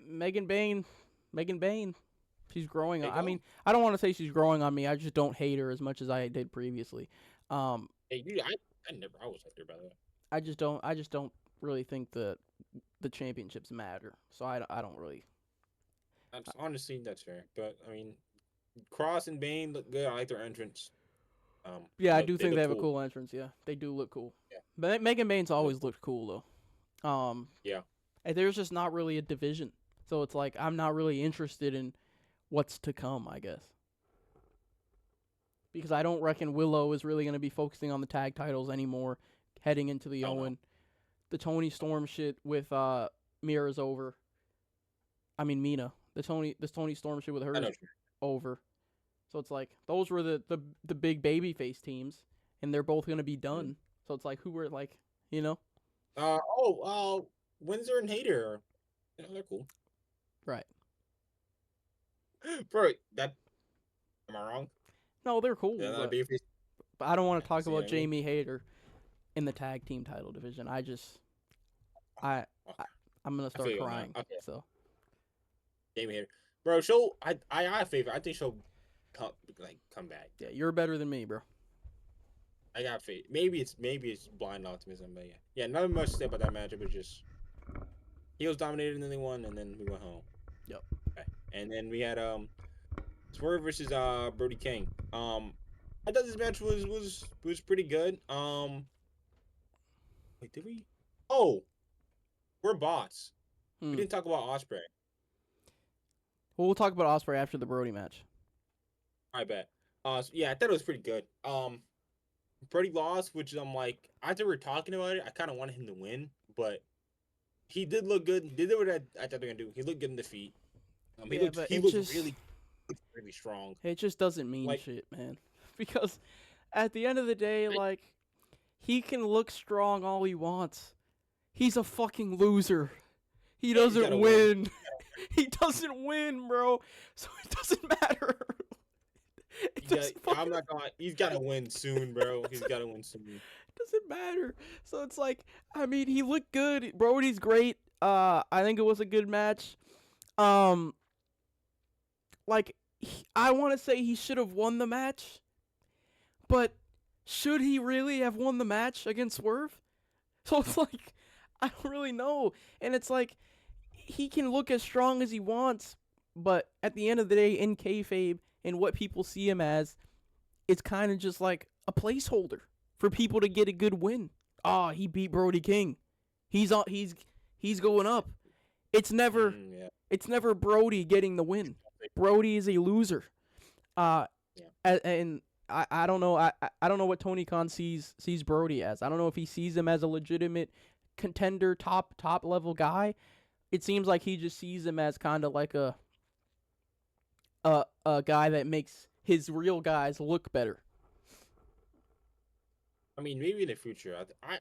Megan Bane, she's growing. I mean, I don't want to say she's growing on me. I just don't hate her as much as I did previously. Hey, dude, I was up there by the way. I just don't really think the championships matter. So I don't really. Honestly, that's fair. But I mean, Cross and Bane look good. I like their entrance. Yeah, I do think they have a cool entrance. Yeah, they do look cool. Yeah. But Megan Bane's always looked cool though. Yeah. There's just not really a division, so it's like I'm not really interested in what's to come, I guess. Because I don't reckon Willow is really going to be focusing on the tag titles anymore, heading into the Owen. No. The Toni Storm shit with Mira's over. I mean Mina. The Toni Storm shit with her is over. So it's like those were the big babyface teams, and they're both going to be done. Mm-hmm. So it's like who were like, you know? Windsor and Hayter, they're cool. Right. Bro, am I wrong? No, they're cool. But I don't want to talk about Jamie Hayter in the tag team title division. I'm gonna start crying. Okay. So Jamie Hayter, bro, I have faith. I think she'll come back. Yeah, you're better than me, bro. I got faith. Maybe it's blind optimism, but yeah, nothing much to say about that match. It was just he was dominated and then they won, and then we went home. Yep. Okay. And then we had Swerve versus Brody King. I thought this match was pretty good. Wait, did we? Oh, we're bots. We didn't talk about Ospreay. Well, we'll talk about Ospreay after the Brody match. I bet. Yeah, I thought it was pretty good. Brody lost, which I'm like, after we're talking about it, I kind of wanted him to win, but he did look good. Did what I thought they were gonna do. He looked good in the feet. He looked really strong. It just doesn't mean shit, man. Because at the end of the day, he can look strong all he wants. He's a fucking loser. He doesn't win. He doesn't win, bro. So it doesn't matter. I'm not gonna. He's gotta win soon, bro. He's gotta win soon. It doesn't matter. So it's like, I mean, he looked good. Brody's great. I think it was a good match. I want to say he should have won the match, but should he really have won the match against Swerve? So it's like, I don't really know. And it's like, he can look as strong as he wants, but at the end of the day, in kayfabe, and what people see him as, it's kind of just like a placeholder for people to get a good win. Oh, he beat Brody King. He's going up. It's never Brody getting the win. Brody is a loser. And I don't know. I don't know what Tony Khan sees Brody as. I don't know if he sees him as a legitimate contender, top level guy. It seems like he just sees him as kind of like a guy that makes his real guys look better. I mean, maybe in the future. I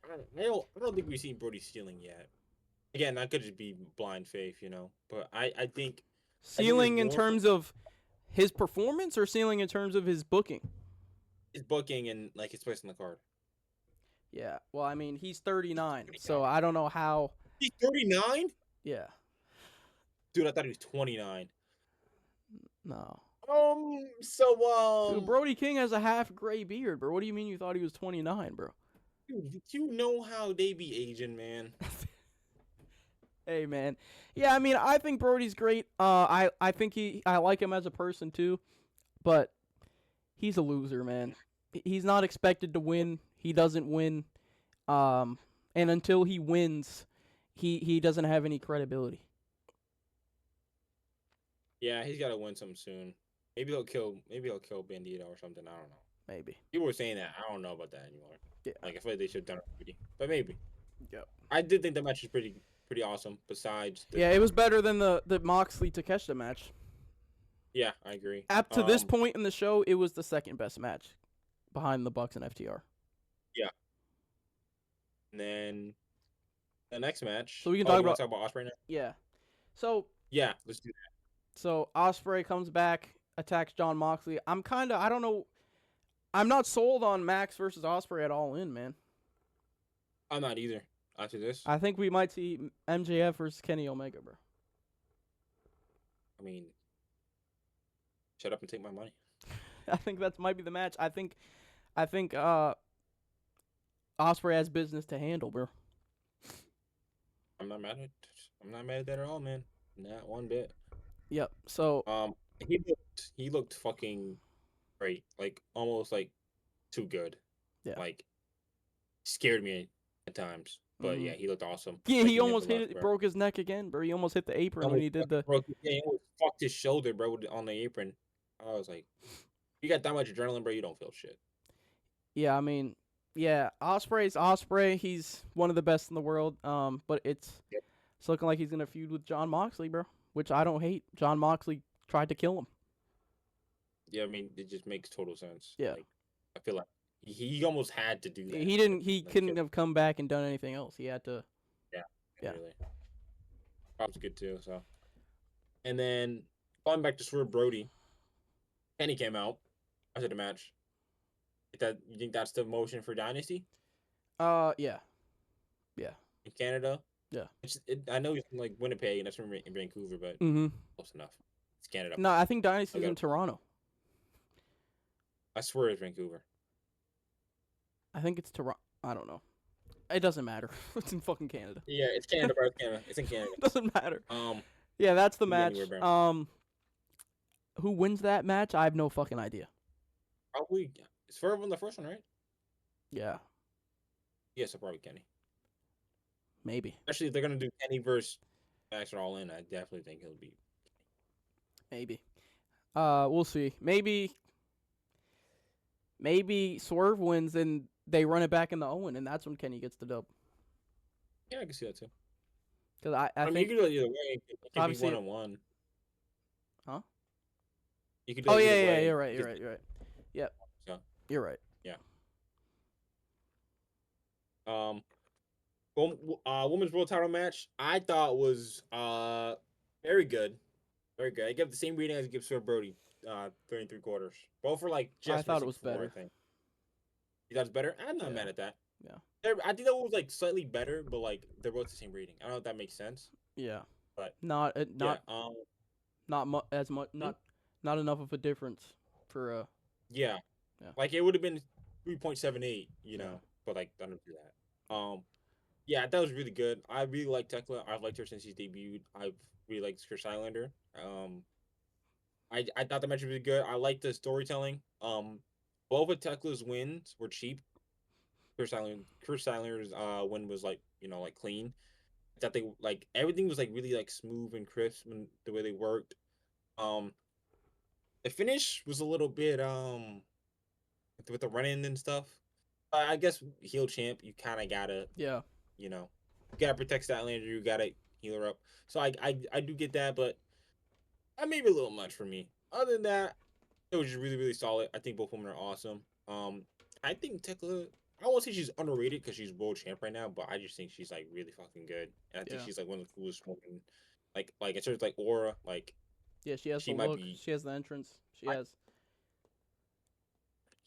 don't think we've seen Brody ceiling yet. Again, that could just be blind faith, you know. But I think ceiling in terms of his performance, or ceiling in terms of his booking. His booking and his place on the card. Yeah. Well, I mean, he's 39, so I don't know how. He's 39? Yeah. Dude, I thought he was 29. No. Dude, Brody King has a half gray beard, bro. What do you mean you thought he was 29, bro? Dude, you know how they be aging, man. Hey man, yeah. I mean, I think Brody's great. I think I like him as a person too, but he's a loser, man. He's not expected to win. He doesn't win. Um, and until he wins, he doesn't have any credibility. Yeah, he's got to win some soon. Maybe he'll kill. Maybe he'll kill Bandito or something. I don't know. Maybe. People were saying that. I don't know about that anymore. Yeah. Like I feel like they should have done it already, but maybe. Yep. I did think the match was pretty awesome. Besides, Yeah, it was better than the Moxley Takeshita match. yeah, I agree. Up to this point in the show, it was the second best match, behind the Bucks and FTR. Yeah. And then the next match. So we can talk about Ospreay now. Yeah. So yeah, let's do that. So Ospreay comes back, attacks Jon Moxley. I don't know. I'm not sold on Max versus Ospreay at All In, man. I'm not either. After this, I think we might see MJF versus Kenny Omega, bro. I mean, shut up and take my money. I think that might be the match. I think Ospreay has business to handle, bro. I'm not mad at that at all, man. Not one bit. Yep. So he looked fucking great. Like almost like too good. Yeah. Like scared me at times. But yeah, he looked awesome. Yeah, like, he almost broke his neck again, bro. He almost hit the apron when he did the. He almost fucked his shoulder, bro, on the apron. I was like, you got that much adrenaline, bro. You don't feel shit. Yeah, I mean, yeah, Ospreay's Ospreay. He's one of the best in the world. But it's looking like he's gonna feud with Jon Moxley, bro. Which I don't hate. Jon Moxley tried to kill him. Yeah, I mean, it just makes total sense. Yeah, like, I feel like he almost had to do that. He didn't. He couldn't have come back and done anything else. He had to. Yeah. Really. Prob's good too. So, and then going back to Swerve Brody, Kenny came out after the match. You think that's the motion for Dynasty? Yeah. In Canada. Yeah. I know it's from like Winnipeg and that's from Vancouver, but close enough. It's Canada. No, I think Dynasty's in Toronto. I swear it's Vancouver. I think it's Toronto. I don't know. It doesn't matter. It's in fucking Canada. Yeah, it's Canada, bro. It's Canada. It's in Canada. It doesn't matter. Yeah, that's the match. Who wins that match? I have no fucking idea. Probably it's Swerve on the first one, right? Yeah. Yeah, so probably Kenny. Maybe. Especially if they're gonna do Kenny versus Max or All In, I definitely think he'll be. Maybe. We'll see. Maybe Swerve wins and they run it back in the Owen, and that's when Kenny gets the dub. Yeah, I can see that too. Because I think you could do it either way. It could be 1-on-1. Huh? You could do it either way. You're right. Yep. So, you're right. Yeah. Women's World Title match I thought was very good. Very good. I give the same rating as I give Sir Brody, 3 3/4. Both were like just. I thought it was better. I think. You thought it's better? I'm not mad at that. Yeah. I think that was like slightly better, but like they're both the same rating. I don't know if that makes sense. Yeah. But not as much not enough of a difference for Yeah. Like it would have been 3.78, you know, but like I don't do that. Yeah, that was really good. I really like Tekla. I've liked her since she's debuted. I've really liked Chris Highlander. I thought the match was really good. I liked the storytelling. Both of Tekla's wins were cheap. Chris Highlander win was like clean. I thought they like everything was like really like smooth and crisp and the way they worked. The finish was a little bit with the run-in and stuff. I guess heel champ, you kind of gotta you gotta protect Statlander, you gotta heal her up. So I do get that, but that may be a little much for me. Other than that, it was just really, really solid. I think both women are awesome. I think Tekla, I won't say she's underrated because she's world champ right now, but I just think she's like really fucking good. And I think she's like one of the coolest women. Like in terms of like aura, like she has the look, she has the entrance, she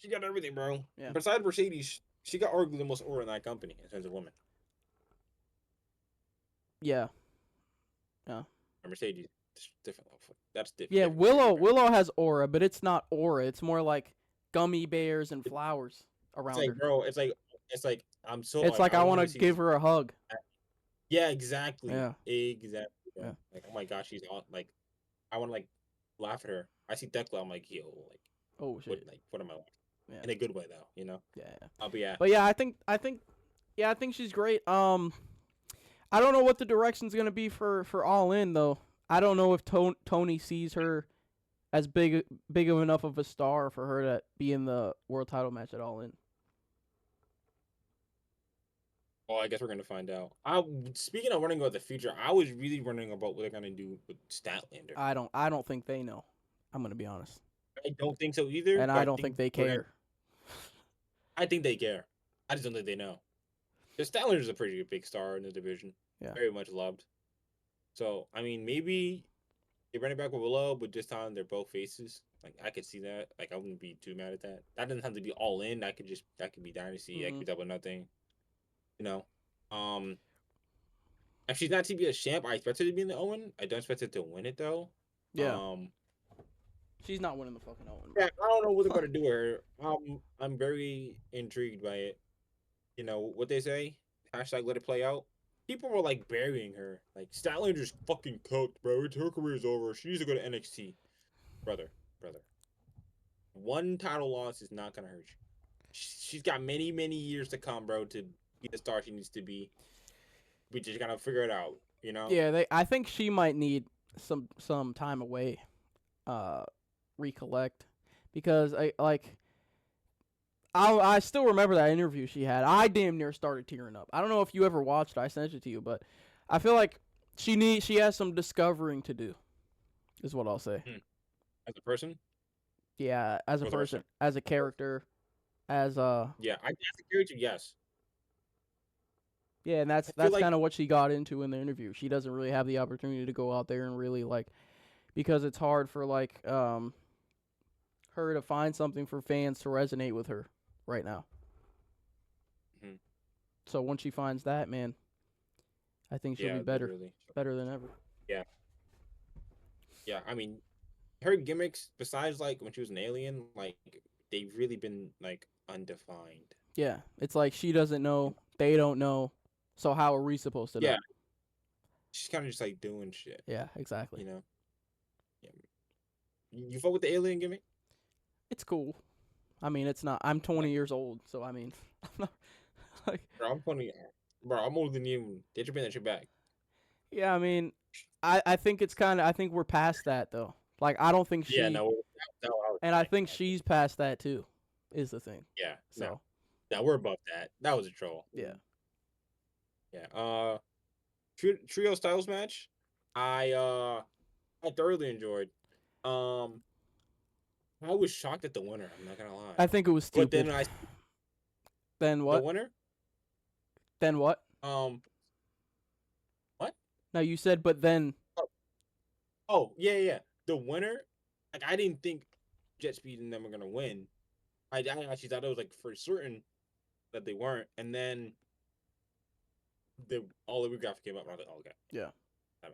got everything, bro. Yeah. Besides Mercedes, she got arguably the most aura in that company in terms of women. Yeah. And Mercedes, different. That's different. Yeah, Willow has aura, but it's not aura. It's more like gummy bears and flowers around her. Bro, it's like I'm so. It's like I want to give her a hug. Yeah, exactly. Yeah. Exactly. Bro. Yeah. Like, oh my gosh, she's on. Like, I want to like laugh at her. I see Thecla, I'm like, yo, like, Oh shit. what am I laughing? Yeah. In a good way though, you know. Yeah. Yeah. But yeah, But yeah, I think she's great. I don't know what the direction's gonna be for All In though. I don't know if Tony sees her as big of enough of a star for her to be in the world title match at All In. well, I guess we're gonna find out. I speaking of running about the future, I was really running about what they're gonna do with Statlander. I don't think they know. I'm gonna be honest, I don't think so either, and but I I don't think think they we're gonna. care. I think they care. I just don't think they know. Because Statlander is a pretty big star in the division, Yeah. very much loved. So I mean, maybe they run it back with Willow, but this time they're both faces. Like I could see that. Like I wouldn't be too mad at that. That doesn't have to be All In. That could be Dynasty. That could be Double Nothing. You know. Um, if she's not TBS champ, I expect her to be in the Owen. I don't expect her to win it though. Yeah. She's not winning the fucking Owen. Yeah, I don't know what they're gonna do with her. I'm very intrigued by it. You know what they say? Hashtag let it play out. People were like burying her. Like Statlander's fucking cooked, bro. Her career's over. She needs to go to NXT. Brother. One title loss is not gonna hurt you. She's got many, many years to come, bro, to be the star she needs to be. We just gotta figure it out, you know? Yeah, I think she might need some time away, recollect, because I still remember that interview she had. I damn near started tearing up. I don't know if you ever watched it. I sent it to you, but I feel like she has some discovering to do, is what I'll say. As a person? Yeah, as a Or person, as a character, as yeah, as a character, yes. yeah, and that's like, kind of what she got into in the interview. She doesn't really have the opportunity to go out there and really because it's hard for her to find something for fans to resonate with her right now. Mm-hmm. So once she finds that, man, I think she'll be better, literally. better than ever. Yeah. I mean, her gimmicks, besides like when she was an alien, like they've really been like undefined. Yeah, it's like she doesn't know, they don't know, so how are we supposed to know? Yeah, she's kind of just like doing shit. Yeah, exactly. You know. Yeah. You fuck with the alien gimmick? It's cool. I mean, it's not. I'm 20 years old, so I mean, I'm not like. Bro, I'm 20. Bro, I'm older than you. Get your that shit back. Yeah, I mean, I think it's kind of. I think we're past that though. Like, I don't think she. Yeah, no. And I think she's past that too, is the thing. Yeah. So. No, we're above that. That was a troll. Yeah. Yeah. Trio styles match. I thoroughly enjoyed. I was shocked at the winner. I'm not gonna lie. I think it was stupid. But then Then what? The winner? Then what? What? No, you said, but then. Oh yeah. The winner. Like I didn't think Jet Speed and them were gonna win. I actually thought it was like for certain that they weren't, and then all the graphic came up. And I was like, oh, okay, Yeah. that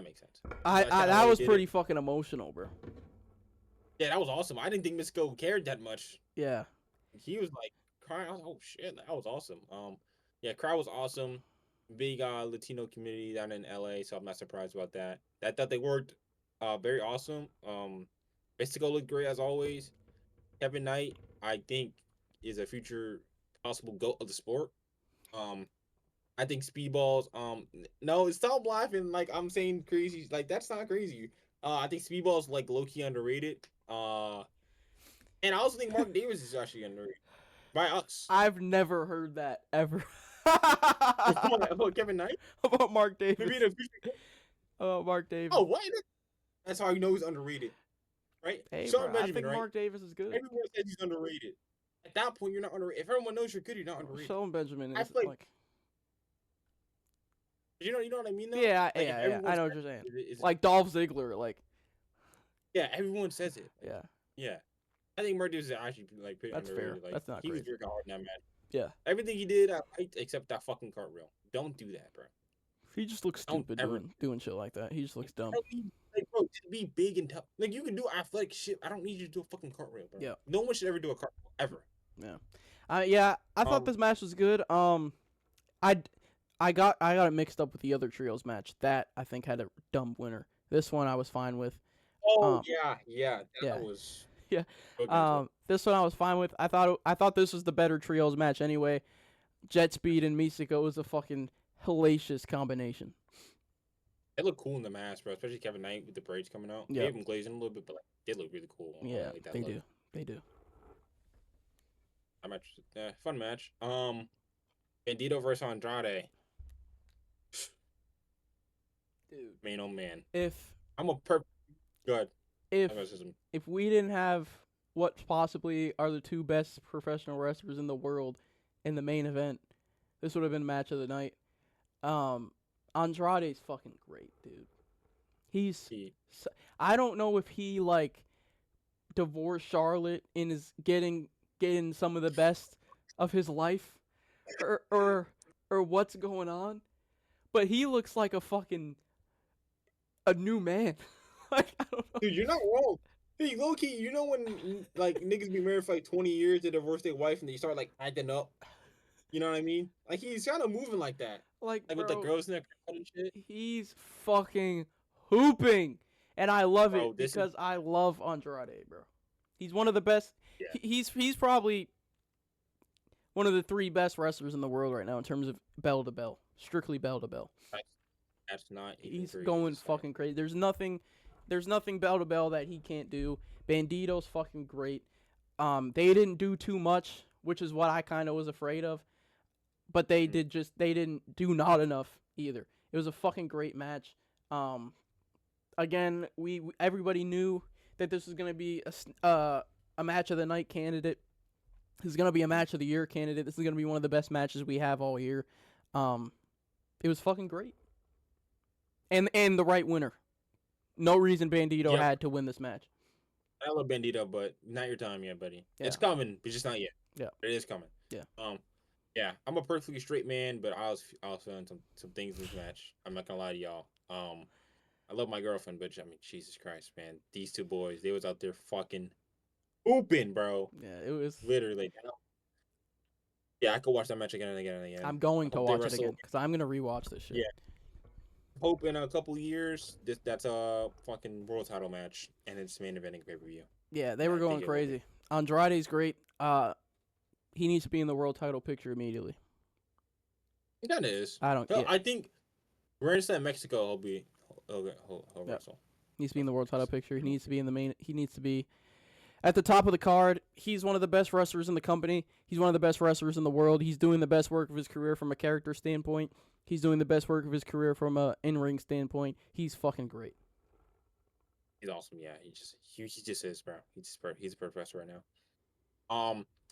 makes sense. That was pretty fucking emotional, bro. Yeah, that was awesome. I didn't think Mystico cared that much. Yeah. He was like crying. I was like, oh shit, that was awesome. Yeah, crowd was awesome. Big Latino community down in LA, so I'm not surprised about that. I thought they worked very awesome. Mystico looked great as always. Kevin Knight, I think, is a future possible GOAT of the sport. I think Speedballs. No, stop laughing. Like I'm saying crazy. Like that's not crazy. I think Speedball's like low key underrated. And I also think Mark Davis is actually underrated by us. I've never heard that ever. About Kevin Knight? About Mark Davis. Maybe in the future. Mark Davis. Oh, what? That's how you know he's underrated, right? Hey, Benjamin, I think Mark Davis is good. Everyone says he's underrated. At that point, you're not underrated. If everyone knows you're good, you're not underrated. Shelton Benjamin is like. You know what I mean, though? Yeah, yeah. I know what you're saying. Like Dolph Ziggler, like. Yeah, everyone says it. Yeah. I think Mark Davis is actually like pretty That's underrated. fair. Like, that's not he great. was very hard in that match. Yeah. Everything he did, I liked except that fucking cartwheel. Don't do that, bro. He just looks stupid doing shit like that. He just looks dumb. Like, bro, to be big and tough. Like, you can do athletic shit. I don't need you to do a fucking cartwheel, bro. Yeah. No one should ever do a cartwheel, ever. Yeah. I thought this match was good. I got it mixed up with the other trios match. That I think had a dumb winner. This one I was fine with. Oh Um, yeah, yeah, that was yeah. good into it. This one I was fine with. I thought this was the better trios match anyway. Jet Speed and Misako was a fucking hellacious combination. They look cool in the mask, bro. Especially Kevin Knight with the braids coming out. They Yep. even glazing a little bit, but like they look really cool. Yeah, I like that they look. do. They do. That match, fun match. Bandito versus Andrade. Dude, Man, oh man. if I'm a perfect. Good. if if we didn't have what possibly are the two best professional wrestlers in the world in the main event, this would have been match of the night. Andrade's fucking great, dude. I don't know if he like divorced Charlotte and is getting some of the best of his life, or what's going on, but he looks like a new man. Like, I don't know. Dude, you're not wrong. Hey, low key, you know when like niggas be married for like 20 years, they divorce their wife, and they start like acting up. You know what I mean? Like he's kind of moving like that, Like, like bro, with the girls in their crowd and shit. he's fucking hooping, and I love Bro, it because I love Andrade, bro. He's one of the best. Yeah. He's probably one of the three best wrestlers in the world right now in terms of bell to bell, strictly bell to bell. That's not. Even He's crazy going to say. fucking crazy. There's nothing bell to bell that he can't do. Bandito's fucking great. They didn't do too much, which is what I kind of was afraid of. But they didn't do not enough either. It was a fucking great match. Again, everybody knew that this was gonna be a match of the night candidate. This is gonna be a match of the year candidate. This is gonna be one of the best matches we have all year. It was fucking great. And the right winner. No reason Bandito had to win this match. I love Bandito, but not your time yet, buddy. Yeah. It's coming, but just not yet. Yeah, it is coming. Yeah. Yeah, I'm a perfectly straight man, but I was feeling some things in this match. I'm not gonna lie to y'all. I love my girlfriend, but I mean, Jesus Christ, man, these two boys, they was out there fucking hooping, bro. Yeah, it was literally. Yeah, I could watch that match again and again and again. I'm going to watch it again because I'm gonna rewatch this shit. Yeah. Hope in a couple years that's a fucking world title match and it's main eventing pay-per-view. Yeah, they were going crazy. Andrade's great. He needs to be in the world title picture immediately. He kind of is. Yeah. I think Rhodes in Mexico he'll wrestle. He needs to be in the world title picture. He needs to be in the main. He needs to be at the top of the card. He's one of the best wrestlers in the company. He's one of the best wrestlers in the world. He's doing the best work of his career from a character standpoint. He's doing the best work of his career from a in-ring standpoint. He's fucking great. He's awesome. Yeah, he just is, bro. He's a professor right now.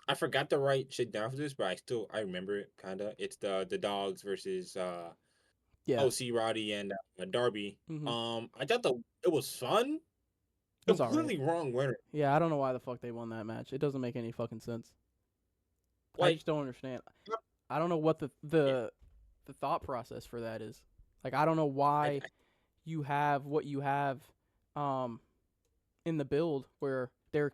I forgot to write shit down for this, but I remember it kind of. It's the Dogs versus OC Roddy and Darby. Mm-hmm. I thought it was fun. Completely wrong winner. Yeah, I don't know why the fuck they won that match. It doesn't make any fucking sense. Like, I just don't understand. I don't know what the thought process for that is. Like, I don't know why you have what you have in the build where they're,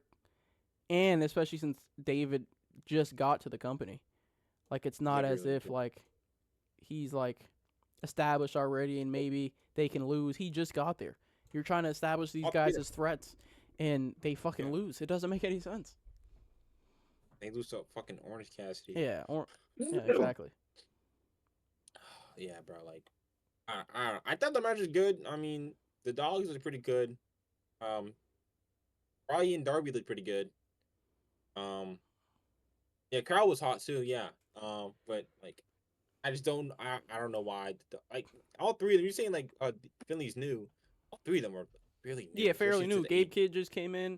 and especially since David just got to the company. Like, it's not as if like he's like established already and maybe they can lose. He just got there. You're trying to establish these guys as threats and they fucking lose. It doesn't make any sense. They lose to fucking Orange Cassidy. Yeah, exactly. Yeah, bro. Like, I thought the match was good. I mean, the Dogs was pretty good. Roddy and Darby looked pretty good. Yeah, Carl was hot too. Yeah. But like, I just don't. I don't know why. Like, all three of them. You're saying like, Finley's new. All three of them were really new. Yeah, fairly new. Gabe Kidd just came in.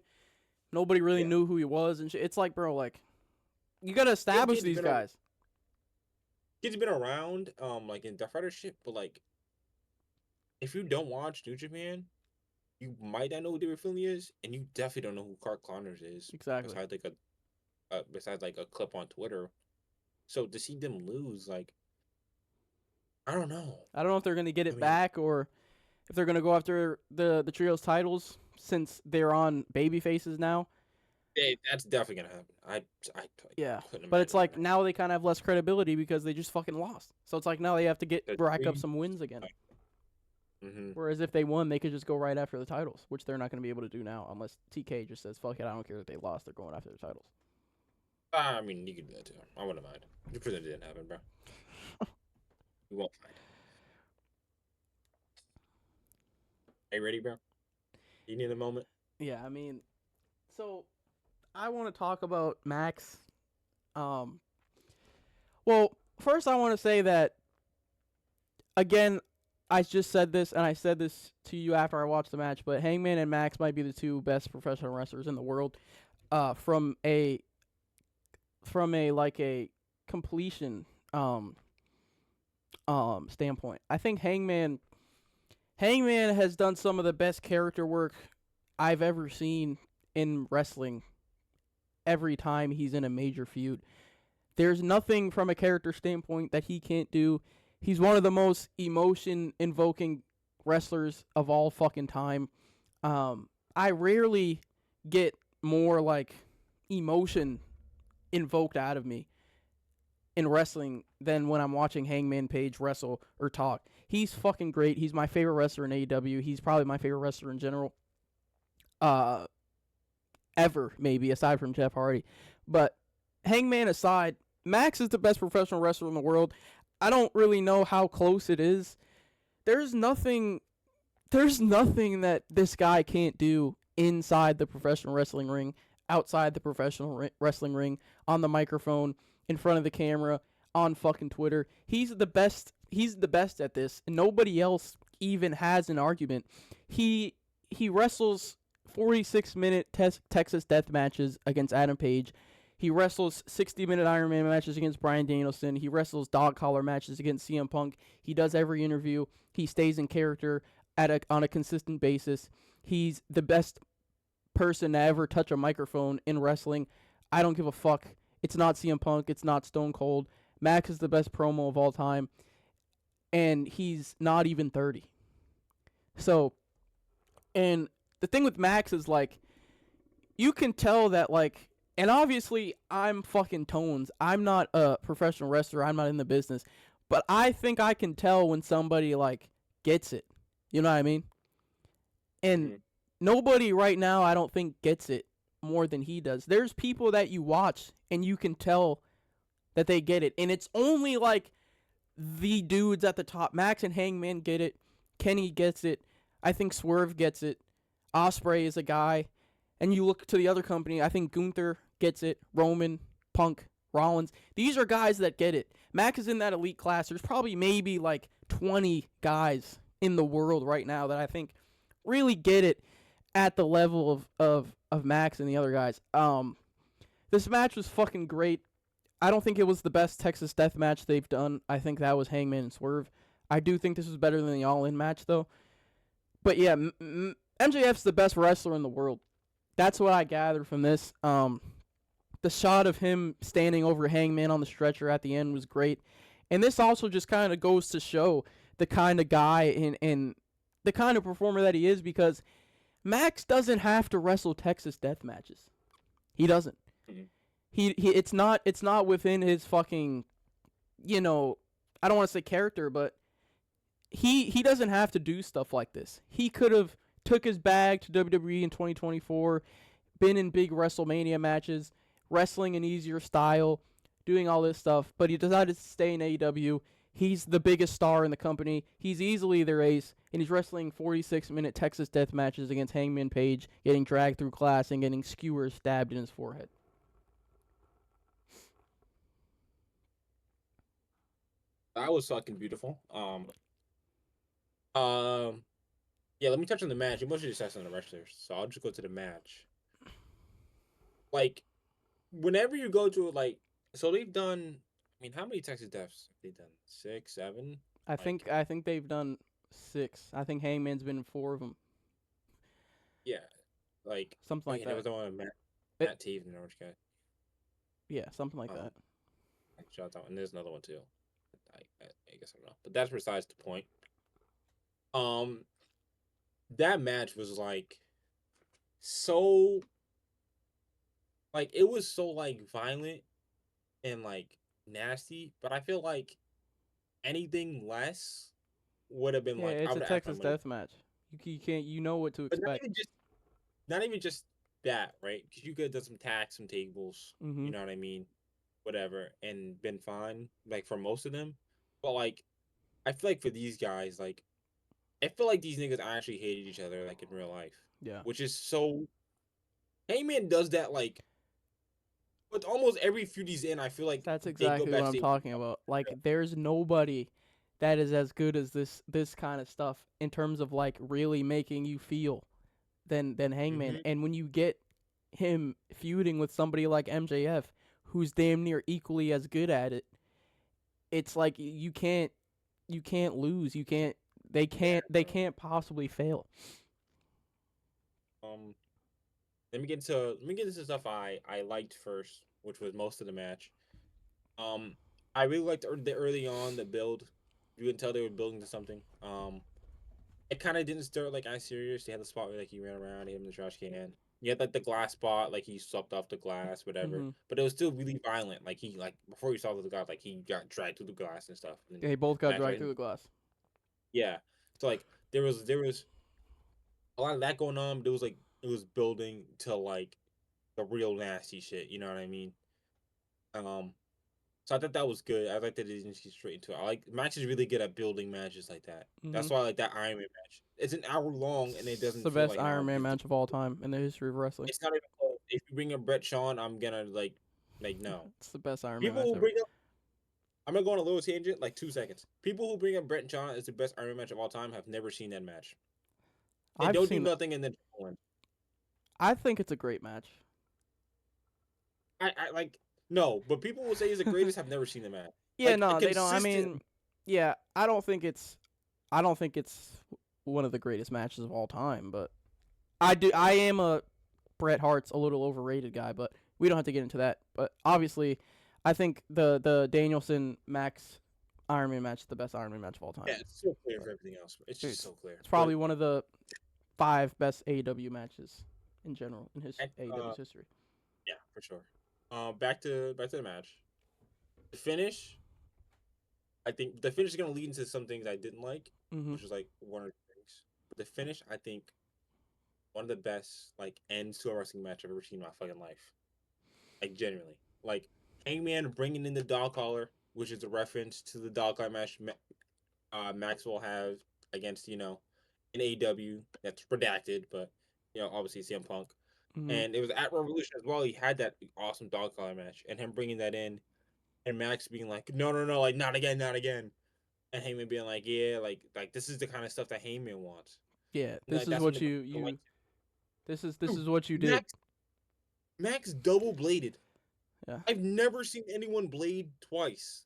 Nobody really knew who he was, and shit. It's like, bro, like, you gotta establish these guys. Kid's been around, like in Death Rider shit, but like, if you don't watch New Japan, you might not know who David Finley is, and you definitely don't know who Clark Connors is. Exactly. Besides like a clip on Twitter. So to see them lose, like, I don't know. I don't know if they're gonna get it back or if they're gonna go after the trios titles since they're on baby faces now. That's definitely gonna happen. I Yeah, couldn't but it's imagine like that. now they kind of have less credibility because they just fucking lost. So it's like now they have to The rack up dream. some wins again. Mm-hmm. Whereas if they won, they could just go right after the titles, which they're not going to be able to do now unless TK just says, "Fuck it, I don't care that they lost. They're going after the titles." I mean, you could do that too. I wouldn't mind. You pretend it didn't happen, bro. We won't find. Are you ready, bro? You need a moment. Yeah, I mean, so I want to talk about Max. Um, well, first I want to say that again, I just said this, and I said this to you after I watched the match. But Hangman and Max might be the two best professional wrestlers in the world. From a like a completion standpoint, I think Hangman has done some of the best character work I've ever seen in wrestling. Every time he's in a major feud, there's nothing from a character standpoint that he can't do. He's one of the most emotion invoking wrestlers of all fucking time. I rarely get more like emotion invoked out of me in wrestling than when I'm watching Hangman Page wrestle or talk. He's fucking great. He's my favorite wrestler in AEW. He's probably my favorite wrestler in general. Uh, Ever maybe aside from Jeff Hardy, but Hangman aside, Max is the best professional wrestler in the world. I don't really know how close it is. There's nothing there's nothing that this guy can't do inside the professional wrestling ring, outside the professional wrestling ring, on the microphone, in front of the camera, on fucking Twitter. He's the best. He's the best at this. And nobody else even has an argument. He wrestles 46-minute Texas death matches against Adam Page. He wrestles 60-minute Iron Man matches against Bryan Danielson. He wrestles dog collar matches against CM Punk. He does every interview. He stays in character on a consistent basis. He's the best person to ever touch a microphone in wrestling. I don't give a fuck. It's not CM Punk. It's not Stone Cold. Max is the best promo of all time, and he's not even 30. So, and the thing with Max is like, you can tell that like, and obviously I'm fucking tones. I'm not a professional wrestler. I'm not in the business, but I think I can tell when somebody like gets it. You know what I mean? And Mm-hmm. nobody right now, I don't think, gets it more than he does. There's people that you watch and you can tell that they get it. And it's only like the dudes at the top. Max and Hangman get it. Kenny gets it. I think Swerve gets it. Osprey is a guy. And you look to the other company, I think Gunther gets it. Roman, Punk, Rollins. These are guys that get it. Max is in that elite class. There's probably maybe like 20 guys in the world right now that I think really get it at the level of Max and the other guys. This match was fucking great. I don't think it was the best Texas Death match they've done. I think that was Hangman and Swerve. I do think this was better than the All In match though. But yeah, MJF's the best wrestler in the world. That's what I gathered from this. The shot of him standing over Hangman on the stretcher at the end was great, and this also just kind of goes to show the kind of guy and the kind of performer that he is, because Max doesn't have to wrestle Texas death matches. He doesn't. Mm-hmm. He it's not within his fucking, you know, I don't want to say character, but he doesn't have to do stuff like this. He could have took his bag to WWE in 2024, been in big WrestleMania matches, wrestling an easier style, doing all this stuff, but he decided to stay in AEW. He's the biggest star in the company. He's easily their ace, and he's wrestling 46-minute Texas death matches against Hangman Page, getting dragged through class and getting skewers stabbed in his forehead. That was fucking beautiful. Um, yeah. Let me touch on the match. You mostly just touched on the wrestlers, so I'll just go to the match. Like, whenever you go to like, so they've done. I mean, how many Texas deaths have they done? 6, 7. Like, I think they've done 6. I think Hangman's been in 4 of them, yeah, like, something oh like yeah, there that. was the one with It, Matt Teeve and the Orange guy. yeah, something like that. Shout out, and there's another one too. I guess I don't know, but that's besides the point. Um, that match was like so like it was so like violent and like nasty, but I feel like anything less would have been Yeah, like I it's a would have asked my Texas money. death match. You can't, you know what to But expect. not even just that, right? Because you could have done some tax, some tables, Mm-hmm. you know what I mean? Whatever, and been fine, like for most of them. But like, I feel like for these guys, like, I feel like these niggas actually hated each other, like in real life, Yeah. which is so. Heyman does that like with almost every feud he's in. I feel like That's they go exactly what I'm backstage. talking about. Like, there's nobody that is as good as this kind of stuff in terms of like really making you feel than Hangman. Mm-hmm. And when you get him feuding with somebody like MJF, who's damn near equally as good at it, it's like you can't lose. You can't. Yeah, They bro. can't possibly fail. Um, let me get into stuff I liked first, which was most of the match. Um, I really liked the early on the build. You can tell they were building to something. It kind of didn't start like as serious. They had the spot where like he ran around, hit him in the trash can. You had like the glass spot, like he swept off the glass, whatever. Hmm. But it was still really violent. Like he like before he saw the glass, like he got dragged through the glass and stuff. And then They both got match dragged right. through the glass. Yeah. So like there was a lot of that going on, but it was building to like the real nasty shit. You know what I mean? Um. So I thought that was good. I like that they didn't get straight into it. I like Max is really good at building matches like that. Hmm. That's why I like that Iron Man match. It's an hour long and it It's doesn't the feel best like an hour Iron Man because match of all time in the history of wrestling. it's not even close. If you bring up Brett Sean, I'm gonna like no. It's the best Iron Man People match who ever. bring up I'm gonna go on a little tangent, like 2 seconds. People who bring up Brett and Sean as the best Iron Man match of all time have never seen that match. They I've don't do seen. nothing and then one. I think it's a great match. I like no, but people who say he's the greatest have never seen the match. Yeah, Like a no, they don't. I consistent. mean, yeah, I don't think it's. I don't think it's one of the greatest matches of all time, but I do. I am a Bret Hart's a little overrated guy, but we don't have to get into that. But obviously, I think the Danielson Max Iron Man match is the best Iron Man match of all time. Yeah, it's so clear But, for everything else. It's dude, just so clear. it's But probably one of the 5 best AEW matches in general in his and, AEW's history. yeah, for sure. Back to the match. The finish. I think the finish is gonna lead into some things I didn't like, Mhm. which was like one or two things. But the finish, I think, one of the best like ends to a wrestling match I've ever seen in my fucking life. Like genuinely, like Hangman bringing in the dog collar, which is a reference to the dog collar match Max will have against in AEW. That's redacted, but obviously CM Punk. Mhm. And it was at Revolution as well. He had that awesome dog collar match, and him bringing that in, and Max being like, "No, no, no, like not again, not again," and Heyman being like, "Yeah, like this is the kind of stuff that Heyman wants." Yeah, And this like is that's when what the like, you this dude, is what you did. Max double bladed. Yeah. I've never seen anyone blade twice.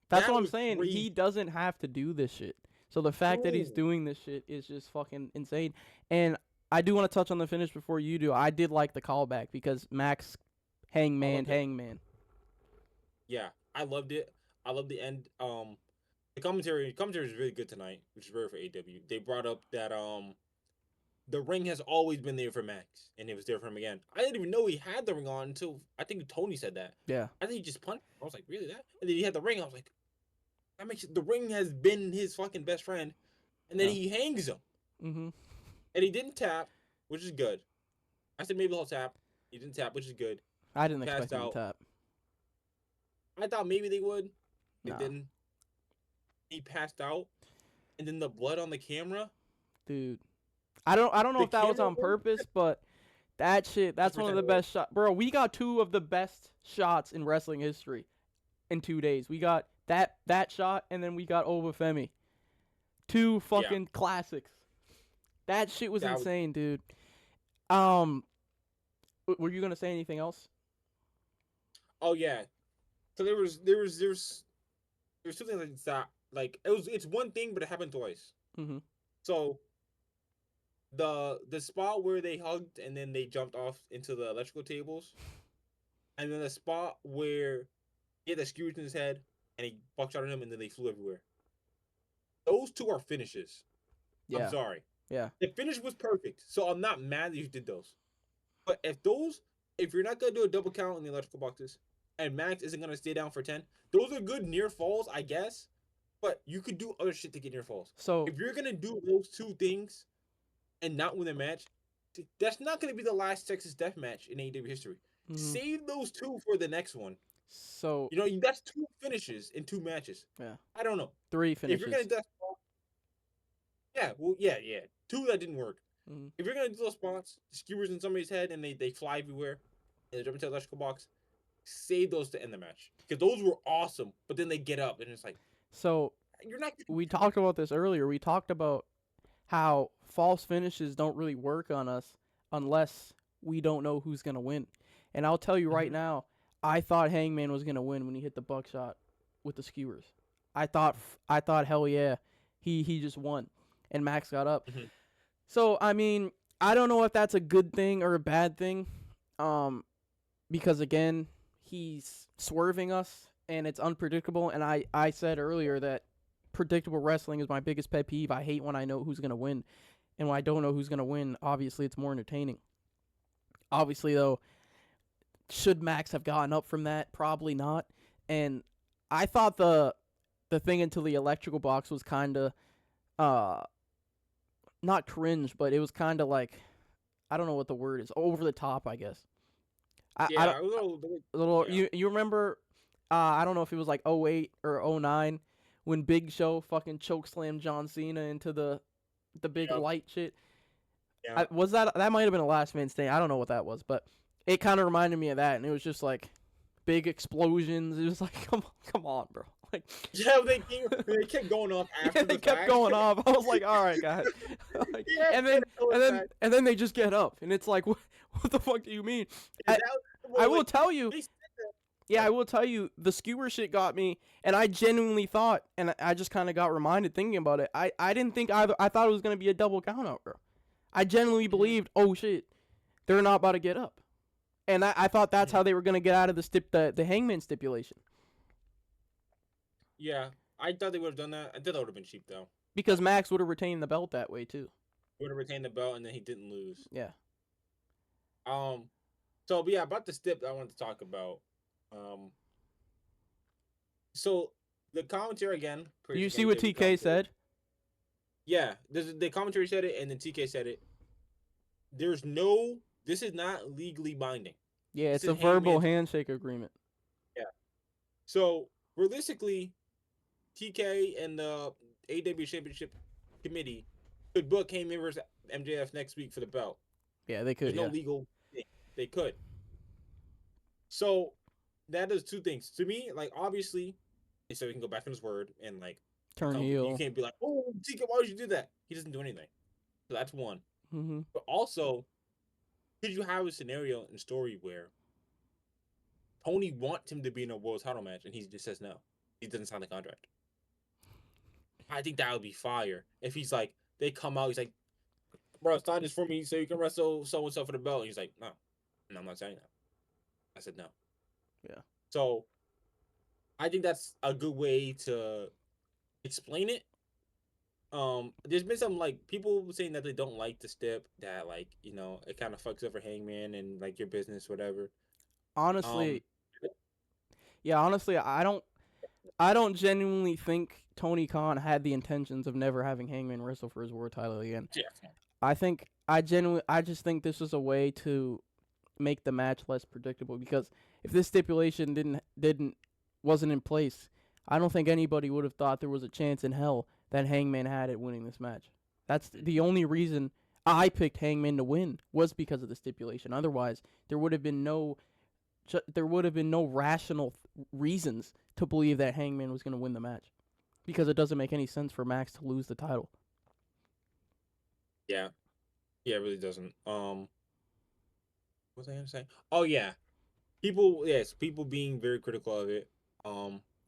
That's what That I'm was saying. crazy. He doesn't have to do this shit. So the fact that he's No. doing this shit is just fucking insane. And I do want to touch on the finish before you do. I did like the callback because Max I Hangman loved it. Hangman. Yeah, I loved it. I love the end. The commentary is really good tonight, which is rare for AW. They brought up that the ring has always been there for Max, and it was there for him again. I didn't even know he had the ring on until I think Tony said that. Yeah. I think he just punched. I was like, really that? And then he had the ring. I was like, that makes the ring has been his fucking best friend, and then Yeah. he hangs him, Mhm. and he didn't tap, which is good. I said maybe he'll tap. He didn't tap, which is good. I didn't expect Passed him to out. tap. I thought maybe they would. They Nah, didn't. He passed out, and then the blood on the camera. dude. I don't know The if that was camera on work. purpose, but that shit, that's one of the 100% best shots. Bro, we got 2 of the best shots in wrestling history in 2 days. We got that shot and then we got Obafemi. 2 Yeah, fucking classics. That shit was that was. insane, dude. Um were you going to say anything else? Oh yeah. So there's two things like that. Like it's one thing, but it happened twice. Mhm. So the spot where they hugged and then they jumped off into the electrical tables, and then the spot where he had the screws in his head and he buckshot at him and then they flew everywhere. Those two are finishes. I'm Yeah. sorry. Yeah. The finish was perfect, so I'm not mad that you did those. But if those if you're not gonna do a double count in the electrical boxes, and Max isn't gonna stay down for 10, those are good near falls, I guess. But you could do other shit to get near falls. So If you're gonna do those two things and not win the match, that's not gonna be the last Texas Death Match in AEW history. mhm. Save those two for the next one. So You know, that's two finishes in two matches. yeah, I don't know. 3 If you're gonna finishes. do that, yeah, well, yeah. Two that didn't work. Mhm. If you're gonna do those spots, skewers in somebody's head and they fly everywhere, and they jump into the electrical box, save those to end the match because those were awesome. But then they get up and it's like So you're not. we talked about this earlier. We talked about how false finishes don't really work on us unless we don't know who's gonna win. And I'll tell you right now, I thought Hangman was gonna win when he hit the buckshot with the skewers. I thought hell yeah, he just won, and Max got up. Mhm. So I mean, I don't know if that's a good thing or a bad thing, because again, he's swerving us and it's unpredictable. And I said earlier that predictable wrestling is my biggest pet peeve. I hate when I know who's gonna win, and when I don't know who's gonna win, obviously it's more entertaining. Obviously though, should Max have gotten up from that? Probably not. And I thought the thing into the electrical box was kind of uh not cringe, but it was kind of like, I don't know what the word is, over the top, I guess. I don't, Yeah, a little. yeah. You remember? I don't know if it was like '08 or '09 when Big Show fucking chokeslammed John Cena into the big Yep. light shit. Yeah. Was that might have been a last man stand? I don't know what that was, but it kind of reminded me of that, and it was just like big explosions. It was like, come on, bro. Like, Yeah, they kept going off after they the kept fact. going off. I was like, all right, guys. Like, Yeah, and then they just get up, and it's like, what the fuck do you mean? I will tell you. Yeah, I will tell you, the skewer shit got me, and I genuinely thought, and I just kind of got reminded thinking about it. I didn't think either. I thought it was gonna be a double count out, bro. I genuinely believed, oh shit, they're not about to get up, and I thought that's how they were gonna get out of the hangman stipulation. Yeah, I thought they would have done that. I thought that would have been cheap though. Because Max would have retained the belt that way too. Would have retained the belt and then he didn't lose. Yeah. So but yeah, about the stip I wanted to talk about. So the commentary again. You see what TK said? Yeah, the commentary said it, and then TK said it. This is not legally binding. Yeah, This it's a is verbal Hangman's- handshake agreement. Yeah. So realistically, TK and the AEW Championship Committee could book Heyman versus MJF next week for the belt. Yeah, they could. There's no legal thing. They could. So that does two things. To me, like obviously, so he can go back on his word and like turn heel. You can't be like, oh TK, why would you do that? He doesn't do anything. So that's one. Mm-hmm. But also, could you have a scenario and story where Tony wants him to be in a world title match and he just says no? He doesn't sign the contract. I think that would be fire. If he's like, they come out, he's like, bro, sign this for me so you can wrestle so and so for the belt. And he's like, no, I'm not saying that. I said no. Yeah. So I think that's a good way to explain it. There's been some like people saying that they don't like the stip, that like, you know, it kind of fucks over Hangman and like your business, whatever. Honestly, honestly, I don't genuinely think Tony Khan had the intentions of never having Hangman wrestle for his world title again. Yeah. I just think this was a way to make the match less predictable, because if this stipulation wasn't in place, I don't think anybody would have thought there was a chance in hell that Hangman had it winning this match. That's the only reason I picked Hangman to win, was because of the stipulation. Otherwise, there would have been no rational reasons to believe that Hangman was going to win the match, because it doesn't make any sense for Max to lose the title. Yeah. Yeah, it really doesn't. What was I gonna say? Oh yeah. People being very critical of it.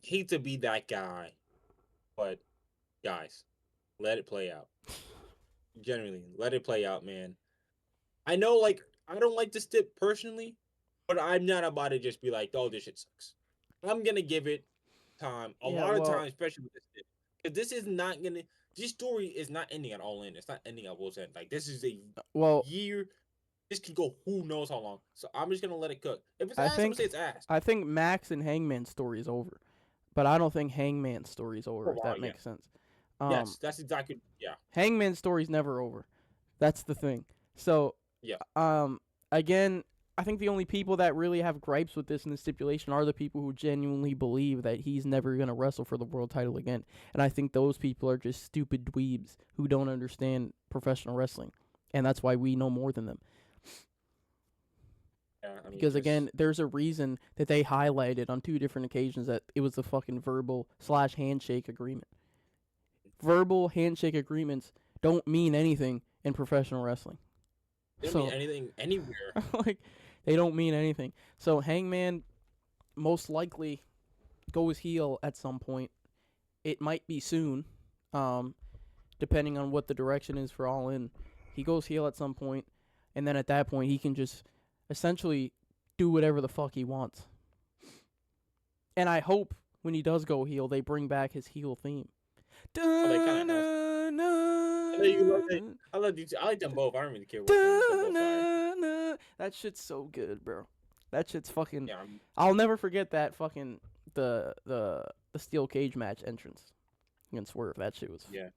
Hate to be that guy, but guys, let it play out. Generally, let it play out, man. I know, like, I don't like this tip personally, but I'm not about to just be like, oh, this shit sucks. I'm gonna give it time. A lot of time, especially with this tip. Because this story is not ending at All In. It's not ending at Will's End. Like, this is a year This could go who knows how long. So I'm just gonna let it cook. If it's I ass, I'm gonna think say it's ass. I think Max and Hangman's story is over, but I don't think Hangman's story is For over. a If while, that yeah. makes sense. Yes, that's exactly. Yeah, Hangman's story's never over. That's the thing. So, yeah. again, I think the only people that really have gripes with this in the stipulation are the people who genuinely believe that he's never going to wrestle for the world title again. And I think those people are just stupid dweebs who don't understand professional wrestling. And that's why we know more than them. Yeah, I mean, Because, again, there's a reason that they highlighted on 2 different occasions that it was the fucking verbal/handshake agreement. Verbal handshake agreements don't mean anything in professional wrestling. they don't mean anything anywhere. Like, they don't mean anything. So Hangman most likely goes heel at some point. It might be soon, depending on what the direction is for All In. He goes heel at some point, and then at that point he can just essentially do whatever the fuck he wants. And I hope when he does go heel, they bring back his heel theme. Oh, they kind of have. I like them both. I don't really care what one. They're both fire. That shit's so good, bro. That shit's fucking. Yeah, I'll never forget that fucking the steel cage match entrance against Swerve. That shit was. yeah.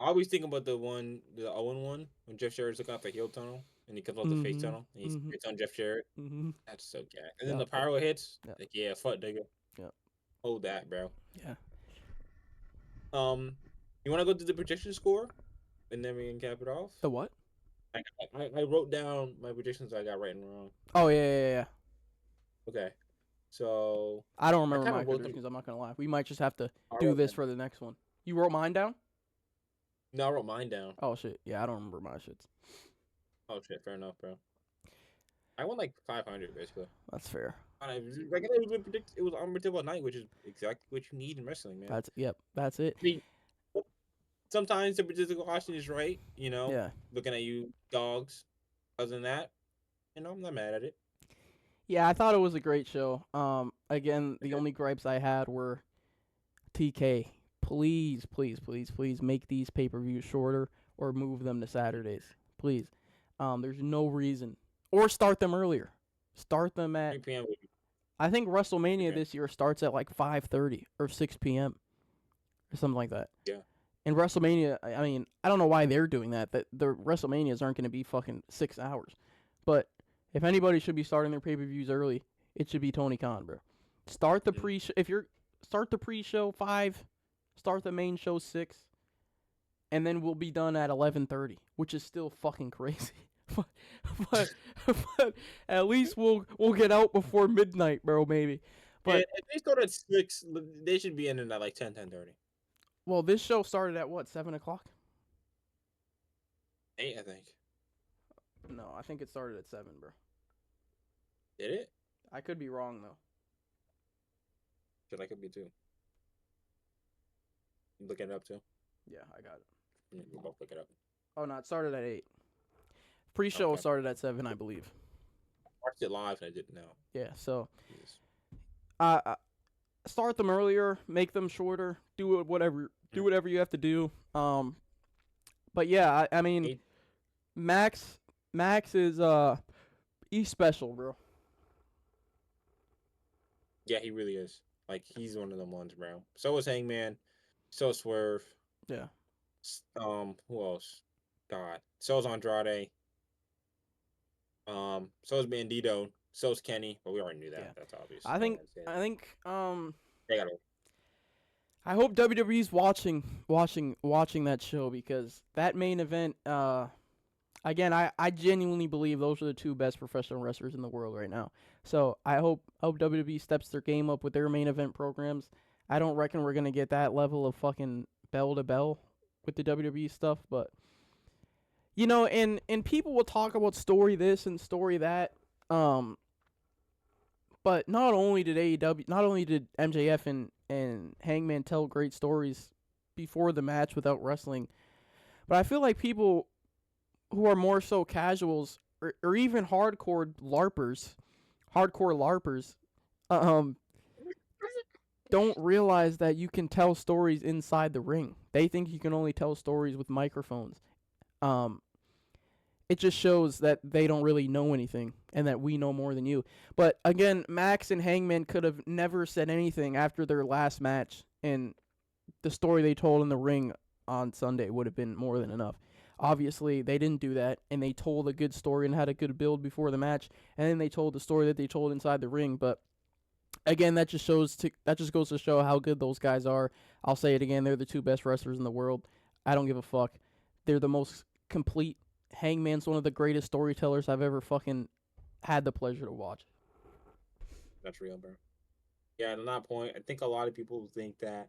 I always think about the Owen one, when Jeff Jarrett's looking out the heel tunnel and he comes out the face tunnel and he's hits on Jeff Jarrett. That's so good. And then the pyro hits. Like, yeah, fuck, nigga. Yeah. Hold that, bro. Yeah. You want to go to the prediction score, and then we can cap it off. The what? I wrote down my predictions I got right and wrong. Oh yeah. Okay, so I don't remember my predictions. I'm not gonna lie. We might just have to do this for the next one. You wrote mine down? No, I wrote mine down. Oh shit. Yeah, I don't remember my shits. Oh shit. Fair enough, bro. I won like 500 basically. That's fair. It was unpredictable night, which is exactly what you need in wrestling, man. That's it. I mean, sometimes the predictable caution is right, you know. Yeah. Looking at you dogs. Other than that, you know, I'm not mad at it. Yeah, I thought it was a great show. Again, the only gripes I had were TK. Please make these pay-per-views shorter or move them to Saturdays. Please. There's no reason. Or start them earlier. Start them at 3 p.m. I think WrestleMania this year starts at like 5:30 or 6 p.m. or something like that. Yeah. And WrestleMania, I mean, I don't know why they're doing that. That the WrestleManias aren't going to be fucking 6 hours. But if anybody should be starting their pay-per-views early, it should be Tony Khan, bro. Start the pre-show. If you're start the pre-show 5, start the main show 6, and then we'll be done at 11:30, which is still fucking crazy. but at least we'll get out before midnight, bro. Maybe. But yeah, if they start at 6, they should be ending at like 10:30. Well, this show started at what, 7 o'clock? 8, I think. No, I think it started at 7, bro. Did it? I could be wrong though. Shit, I could be too. You looking it up too? Yeah, I got it. Yeah, we'll both look it up. Oh no, it started at 8. Pre-show started at 7, I believe. I watched it live and I didn't know. Yeah, so Yes. start them earlier, make them shorter, do whatever you have to do. But yeah, I mean, Max is he's special, bro. Yeah, he really is. Like, he's one of them ones, bro. So is Hangman. So is Swerve. Yeah. Who else? God. So is Andrade. So is Bandito. So is Kenny. But we already knew that. Yeah. That's obvious. I think they got it. I hope WWE's watching that show, because that main event, again, I genuinely believe those are the 2 best professional wrestlers in the world right now. So I hope WWE steps their game up with their main event programs. I don't reckon we're gonna get that level of fucking bell to bell with the WWE stuff, but you know, and people will talk about story this and story that, but not only did MJF and Hangman tell great stories before the match without wrestling, but I feel like people who are more so casuals or even hardcore LARPers, don't realize that you can tell stories inside the ring. They think you can only tell stories with microphones. it just shows that they don't really know anything and that we know more than you. But again, Max and Hangman could have never said anything after their last match, and the story they told in the ring on Sunday would have been more than enough. Obviously, they didn't do that, and they told a good story and had a good build before the match, and then they told the story that they told inside the ring. But again, that just goes to show how good those guys are. I'll say it again: they're the two best wrestlers in the world. I don't give a fuck. They're the most complete. Hangman's one of the greatest storytellers I've ever fucking had the pleasure to watch. That's real, bro. Yeah, on that point, I think a lot of people think that,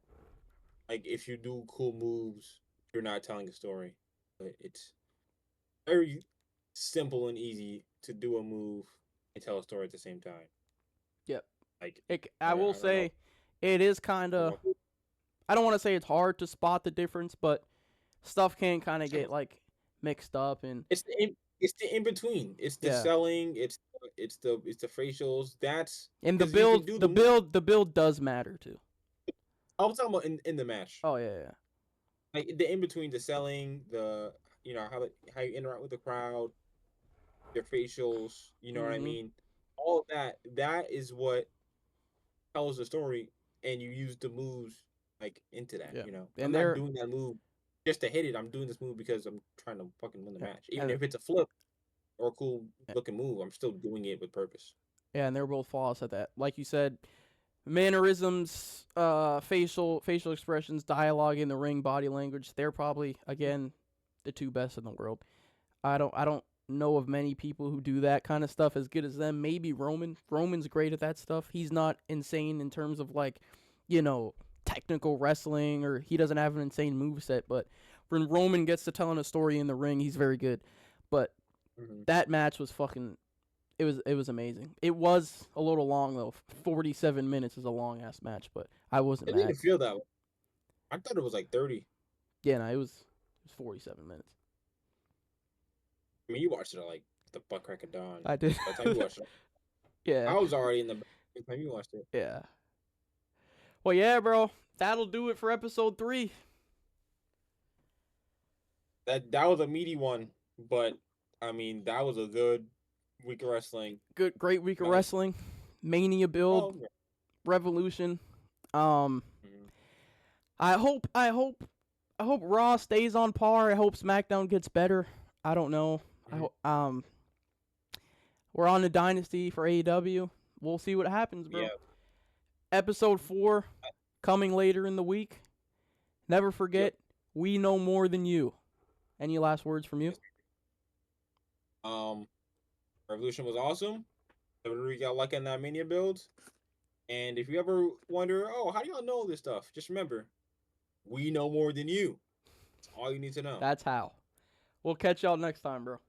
like, if you do cool moves, you're not telling a story. But it's very simple and easy to do a move and tell a story at the same time. Yep. Like, I will say, it is kind of. I don't want to say it's hard to spot the difference, but stuff can kind of get like mixed up, and it's the in between. It's the selling. It's the facials. That's and the build. The build does matter too. I was talking about in the match. Oh yeah. Like the in between, the selling, the how you interact with the crowd, your facials. You know what I mean? All that is what tells the story, and you use the moves like into that. Yeah. You know, and I'm not doing that move just to hit it. I'm doing this move because I'm trying to fucking win the match. Even if it's a flip or a cool looking move, I'm still doing it with purpose. Yeah, and they're both flawless at that. Like you said, mannerisms, facial expressions, dialogue in the ring, body language, they're probably again the two best in the world. I don't know of many people who do that kind of stuff as good as them. Maybe Roman. Roman's great at that stuff. He's not insane in terms of like, technical wrestling, or he doesn't have an insane moveset, but when Roman gets to telling a story in the ring, he's very good. But that match was fucking it was amazing. It was a little long though. 47 minutes is a long ass match, but I wasn't mad. I didn't feel that way. I thought it was like 30. Yeah, no, it was 47 minutes. I mean, you watched it at like the butt crack of dawn. I did. By the time you watched it, yeah. I was already in the by the time you watched it. Yeah. Well, yeah, bro. That'll do it for episode 3. That was a meaty one, but I mean, that was a good week of wrestling. Great week of wrestling. Mania build, Revolution. I hope Raw stays on par. I hope SmackDown gets better. I don't know. We're on the Dynasty for AEW. We'll see what happens, bro. Yeah. Episode 4 coming later in the week. Never forget, we know more than you. Any last words from you? Revolution was awesome. Everybody got lucky in that Mania build. And if you ever wonder, how do y'all know this stuff? Just remember, we know more than you. That's all you need to know. That's how. We'll catch y'all next time, bro.